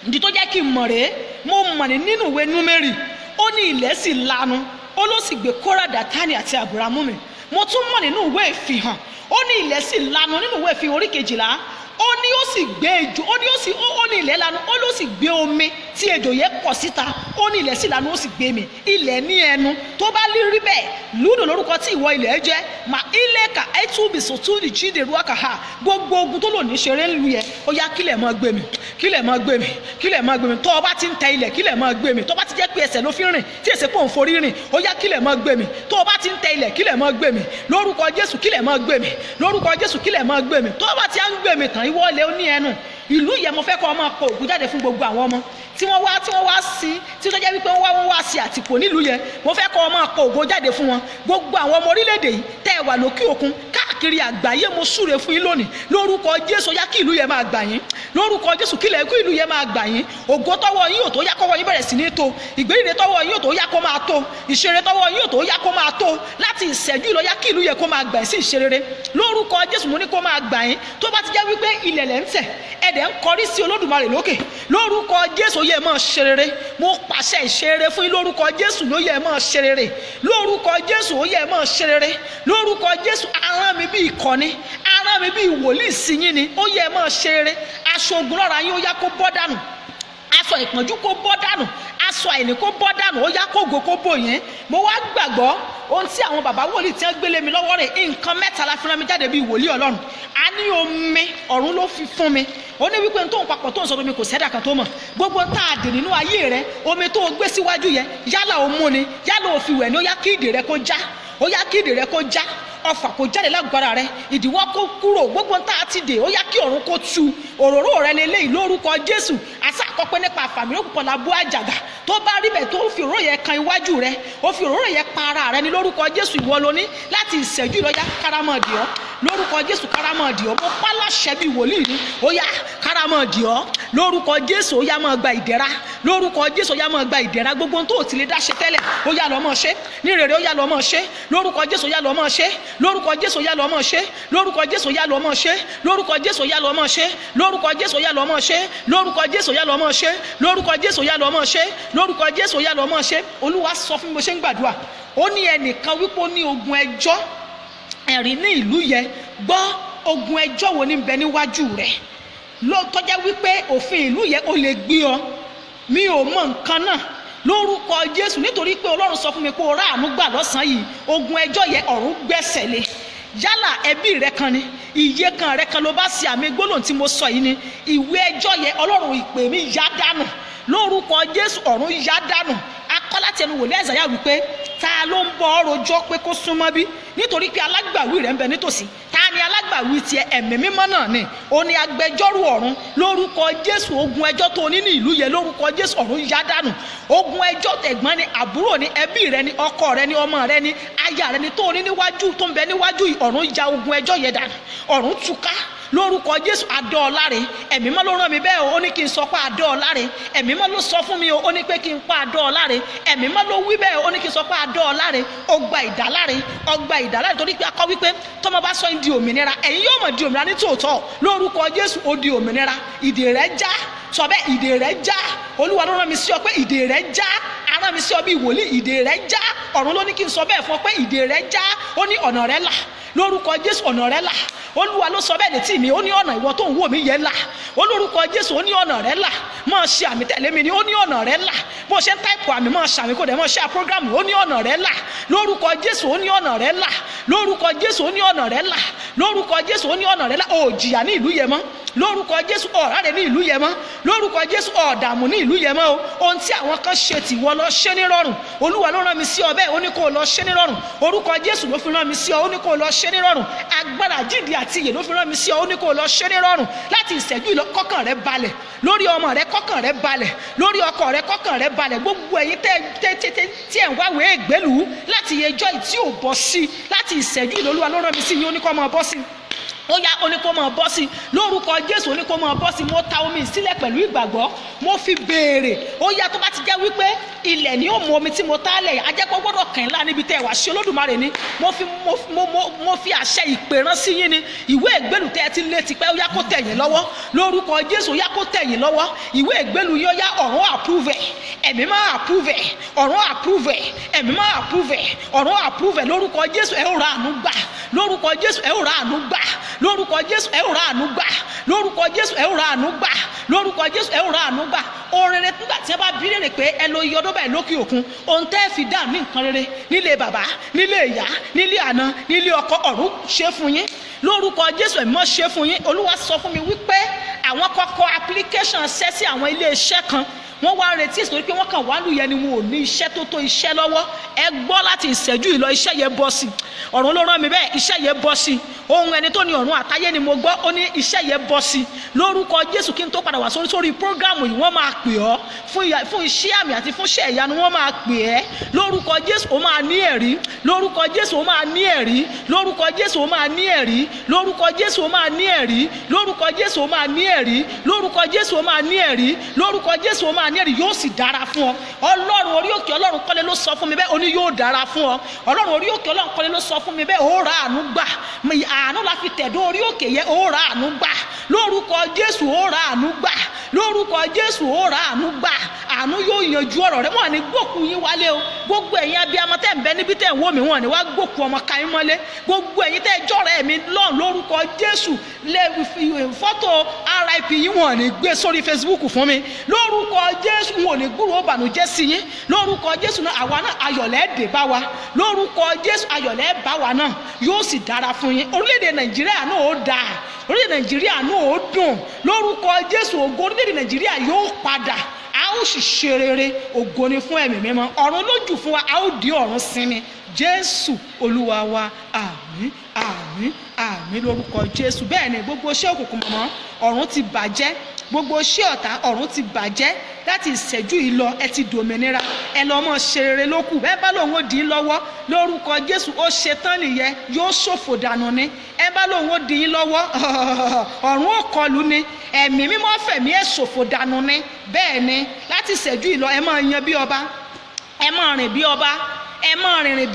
ìdí tó jẹ́ kí n mọ̀ rèé, mo mọ̀ ní nínú ìwé Númérì ó ní ilẹ̀ sì lanu, ó ló sì gbé Kórà, Dátánì àti Àbúrámù mì. Mo tún mọ̀ nínú ìwé Ìfihàn ó ní ilẹ̀ sì lanu nínú ìwé Ìfihàn orí 12 ó ní ó sì gbé ejò, ó ní ilẹ̀ lanu, ó ló sì gbé omi tí ejò yẹ kọ̀ síta, ó ní ilẹ̀ sì lanu ó sì gbé mi. Ilẹ̀ ní ẹnu tó bá rí bẹ́ẹ̀ lúdò lórúkọ tí ìwọ ilẹ̀ jẹ́ mà ilẹ̀ ka ẹtúbì sòtúndì jíde ruakaha. Gbogbo ogun tó lò ní ṣeré ń lu yẹ ó yá kílẹ̀ máa gbé mi, kílẹ̀ máa gbé mi, kílẹ̀ máa gbé mi. Tó o bá ti ń tẹ ilẹ̀ kílẹ̀ máa gbé mi, tó o bá ti jẹ́ pé ẹsẹ̀ ló fi rìn tí èsè pò ń forí rìn ó yá kílẹ̀ máa gbé mi. Tó o bá ti ń tẹ ilẹ̀ kílẹ̀ máa gbé mi lórúkọ Jésù, kílẹ̀ máa gbé mi lórúkọ Jésù, kílẹ̀ máa gbé mi. Tó o bá ti ń gbé mi tán ìwọ ilẹ̀ ó ní ẹnu. Ìlú yẹn mo fẹ́ kọ́ ọmọ kọ ògùn jáde fún gbogbo àwọn ọmọ tí wọ́n wá sí, tí tó jẹ́ wípé wọ́n wá sí àtìpó nílùú yẹn. Mo fẹ́ kọ́ ọmọ kọ ògùn jáde fún wọn. Gbogbo àwọn ọmọ orílẹ̀-èdè yìí tẹ́ ẹ wà lókè òkun káàkiri àgbáyé, mo súre fún yín lónìí lórúkọ Jésù, yá kí ìlú yẹn máa gbà yín lórúkọ Jésù, kílẹ̀ kí ìlú yẹn máa gbà yín. Ògo tọ́wọ́ yín ò tó yá kọ́wọ́ yín bẹ̀rẹ̀ sí ní tó, ìgbédìde tọ́wọ́ yín ò tó yá kó máa tó, ìṣeré tọ́wọ́ yín ò tó yá kó máa tó. Láti ìṣẹ́jú ìlọ yá kí ìlú yẹn kó máa gbà yín sí ìṣerere lórúkọ Jésù. Mo ní kó máa gbà yín. Tó bá ti jẹ́ wípé ilẹ̀ lẹ́ ń tẹ̀ ẹ̀dẹ̀ ń kọrí sí Olódùmarè lókè lórúkọ Jésù yẹ máa ṣe rere. Mo pàṣẹ ìṣerere fún yín lórúkọ Jésù, ló yẹ máa ṣe rere lórúkọ Jésù, ó yẹ máa ṣe rere lórúkọ Jésù. Arán mi bí ìkọ́ni, arán mi bí ìwòlíì sí yín ni, ó yẹ máa ṣe rere. aṣọ ogun lọ́ra yín ó yá kó bọ́ dànù, aṣọ ìpọ́njú kó bọ́ dànù, aṣọ àìní kó bọ́ dànù, ó yá kógo kó bò yẹn. Mo wá gbàgbọ́ ohun tí àwọn bàbá wòlíì tí wọ́n gbélé mi lọ́wọ́ rẹ̀, nǹkan mẹ́ta la fi rán mi jáde bíi wòlíì Ọlọ́run. A ní omi ọ̀run ló fi fún mi, ó ní wípé tó ń papọ̀ tó ń sọ mi kò sẹ́dà kan tó mọ̀. Gbogbo tá a dè nínú ayé rẹ, omi tó o gbé síwájú yẹn, yálà o mú ni yálà o fi wẹ̀ ni, ó yá kí ìdè rẹ kó já, ó yá kí ìdè rẹ kó já, ọfà kó jáde lágbára rẹ, ìdíwọ́ kó kúrò, gbogbo tá a ti dè ó yá kí ọ̀run kó tú. Òróró rẹ lélẹ́yìí lórúkọ Jésù. Àṣà àkọ́pẹ́ nípa àfàmì òkùnkùn la bó àjàgà, tó bá rí bẹ́ẹ̀ tó fi òróró yẹn kan iwájú rẹ, ó fi òróró yẹn pa ara rẹ ní lórúkọ Jésù. Ìwọ ló ní láti ìṣẹ́jú ìlọ́yà kárámọ̀dì ọ́ lórúkọ Jésù, kárámọ̀dì ọ́. Mo pa láṣẹ bí wòlíì ni, ó yá kárámọ̀dì ọ́ lórúkọ Jésù. Ó yá máa gba ìdẹ̀ra lórúkọ Jésù, ó yá máa gba ìdẹ̀ra. Gbogbo tó ti lè dá ṣe tẹ́lẹ̀ ó yá lọ máa ṣe ní rere, ó yá lọ máa ṣe lórúkọ Jésù, ó yá lọ máa ṣe lórúkọ Jésù, ó yá lọ máa ṣe lórúkọ Jésù, ó yá lọ máa ṣe lórúkọ Jésù, ó yá lọ máa ṣe lórúkọ Jésù, ó yá lọ máa ṣe lórúkọ Jésù, ó yá lọ máa ṣe lórúkọ Jésù, ó yá lọ máa ṣe lórúkọ Jésù, ó yá lọ máa ṣe. Olúwa sọ fún mi bó ṣe ń gbàdúrà, ó ní ẹnìkan wípé ó ní ogun ẹjọ́ ẹ̀rí ní ìlú yẹn. Gbọ́, ogun ẹjọ́ wo ní bẹ níwájú rẹ̀ ló tọ́já wípé òfin ìlú yẹn ó lè gbé ọ. Mi ò mọ nǹkan náà lórúkọ Jésù, nítorí pé Ọlọ́run sọ fún mi pé o ráàánú gbà lọ́sàn-án yìí. Ogun ẹjọ́ yẹn ọ̀run gbẹ́sẹ̀ lé. Yálà ẹbí rẹ kan ni, iye kan rẹ kan ló bá ṣe àmì gbólóhùn tí mo sọ yìí ni, ìwé ẹjọ́ yẹn Ọlọ́run ìpè mi yá dànù lórúkọ Jésù, ọ̀run yá dànù. Akọ́ láti ẹnu wòlíì Àìsáyà wípé ta ló ń bọ́ ọ̀rọ̀ ọjọ́ pé kó súnmọ́ bí, nítorí pé alágbàwí rẹ̀ ń bẹ nítòsí. Ta ni alágbàwí tiẹ̀? Ẹ̀mí mímọ́ náà ni, ó ní agbẹjọ́rò ọ̀run lórúkọ Jésù. Ogun ẹjọ́ tó ní ní ìlú yẹn lórúkọ Jésù, ọ̀run yá dànù. Ogun ẹjọ́ tẹ̀gbọ́n ni, àbúrò ni, ẹbí rẹ ni, ọkọ rẹ ni, ọmọ rẹ ni, aya rẹ ni tó ní níwájú, tó ń bẹ níwájú, ọ̀run ya ogun ẹjọ́ yẹn dànù, ọ̀run túká lórúkọ Jésù. Adọ́ọ̀láre, ẹ̀mí mọ́ ló rán mi bẹ́ẹ̀ o, ó ní kí n sọ pé adọ́ọ̀láre. Ẹ̀mí mọ́ ló sọ fún mi o, ó ní pé kí n pa adọ́ọ̀láre. Ẹ̀mí mọ́ ló wí bẹ́ẹ̀ o, ó ní kí n sọ pé adọ́ọ̀láre. Ọgbà ìdáláre, ọgbà ìdáláre, torí pé a kọ́ wípé tọ́mọ bá sọ di òmìnira, ẹ̀yin yóò mọ̀ di òmìnira ní tòótọ́ lórúkọ Jésù. Ó di òmìnira, ìdè rẹ̀ já, sọ bẹ́ẹ̀, ìdè rẹ̀ já. Olúwa ló rán mi sí ọ pé ìdè rẹ̀ já, arán mi sí ọ bí wòlíì, ìdè rẹ̀ já. Ọ̀run ló ní kí n sọ bẹ́ẹ̀ fún ọ pé ìdè rẹ̀ já. Ó ní ọ̀nà rẹ̀ là lórúkọ Jésù, ọ̀nà rẹ̀ là. Olúwa ló sọ bẹ́ẹ̀ létí mi, ó ní ọ̀nà ìwọ tó ń wò mí yẹn là olórúkọ Jésù. Ó ní ọ̀nà rẹ̀ là, máa ṣe àmì tẹ̀lé mi ni, ó ní ọ̀nà rẹ̀ là. Bó ṣe ń táìpù àmì máa ṣàmì kó dẹ̀ máa ṣe àpọ́gírámù, ó ní ọ̀nà rẹ̀ là lórúkọ Jésù. Ó ní ọ̀nà rẹ̀ là lórúkọ Jésù, ó ní ọ̀nà rẹ̀ là lórúkọ Jésù, ó ní ọ̀nà rẹ̀ là. Ó jìyà ní ìlú yẹn mọ́ lórúkọ Jésù, ọ̀ráre ní ìlú yẹn mọ́ lórúkọ Jésù, ọ̀dààmú ní ìlú yẹn mọ́ o. Ohun tí àwọn kan ṣe tì wọ́n lọ ṣe ní rọrùn, Olúwa ló rán mi sí ọ bẹ́ẹ̀, ó ní kó lọ ṣe ní rọrùn. Orúkọ Jésù ló fi rán mi sí ọ, ó ní kó lọ ṣe ní rọrùn. Agbára jíǹde àti ìyè ló fi rán mi sí ọ, ó ní kó lọ ṣe ní rọrùn. Láti ìṣẹ́jú ìlọ kọ́kàn rẹ balẹ̀, lórí ọmọ rẹ kọ́kàn rẹ balẹ̀, lórí ọkọ rẹ kọ́kàn rẹ balẹ̀. Gbogbo ẹ̀yin tí ẹ̀ ń wáwé ègbélú láti ẹjọ́ tí ò bọ́ sí, láti ìṣẹ́jú ìlọ Olúwa ló rán mi sí yín, ó ní kó máa bọ́ sí. Ó yá, ó ní kó máa bọ́ sí lórúkọ Jésù, ó ní kó máa bọ́ sí. Mo ta omi sílẹ̀ pẹ̀lú ìgbàgbọ́, mo fi béèrè. Ó yá, tó bá ti jẹ́ wípé ilẹ̀ ni ó mu omi tí mo ta lẹ̀, ajẹ́pọ̀ gbọ́dọ̀ kàn lá níbi tẹ́ ẹ wá sí Olódùmarè ni. Mo fi àṣẹ ìpè rán sí yín ni. Ìwé ìgbélú tẹ́ ẹ ti lé tipẹ́, ó yá kó tẹ̀ yín lọ́wọ́ lórúkọ Jésù, ó yá kó tẹ̀ yín lọ́wọ́. Ìwé ìgbélú yín ó yá, ọ̀run approve ẹ̀, ẹ̀mí máa approve ẹ̀, ọ̀run approve ẹ̀, ẹ̀mí máa approve ẹ̀, ọ̀run approve ẹ̀ lórúkọ Jésù. Ẹ ó ra àánú gbà lórúkọ Jésù, ẹ ó ra àánú gbà lórúkọ Jésù, ẹ ó ra àánú gbà lórúkọ Jésù, ẹ ó ra àánú gbà lórúkọ Jésù, ẹ ó ra àánú gbà. Ohun rere nígbà tí ẹ bá bí rere pé ẹ lo iye ọdún báyìí lókè òkun, ohun tẹ́ fi dà ní nǹkan rere nílé bàbá, nílé ìyá, nílé àna, nílé ọkọ, ọ̀run ṣe fún yín lórúkọ Jésù. Ẹ̀mí mọ́ ṣe fún yín. Olúwa sọ fún mi wípé àwọn kọ́kọ́ application ṣẹ́ sí àwọn ilé iṣẹ́ kan, wọ́n wá retí ìsòrí pé wọ́n kàn wá lù yẹn ni wọn ò ní iṣẹ́ tó tó iṣẹ́ lọ́wọ́. Ẹ gbọ́ láti ìṣẹ́jú ìlọ, iṣẹ́ yẹn bọ́ sí. Ọ̀run ló rán mi bẹ́ẹ̀, iṣẹ́ yẹn bọ́ sí. Ohun ẹni tó ní ọ̀run àtayé ni mo gbọ́, ó ní iṣẹ́ yẹn bọ́ sí lórúkọ Jésù. Kí n tó padà wá sórí prógrámù yìí, wọ́n máa pè ọ́ fún iṣẹ́ àmì àti fún iṣẹ́ ìyanu, wọ́n máa pè ẹ́ lórúkọ Jésù. Ó máa ní ẹ̀rí lórúkọ Jésù, ó máa ní ẹ̀rí lórúkọ Jésù, ó máa ní ẹ̀rí lórúkọ Jésù, ó máa ní ẹ̀rí lórúkọ Jésù, ó máa ní ẹ̀rí lórúkọ Jésù, ó máa ní ẹ̀rí lórúkọ Jésù, ó máa ní ẹ̀rí. Yóò sì dára fún ọ. Ọlọ́run orí òkè Ọlọ́run kọ́lé ló sọ fún mi bẹ́ẹ̀, ó ní yóò dára fún ọ. Ọlọ́run orí òkè Ọlọ́run kọ́lé ló sọ fún mi bẹ́ẹ̀, ó ra àánú gbà. Àánú la fi tẹ̀dó orí òkè yẹn, ó ra àánú gbà lórúkọ Jésù, ó ra àánú gbà lórúkọ Jésù, ó ra àánú gbà. Àánú yóò yanjú ọ̀rọ̀ rẹ. Wọ́n ní gbòkú yín wálé o. Gbogbo ẹ̀yin abiyamọ tẹ́ ń bẹ níbi tẹ́ ń wò mí, wọ́n ní wá gbòkú ọmọ ká yín mọ́lé. Gbogbo ẹ̀yin tẹ́ jọ̀rẹ́ mi lọ́n lórúkọ Jésù, lè fọ́tò RIP yín wọn ò ní gbé sórí Facebook fún mi lórúkọ Jésù, wọn ò ní gbúròó ìbànújẹ́ sí yín lórúkọ Jésù náà. àwa náà ayọ̀lẹ́ dé bá wa lórúkọ Jésù, ayọ̀lẹ́ bá wa náà, yóò sì dára fún yín. orílẹ̀-èdè Nàìjíríà náà ó dáa, orílẹ̀-èdè Nàìjíríà náà ó dùn lórúkọ Jésù. ògo orílẹ̀-èdè Nàìjíríà yóò padà, a ó sì ṣe rere. ògo ni fún ẹ̀mí mímọ́. ọ̀run lójú fún wa, a ó di ọ̀run sinmi. Jésù Olúwa wa, àmín àmín àmín lórúkọ Jésù. bẹ́ẹ̀ ni gbogbo iṣẹ́ òkùnkùn mọ̀mọ́ ọ̀run ti bàjẹ́, gbogbo iṣẹ́ ọ̀tá ọ̀run ti bàjẹ́. láti ìṣẹ́jú yìí lọ ẹ ti dòmìnira, ẹ lọ mọ ṣe rere lókù. bẹ́ẹ̀ bá lòun ó dì í lọ́wọ́ lórúkọ Jésù, ó ṣe tán nìyẹn, yóò ṣòfò dànù ni. ẹ bá lòun ó dì í lọ́wọ́ ọ̀run ó kọlù ni, ẹ̀mí mímọ́ fẹ̀mí ẹ̀ ṣòfò dànù ni. bẹ́ẹ̀ ni láti ìṣẹ́jú yìí lọ ẹ máa yan bí ọba, ẹ máa rìn bí ọba, ẹ máa rìnrìn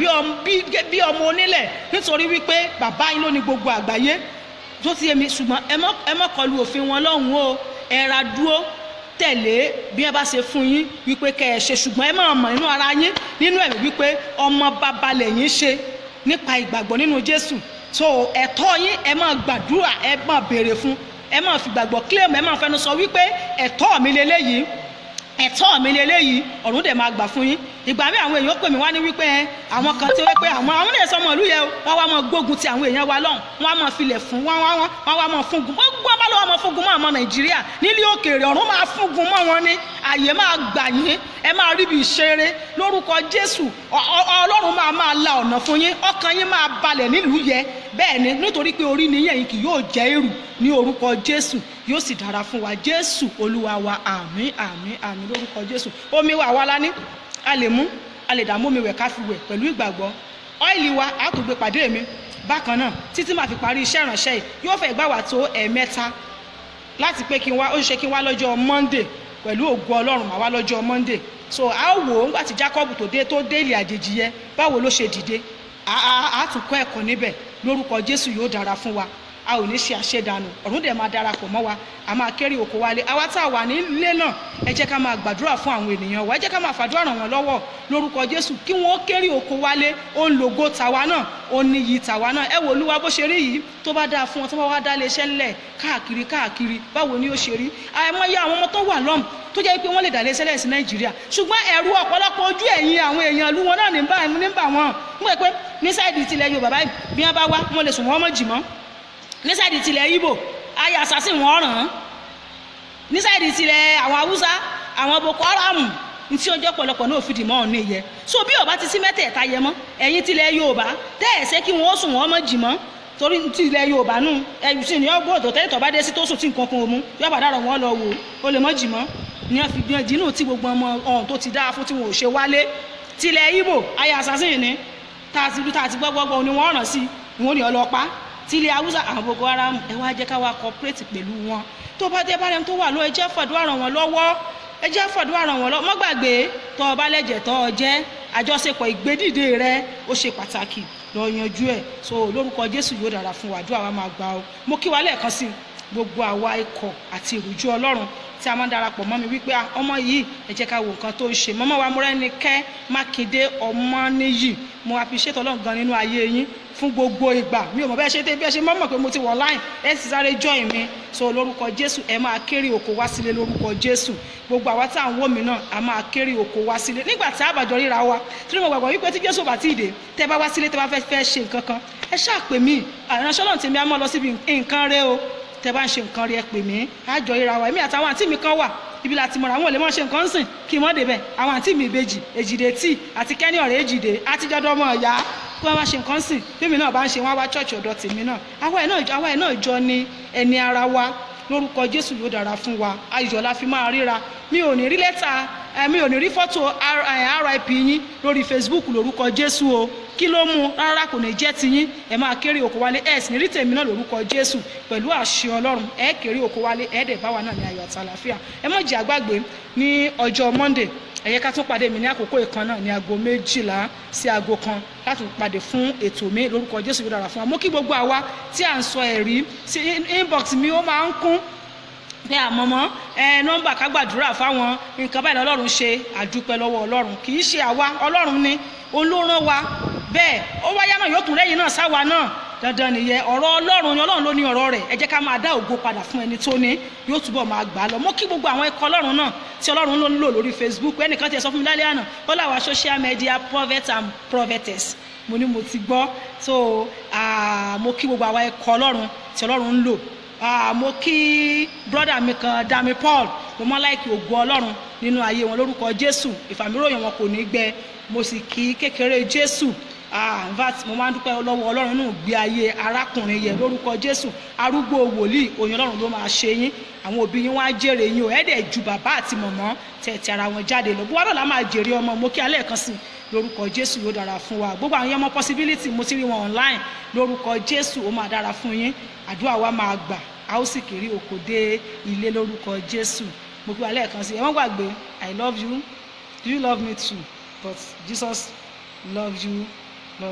bí ọmọ onílẹ̀, nítorí wípé bàbá yín ló ní gbogbo àgbáyé tó ti yé mi. ṣùgbọ́n ẹ má kọlu òfin wọn lọ́hùn o, ẹ ra dúró tẹ̀lé bí ẹ bá ṣe fún yín wípé kẹ́ ẹ ṣe. ṣùgbọ́n ẹ máa mọ̀ nínú ara yín nínú ẹ̀mí wípé ọmọ bàbá lẹ̀yin ṣe nípa ìgbàgbọ́ nínú Jésù. so ẹ̀tọ́ yín ẹ máa gbàdúrà, ẹ máa béèrè fún, ẹ máa fi gbàgbọ́ claim, ẹ máa fẹnu sọ wípé ẹ̀tọ́ mi lélẹ́yìí, ẹ̀tọ́ mi lélẹ́yìí, ọ̀run dẹ̀ máa gbà fún yín. ìgbà mi àwọn èèyàn pè mí wá ní wípé àwọn kan tí wọ́n pé àwọn èèyàn sọmọ ìlú yẹn wọ́n wá máa gbógun ti àwọn èèyàn wa lọ́hùn, wọ́n á máa filẹ̀ fún wọ́n wá máa fúngun, gbogbo ọba lọ́wọ́ máa fúngun mọ́ àwọn Nàìjíríà nílé òkèèrè, ọ̀run máa fúngun mọ́ wọn ní àyè máa gbà yín, ẹ máa rí bí ìṣeré lórúkọ Jésù. Ọlọ́run máa la ọ̀nà fún yín, ọkàn yín máa balẹ̀ nílùú yẹ. bẹ́ẹ̀ ni nítorí pé orí nìyẹn yìí kì yóò jẹ́ èrù ní orúkọ Jésù, yóò sì dára fún wa. Jésù Olúwa wa, àmín àmín àmín lórúkọ Jésù. omi wa wá lání, a lè mú, a lè dààmú omi wẹ̀ ká fi wẹ̀ pẹ̀lú ìgbàgbọ́. ọ́ìlì wa a tún gbé pàdé mi bákan náà títí máa fi parí iṣẹ́ ìránṣẹ́ yìí. yóò fẹ́ gbà wá tó ẹ̀ẹ̀mẹ́ta láti pé kí n wá, ó ṣe kí n wá lọ́jọ́ Monday pẹ̀lú ògo Ọlọ́run, màá wá lọ́jọ́ Monday. so a ó wò ó nígbà tí Jacob tó dé ilé àjèjì yẹn báwo ló ṣe dìde, a tún kọ́ ẹ̀kọ́ níbẹ̀ lórúkọ Jésù. yóò dára fún wa, a ò ní ṣe àṣedànù, ọ̀run dẹ̀ máa darapọ̀ mọ́ wa, a máa kéré oko wálé. àwa tá a wà nílé náà ẹ jẹ́ ká máa gbàdúrà fún àwọn ènìyàn wa, ẹ jẹ́ ká máa fàdúrà ràn wọ́n lọ́wọ́ lórúkọ Jésù kí wọ́n kéré oko wálé. ó ń lògo tàwa náà, ó ní iyì tàwa náà. ẹ wò Olúwa bó ṣe rí yìí, tó bá dáa fún wọn tó bá wá dá iléeṣẹ́ ńlẹ̀ káàkiri báwo ni ó ṣe rí. àìmọye àwọn ọmọ tó wà lọ́mù tó jẹ́ pé wọ́n lè dá iléeṣẹ́ lẹ̀ sí Nàìjíríà, ṣùgbọ́n ẹ̀rù ọ̀pọ̀lọpọ̀ ojú ẹ̀yìn àwọn èèyàn ìlú wọn náà ní bà wọ́n. mú pé ní sáìdì tilẹ̀ Yorùbá báyìí bí wọ́n bá wá wọ́n lè sùn wọ́n mọ̀ jì mọ́. ní sáìdì tilẹ̀ Ìgbò ayé assassin wọ́n ràn án. ní sáìdì tilẹ̀ àwọn Haúsá àwọn Boko Haram ní tí ó jẹ́ pọ̀lọpọ̀ náà fìdí mọ́ ọ̀nà ìyẹn. so bí ọba ti sí mẹ́tẹ̀ẹ̀ta yẹ mọ́ ẹ̀yin tilẹ̀ Yorùbá tẹ́ ẹ̀ ṣe kí wọ́n sùn wọ́n mọ̀ jì mọ́, torí tilẹ̀ Yorùbá nù ẹ̀yìn sí ni ọgbọ́n òtò tẹ́lẹ̀ tó bá dé sí tó sùn tí nǹkan kan ò mú yọ̀bà dàrọ̀ wọn lọ wò ó lè mọ̀ jì mọ́ ní àfihàn ìdínú tí gbogbo ọmọ ọ̀hún tó ti dáa fún tí wọn ò ṣe wálé. tilẹ̀ Ìgbò ayé assassin ni tá a ti gbọ́gbọ́gbọ́ ni wọ́n ràn sí wọn ni ọlọ́pàá. tilẹ̀ Haúsá àwọn Boko Haram ẹ wá jẹ́ ká wá cooperate pẹ̀lú wọn. tó bá dé bárẹ̀ tó wà lọ ẹ jẹ́ fàdúrà ràn wọ́n lọ́wọ́, ẹ jẹ́ fàdúrà ràn wọ́n lọ́wọ́. mọ́ gbàgbé tó o bá lẹ́jẹ̀ tó o jẹ́ àjọṣepọ̀ ìgbédìde rẹ ó ṣe pàtàkì, lọ yanjú ẹ̀. so lórúkọ Jésù yóò dára fún wa, àdúrà wa máa gbà ó. mo kí wa lẹ́ẹ̀kan sí gbogbo àwa ikọ̀ àti ìrújú Ọlọ́run tí a máa ń darapọ̀ mọ́ mi wípé ọmọ yìí ẹ jẹ́ ká wo nǹkan tó ń ṣe. mọ́mọ́ wa Mọ́rẹ́nikẹ́ Mákindé Ọmọníyì, mo appreciate Ọlọ́run gan nínú ayé yín fún gbogbo ìgbà. mi ò mọ̀ bẹ́ẹ̀ ṣe tẹ́ bí ẹ ṣe mọ̀ pé mo ti wọ̀ line ẹ sì sáré join mi. so lórúkọ Jésù ẹ máa kéré oko wá sílé lórúkọ Jésù. gbogbo àwa tá à ń wò mí náà a máa kéré oko wá sílé nígbà tí a bá jọ ríra wa. tí mo gbàgbọ́ wípé tí Jésù bá ti dé tẹ́ bá wá sílé tẹ́ bá fẹ́ ṣe nǹkan kan ẹ ṣáà pè mí, ìránṣẹ́ Ọlọ́run tèmi á mọ́ lọ síbi nǹkan rẹ o. tẹ́ bá ń ṣe nǹkan rí ẹ pè mí, á jọ ríra wa. èmi àtàwọn àǹtí mi kan wà ibi láti mọ̀ra àwọn olè mọ́ ṣe nǹkan sìn kí wọ́n débẹ̀. àwọn àǹtí mi ìbejì Èjìdé tí àti Kẹ́ni ọ̀rẹ́ Èjìdé àtijọ́dọ́ ọmọ ọ̀yá kí wọ́n máa ṣe nǹkan sìn bímí náà bá ń ṣe wọ́n wá chọ́ọ̀chì ọ̀dọ̀ tèmi náà. àwa ẹ̀ náà jọ ni ẹni ara wa lórúkọ Jésù yóò dára fún wa, ayọ̀ la fi máa ríra. mi ò ní rí lẹ́tà mi ò ní rí fọ́tò RIP yín lórí Facebook lórúkọ Jésù o. kí ló mú rárá kò ní jẹ́ ti yín, ẹ máa kéré oko wálé. ẹ sì ní rí tèmi náà lórúkọ Jésù pẹ̀lú àṣẹ Ọlọ́run ẹ kéré oko wálé ẹ dẹ̀ bá wa náà ní ayọ̀ àti àlàáfíà. ẹ má jẹ́ àgbàgbé ní ọjọ́ Monday ẹ yẹ ká tún pàdé mi ní àkókò ìkan náà ní aago 12 sí aago 1 láti pàdé fún ètò mi lórúkọ Jésù yóò dára fún wa. mo kí gbogbo àwa tí à ń sọ ẹ̀rí sí inbox mi, ó máa ń kún pé àmọ́mọ́ nọ́mbà ká gbàdúrà fáwọn nǹkan báyìí lọ́lọ́run ṣe. àdúpẹ́ lọ́wọ́ Ọlọ́run, kì í ṣe àwa, Ọlọ́run ni olóràn wa. bẹ́ẹ̀ ó wáyá náà yóò tún lẹ́yìn náà sáwa náà dandan nìyẹn ọ̀rọ̀ Ọlọ́run ni Ọlọ́run ló ní ọ̀rọ̀ rẹ̀ ẹ jẹ́ ká máa dá ògo padà fún ẹni tó ní yóò túbọ̀ máa gbà á lọ mo kí gbogbo àwọn ẹ̀kọ́ Ọlọ́run náà tí Ọlọ́run ló ń lò lórí Facebook ẹnìkan ti sọ fún mi lálẹ́ àná ó láwa social media prophet and prophetess mo ní mo ti gbọ́ so mo kí gbogbo àwọn ẹ̀kọ́ Ọlọ́run tí Ọlọ́run ń lò mo kí brother mi kan Dami Paul mo mọ́ láìkí ògo Ọlọ́run nínú ayé wọn lórúkọ Jésù ìfàmìròyìn wọn kò ní gbẹ mo sì kí kékeré Jésù in fact mo máa ń dúpẹ́ lọ́wọ́ Ọlọ́run nínú ìgbé ayé arákùnrin yẹn lórúkọ Jésù arúgbó wòlíì oyin Ọlọ́run ló máa ṣe yín àwọn òbí yín wá jèrè yín o ẹ̀ẹ́dẹ̀ ju bàbá àti mọ̀mọ́ tẹ̀tẹ̀ ara wọn jáde lọ bó wà lọ́la máa jèrè ọmọ mo kí alẹ́ kan sí lórúkọ Jésù yóò dára fún wa gbogbo àwọn ọmọ possibility mo ti rí wọn online lórúkọ Jésù ó máa dára fún yín àdúrà wa máa gbà a ó sì kéré oko dé ilé lórúkọ Jésù mo kí alẹ́ kan sí ẹ wọ́n gbàgbé I love you do you love me too but Jesus loves you